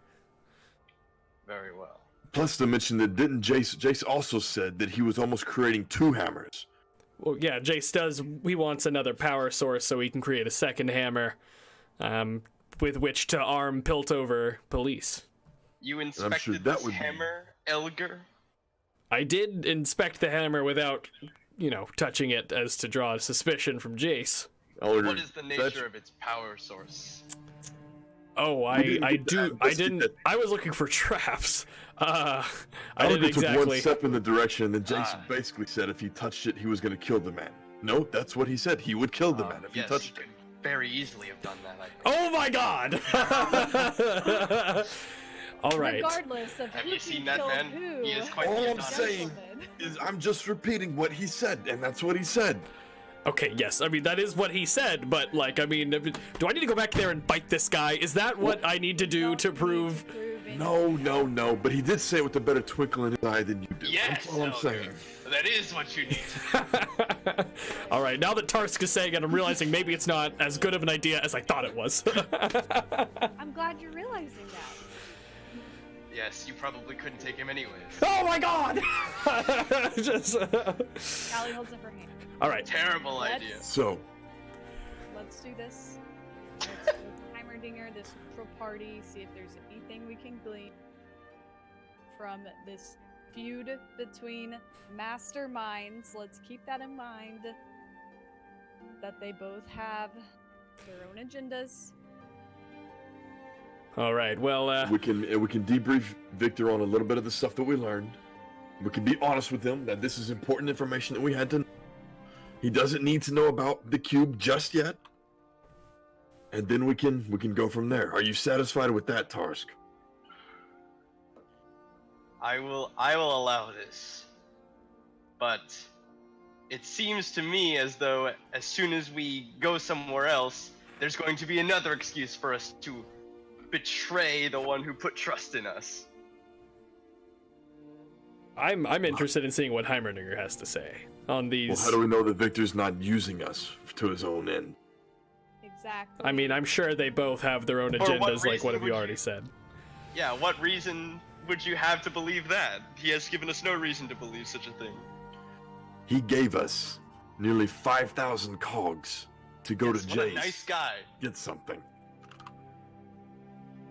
Very well. Plus, to mention that didn't Jace also said that he was almost creating two hammers. Well, yeah, Jace does. He wants another power source so he can create a second hammer with which to arm Piltover police. You sure inspected that this would be- hammer, Elgar? I did inspect the hammer without, touching it as to draw suspicion from Jace. Elgar, What is the nature of its power source? Oh, I didn't. I was looking for traps. I didn't Ellinger took one exactly. step in the direction, and Jason basically said if he touched it, he was going to kill the man. No, that's what he said. He would kill the man if he yes, touched you it. could very easily have done that. I think. Oh my God! All right. Regardless of Have who you seen can that kill man? who, He is quite All the I'm saying gentleman. is I'm just repeating what he said, and that's what he said. Okay, yes. I mean, that is what he said, but, like, I mean, do I need to go back there and bite this guy? Is that what I need to do to prove? No, but he did say it with a better twinkle in his eye than you do. Yes, That's all I'm Elgar. saying. That is what you need. All right, now that Tarsk is saying it, I'm realizing maybe it's not as good of an idea as I thought it was. I'm glad you're realizing that. Yes, you probably couldn't take him anyways. Oh my God! Just. Callie holds up her hand. All right. Terrible idea. So, Let's do this. Let's go to Heimerdinger, this neutral party, see if there's anything we can glean from this feud between masterminds. Let's keep that in mind. That they both have their own agendas. All right. Well, we can debrief Victor on a little bit of the stuff that we learned. We can be honest with him that this is important information that we had to know. He doesn't need to know about the cube just yet. And then we can go from there. Are you satisfied with that, Tarsk? I will allow this. But it seems to me as though as soon as we go somewhere else, there's going to be another excuse for us to betray the one who put trust in us. I'm interested in seeing what Heimerdinger has to say on these. Well, how do we know that Victor's not using us to his own end? Exactly. I mean, I'm sure they both have their own For what agendas, like reason what have would you you- already said? Yeah, what reason would you have to believe that? He has given us no reason to believe such a thing. He gave us nearly 5,000 cogs to go Yes, to what Jace. a nice guy. Get something.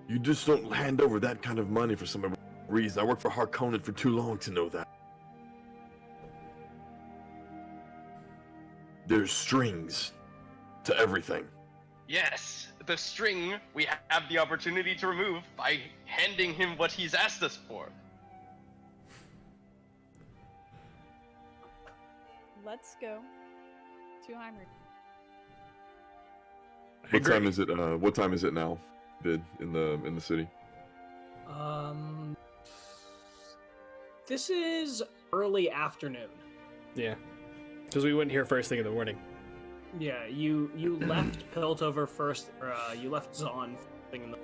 You just don't hand over that kind of money for some reason. I worked for Harkonnen for too long to know that. There's strings to everything. Yes, the string we have the opportunity to remove by handing him what he's asked us for. Let's go to Heimer. What time is it? What time is it now? In the city. This is early afternoon. Yeah, because we went here first thing in the morning. Yeah, you left Piltover first. You left Zahn thing in the.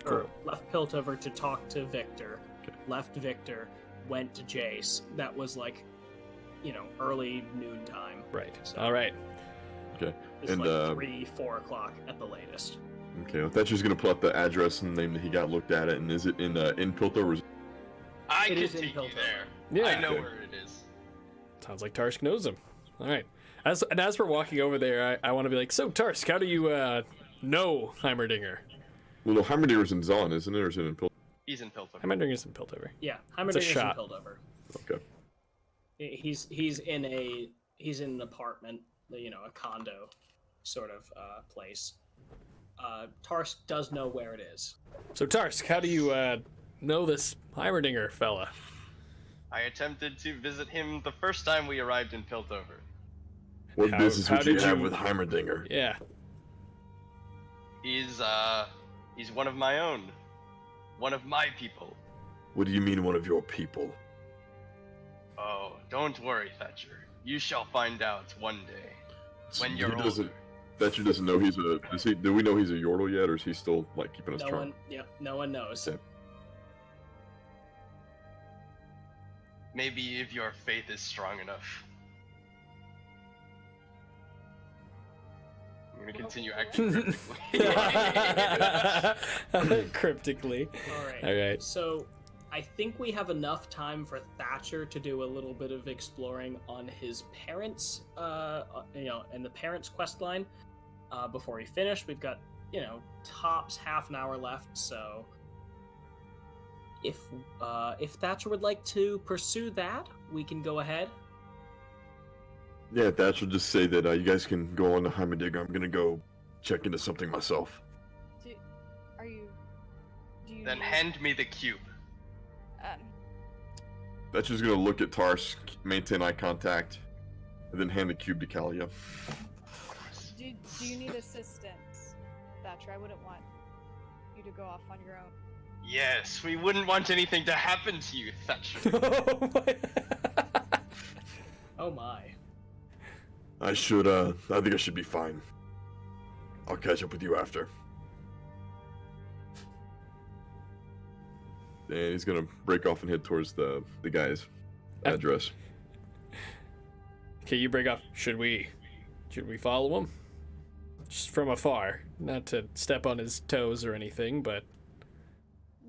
Or Cool. left Piltover to talk to Victor. Okay. Left Victor, went to Jace. That was like, early noon time. Right. So- All right. Okay. It's And, like 3-4 o'clock at the latest. Okay. I thought she was gonna pull up the address and name that he got looked at it. And is it in Piltover? I It can is in take you Piltover. there. Yeah. I know Okay. where it is. Sounds like Tarsk knows him. All right. As we're walking over there, I want to be like, so Tarsk, how do you know Heimerdinger? Well, no, Heimerdinger's in Zahn, isn't it, or is it in Piltover? He's in Piltover. Heimerdinger's in Piltover. Yeah, It's a Heimerdinger's in shot. Piltover. Okay. He's in an apartment, a condo sort of place. Tarsk does know where it is. So Tarsk, how do you know this Heimerdinger fella? I attempted to visit him the first time we arrived in Piltover. What How- business how would you did have you- with Heimerdinger? Yeah. He's one of my own. One of my people. What do you mean, one of your people? Oh, don't worry, Thatcher. You shall find out one day. When you're He doesn't. older. Thatcher doesn't know he's a. Do we know he's a Yordle yet, or is he still like keeping us charmed? No one knows. Okay. Maybe if your faith is strong enough. I'm gonna continue acting cryptically. Cryptically. All right. All right. So, I think we have enough time for Thatcher to do a little bit of exploring on his parents, and the parents' quest line. Before we finish, we've got, tops half an hour left. So, if Thatcher would like to pursue that, we can go ahead. Yeah, Thatcher will just say that you guys can go on to Heimerdinger. I'm gonna go check into something myself. Then hand me the cube. Thatcher's gonna look at Tars, maintain eye contact, and then hand the cube to Kalia. Do you need assistance, Thatcher? I wouldn't want you to go off on your own. Yes, we wouldn't want anything to happen to you, Thatcher. Oh my. I think I should be fine. I'll catch up with you after. And he's gonna break off and head towards the guy's address. Okay, you break off. Should we follow him? Just from afar, not to step on his toes or anything, but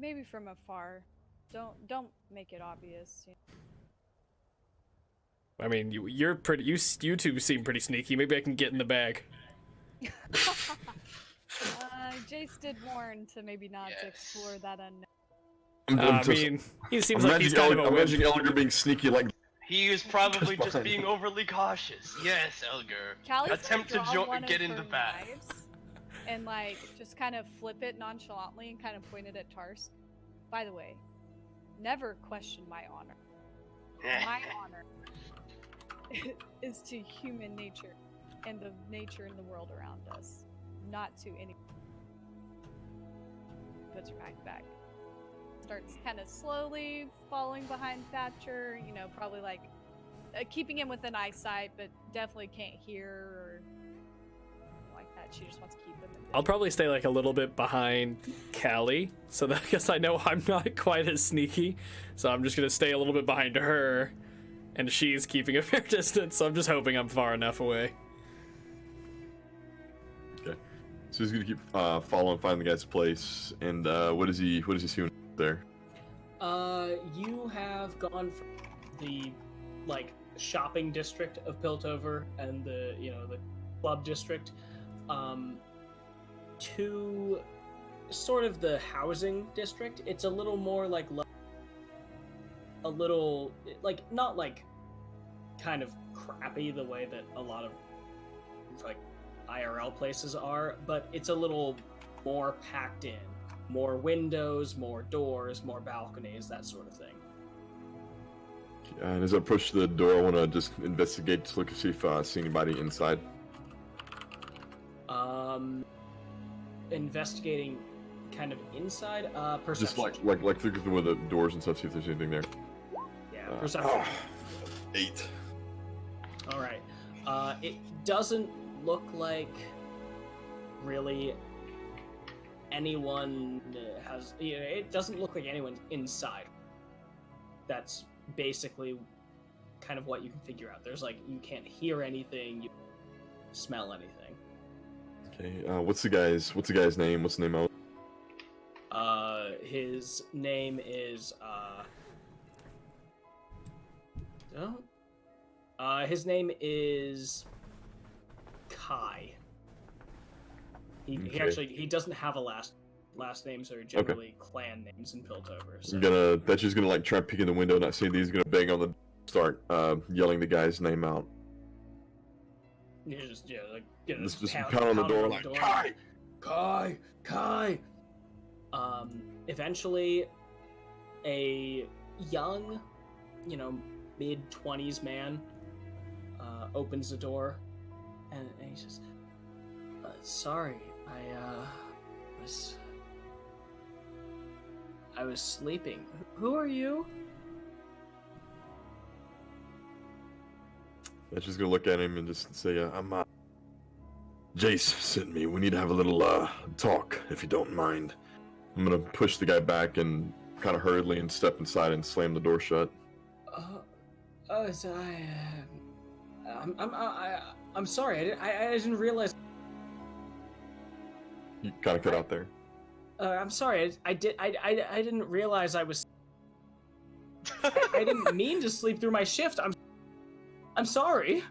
Maybe from afar. Don't make it obvious. I mean, you're pretty. You two seem pretty sneaky. Maybe I can get in the bag. Jace did warn to maybe not to explore that unknown. I mean, he seems like he's kind of a I'm wimp. imagining Elgar being sneaky like. He is probably just being overly cautious. Yes, Elgar. Callie's Attempt gonna to draw one get of in the her bag. knives and like just kind of flip it nonchalantly and kind of point it at Tarsk. By the way, never question my honor. My honor is to human nature and the nature in the world around us, not to any. Puts her knife back. Starts kind of slowly following behind Thatcher, you know, probably like keeping him within eyesight, but definitely can't hear or like that. She just wants to keep him in I'll probably stay like a little bit behind Callie, so that I guess I know I'm not quite as sneaky. So I'm just gonna stay a little bit behind her, and she's keeping a fair distance. So I'm just hoping I'm far enough away. Okay, so he's gonna keep following, find the guy's place, and what is he seeing there? You have gone from the like shopping district of Piltover and the club district to sort of the housing district. It's a little more like a little like not like kind of crappy the way that a lot of like IRL places are, but it's a little more packed in. More windows, more doors, more balconies, that sort of thing. And as I approach the door, I want to just investigate, just look to see if I see anybody inside. Investigating kind of inside, perception. Just like looking through the doors and stuff, see if there's anything there. Yeah, perception. 8. All right. It doesn't look like really anyone has. It doesn't look like anyone's inside. That's basically kind of what you can figure out. There's like you can't hear anything, you can't smell anything. Okay. What's the guy's name? What's the name of? His name is his name is Kai. He doesn't have a last names are generally clan names in Piltover. So. That's just gonna like try peek in the window, not seeing these. Gonna bang on the start, yelling the guy's name out. You just pound on the door like Kai. Eventually, a young, mid-20s man opens the door, and he says, "Sorry, I was sleeping. Who are you?" That's just gonna look at him and just say, "I'm Jace sent me. We need to have a little talk, if you don't mind." I'm gonna push the guy back and kind of hurriedly and step inside and slam the door shut. I'm sorry. I didn't realize. You kind of cut out there. I'm sorry. I didn't realize I was. I didn't mean to sleep through my shift. I'm sorry.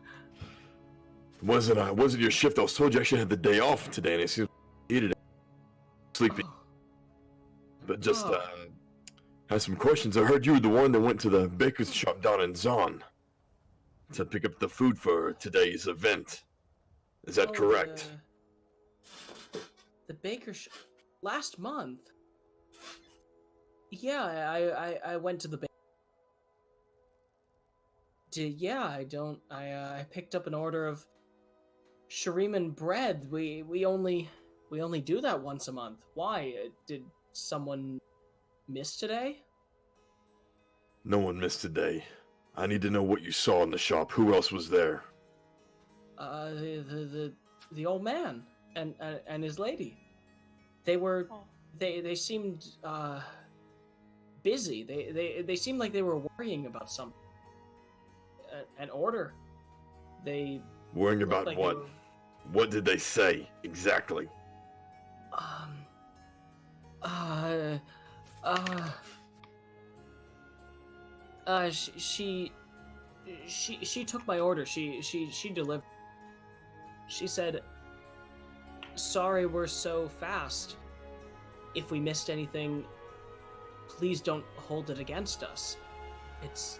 Wasn't your shift? I was told you actually had the day off today, and it seems needed it. Sleeping. But just had some questions. I heard you were the one that went to the baker's shop down in Zon to pick up the food for today's event. Is that correct? The baker last month. Yeah, I went to the yeah, I picked up an order of Shuriman bread. We only do that once a month. Why? Did someone miss today? No one missed today. I need to know what you saw in the shop. Who else was there? The old man and his lady. They were Oh. they seemed busy. They seemed like they were worrying about something. An order. They Worrying looked about like what? they were, What did they say exactly? um uh uh she took my order. She delivered. She said, "Sorry, we're so fast. If we missed anything, please don't hold it against us." It's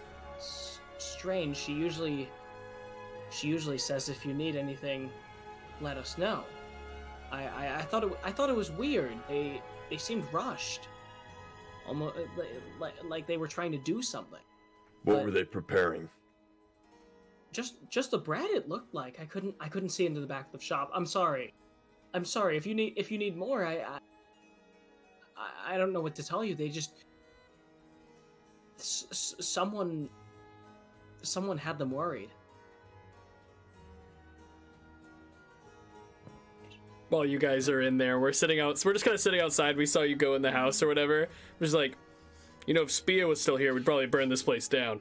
strange. She usually says, "If you need anything, let us know." I thought it was weird. They seemed rushed, almost like they were trying to do something. What But- were they preparing? Just the bread. It looked like I couldn't see into the back of the shop. I'm sorry. If you need more, I don't know what to tell you. They just someone had them worried. While you guys are in there, we're sitting out. So we're just kind of sitting outside. We saw you go in the house or whatever. We're just like, you know, if Spia was still here, we'd probably burn this place down.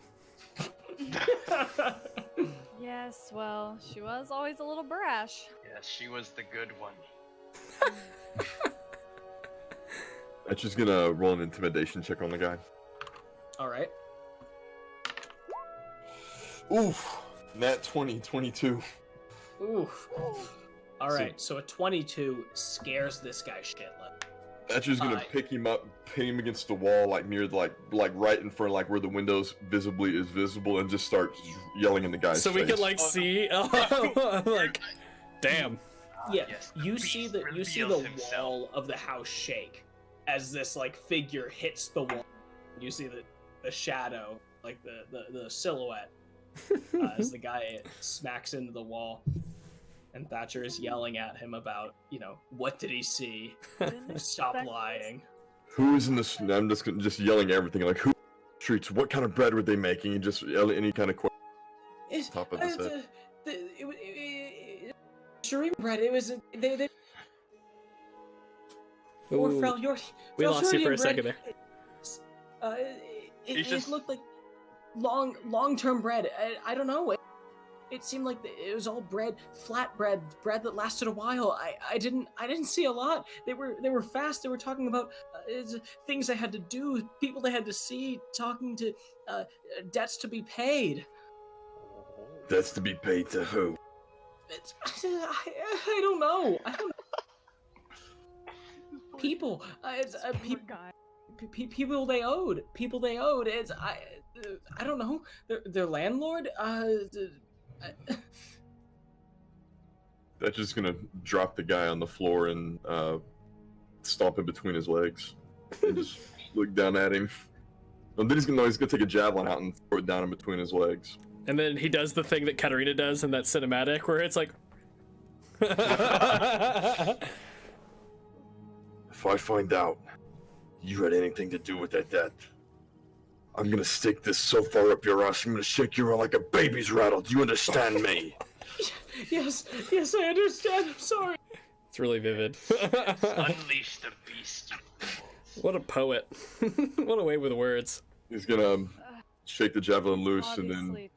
Yes, well, she was always a little brash. Yes, she was the good one. I'm just gonna roll an intimidation check on the guy. All right. Oof. Nat 20, 22. Oof. All right. So a 22 scares this guy shitless. That's just gonna pick him up, pin him against the wall, like near, like right in front, like where the windows visibly is visible, and just start yelling in the guy's So face. we could like see, like, damn. Yeah, yes, you the see beast you see reveals the himself. wall of the house shake as this like figure hits the wall. You see the shadow, like the silhouette, as the guy smacks into the wall. And Thatcher is yelling at him about, what did he see? Didn't Stop expect lying. Who is in this? I'm just yelling everything, like who streets? What kind of bread were they making? And just yell any kind of question. It's, Top of the set. Shuriman bread. It was they or Ooh, Fel, we lost you for a Felshurian second bread. there. It looked like long-term bread. I don't know. It seemed like it was all bread, flat bread that lasted a while. I didn't see a lot. They were fast. They were talking about things they had to do, people they had to see, talking to debts to be paid. That's to be paid to who? I don't know. People. Poor guy. People they owed. It's I don't know. Their landlord. That's just gonna drop the guy on the floor and stomp him between his legs, and just look down at him. And then he's gonna take a javelin out and throw it down in between his legs. And then he does the thing that Katarina does in that cinematic where it's like. If I find out you had anything to do with that debt, I'm gonna stick this so far up your ass, I'm gonna shake you around like a baby's rattle. Do you understand me? Yes, I understand. I'm sorry. It's really vivid. Unleash the beast. What a poet. What a way with words. He's gonna shake the javelin He's loose and then obviously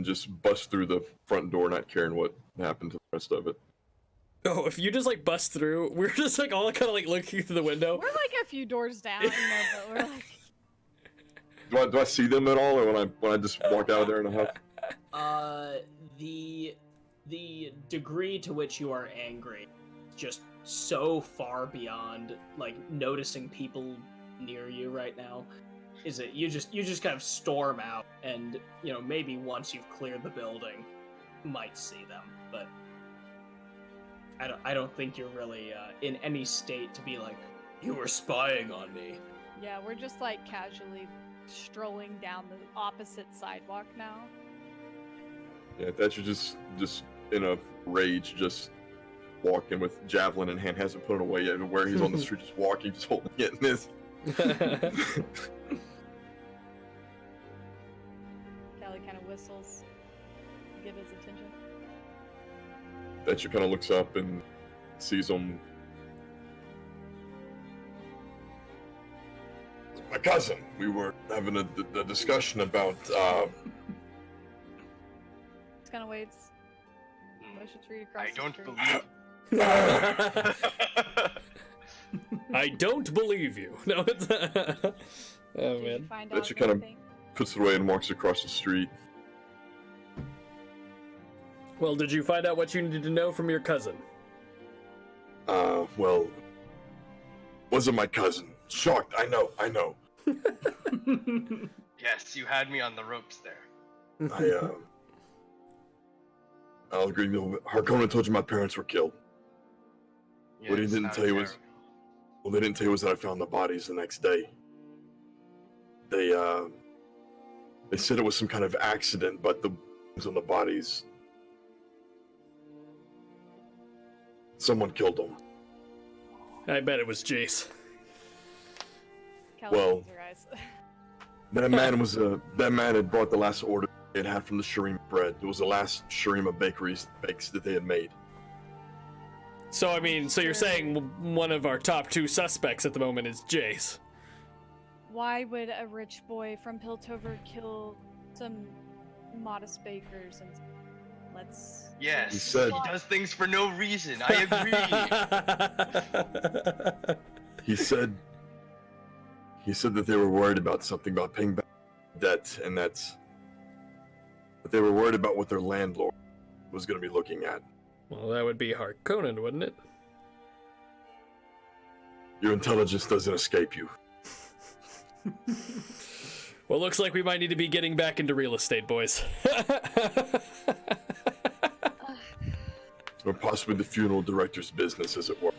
just bust through the front door, not caring what happened to the rest of it. Oh, if you just like bust through, we're just like all kind of like looking through the window. We're like a few doors down, but we're like. Do I see them at all, or when I just walk out of there in a huff? The degree to which you are angry, just so far beyond like noticing people near you right now, is that you just kind of storm out, and maybe once you've cleared the building, might see them, but I don't think you're really in any state to be like, you were spying on me. Yeah, we're just like casually strolling down the opposite sidewalk now. Yeah, Thatcher just in a rage, just walking with javelin in hand, hasn't put it away yet. Where he's on the street, just walking, just holding it in his. Callie kind of whistles to get his attention. Thatcher kind of looks up and sees him. My cousin. We were having a discussion about. Just kind of waits. Motion to read across I the don't street. believe. I don't believe you. No, it's. Oh Did you man. find That out you kind of- anything? Puts it away and walks across the street. Well, did you find out what you needed to know from your cousin? Well, wasn't my cousin. Shocked. I know. Yes, you had me on the ropes there. I'll agree. Harkonnen told you my parents were killed. What he Yes, didn't how tell you was- terrible. What they didn't tell you was that I found the bodies the next day. They said it was some kind of accident, but the bones on the bodies, someone killed them. I bet it was Jace. Callie well- rolls her eyes. That man had brought the last order they had from the Shurima bread. It was the last Shurima bakes that they had made. So I mean, so you're saying one of our top 2 suspects at the moment is Jace? Why would a rich boy from Piltover kill some modest bakers? And let's. Yes, He said- he does things for no reason. I agree. He said that they were worried about something, about paying back debt, and that they were worried about what their landlord was going to be looking at. Well, that would be Harkonnen, wouldn't it? Your intelligence doesn't escape you. Well, looks like we might need to be getting back into real estate, boys. Or possibly the funeral director's business, as it were.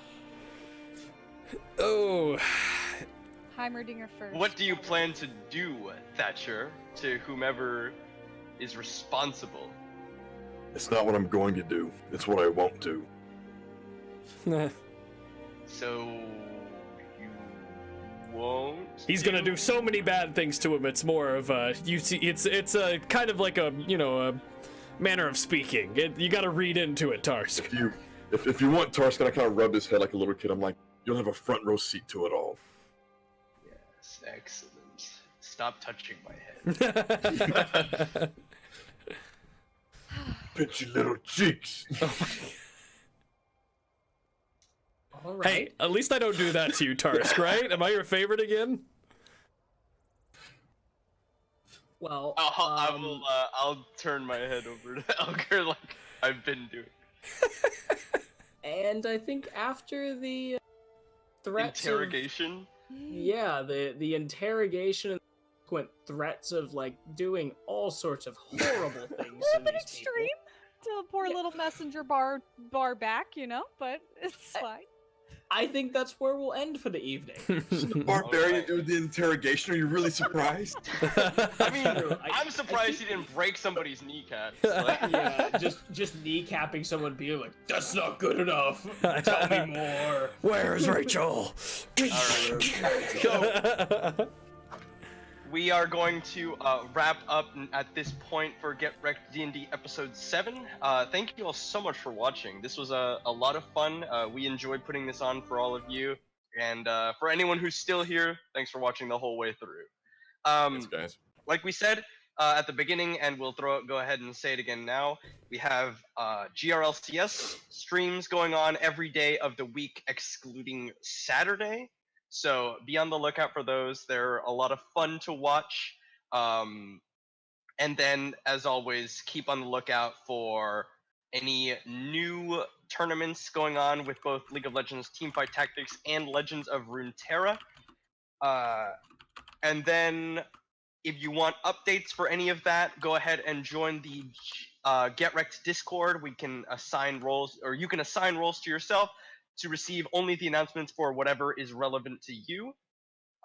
Oh, Heimerdinger first. What do you plan to do, Thatcher, to whomever is responsible? It's not what I'm going to do. It's what I won't do. So you won't? he's gonna do so many bad things to him. It's more of a it's a kind of like a a manner of speaking. You got to read into it, Tarsk. If you want Tarsk, I kind of rub his head like a little kid. I'm like, you'll have a front row seat to it all. Yes, excellent. Stop touching my head. Pitchy little cheeks. All right. Hey, at least I don't do that to you, Tarsk, right? Am I your favorite again? Well, I'll turn my head over to Elgar like I've been doing. and I think after the threats Interrogation. the interrogation and subsequent threats of like doing all sorts of horrible things A to little bit these extreme people. to a poor Yeah. little messenger bar back, you know, but it's fine. I think that's where we'll end for the evening. Barbarian doing the interrogation. Are you really surprised? I mean, I I'm surprised he think- didn't break somebody's kneecaps. Like, Yeah, just kneecapping someone, being like, "That's not good enough. Tell me more." Where's Rachel? so we are going to wrap up at this point for GrDnD episode 7. Thank you all so much for watching. This was a lot of fun. We enjoyed putting this on for all of you. And for anyone who's still here, thanks for watching the whole way through. Thanks, guys. Like we said at the beginning, and we'll go ahead and say it again now, we have GRLCS streams going on every day of the week, excluding Saturday. So be on the lookout for those. They're a lot of fun to watch. And then, as always, keep on the lookout for any new tournaments going on with both League of Legends Teamfight Tactics and Legends of Runeterra. And then If you want updates for any of that, go ahead and join the Get Wrecked Discord. We can assign roles, or you can assign roles to yourself to receive only the announcements for whatever is relevant to you.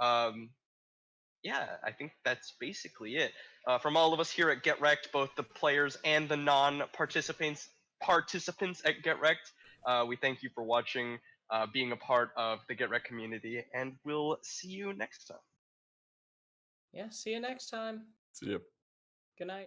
Yeah, I think that's basically it. From all of us here at Get Wrecked, both the players and the non-participants at Get Wrecked, we thank you for watching, being a part of the Get Wrecked community, and we'll see you next time. Yeah, see you next time. See ya. Good night.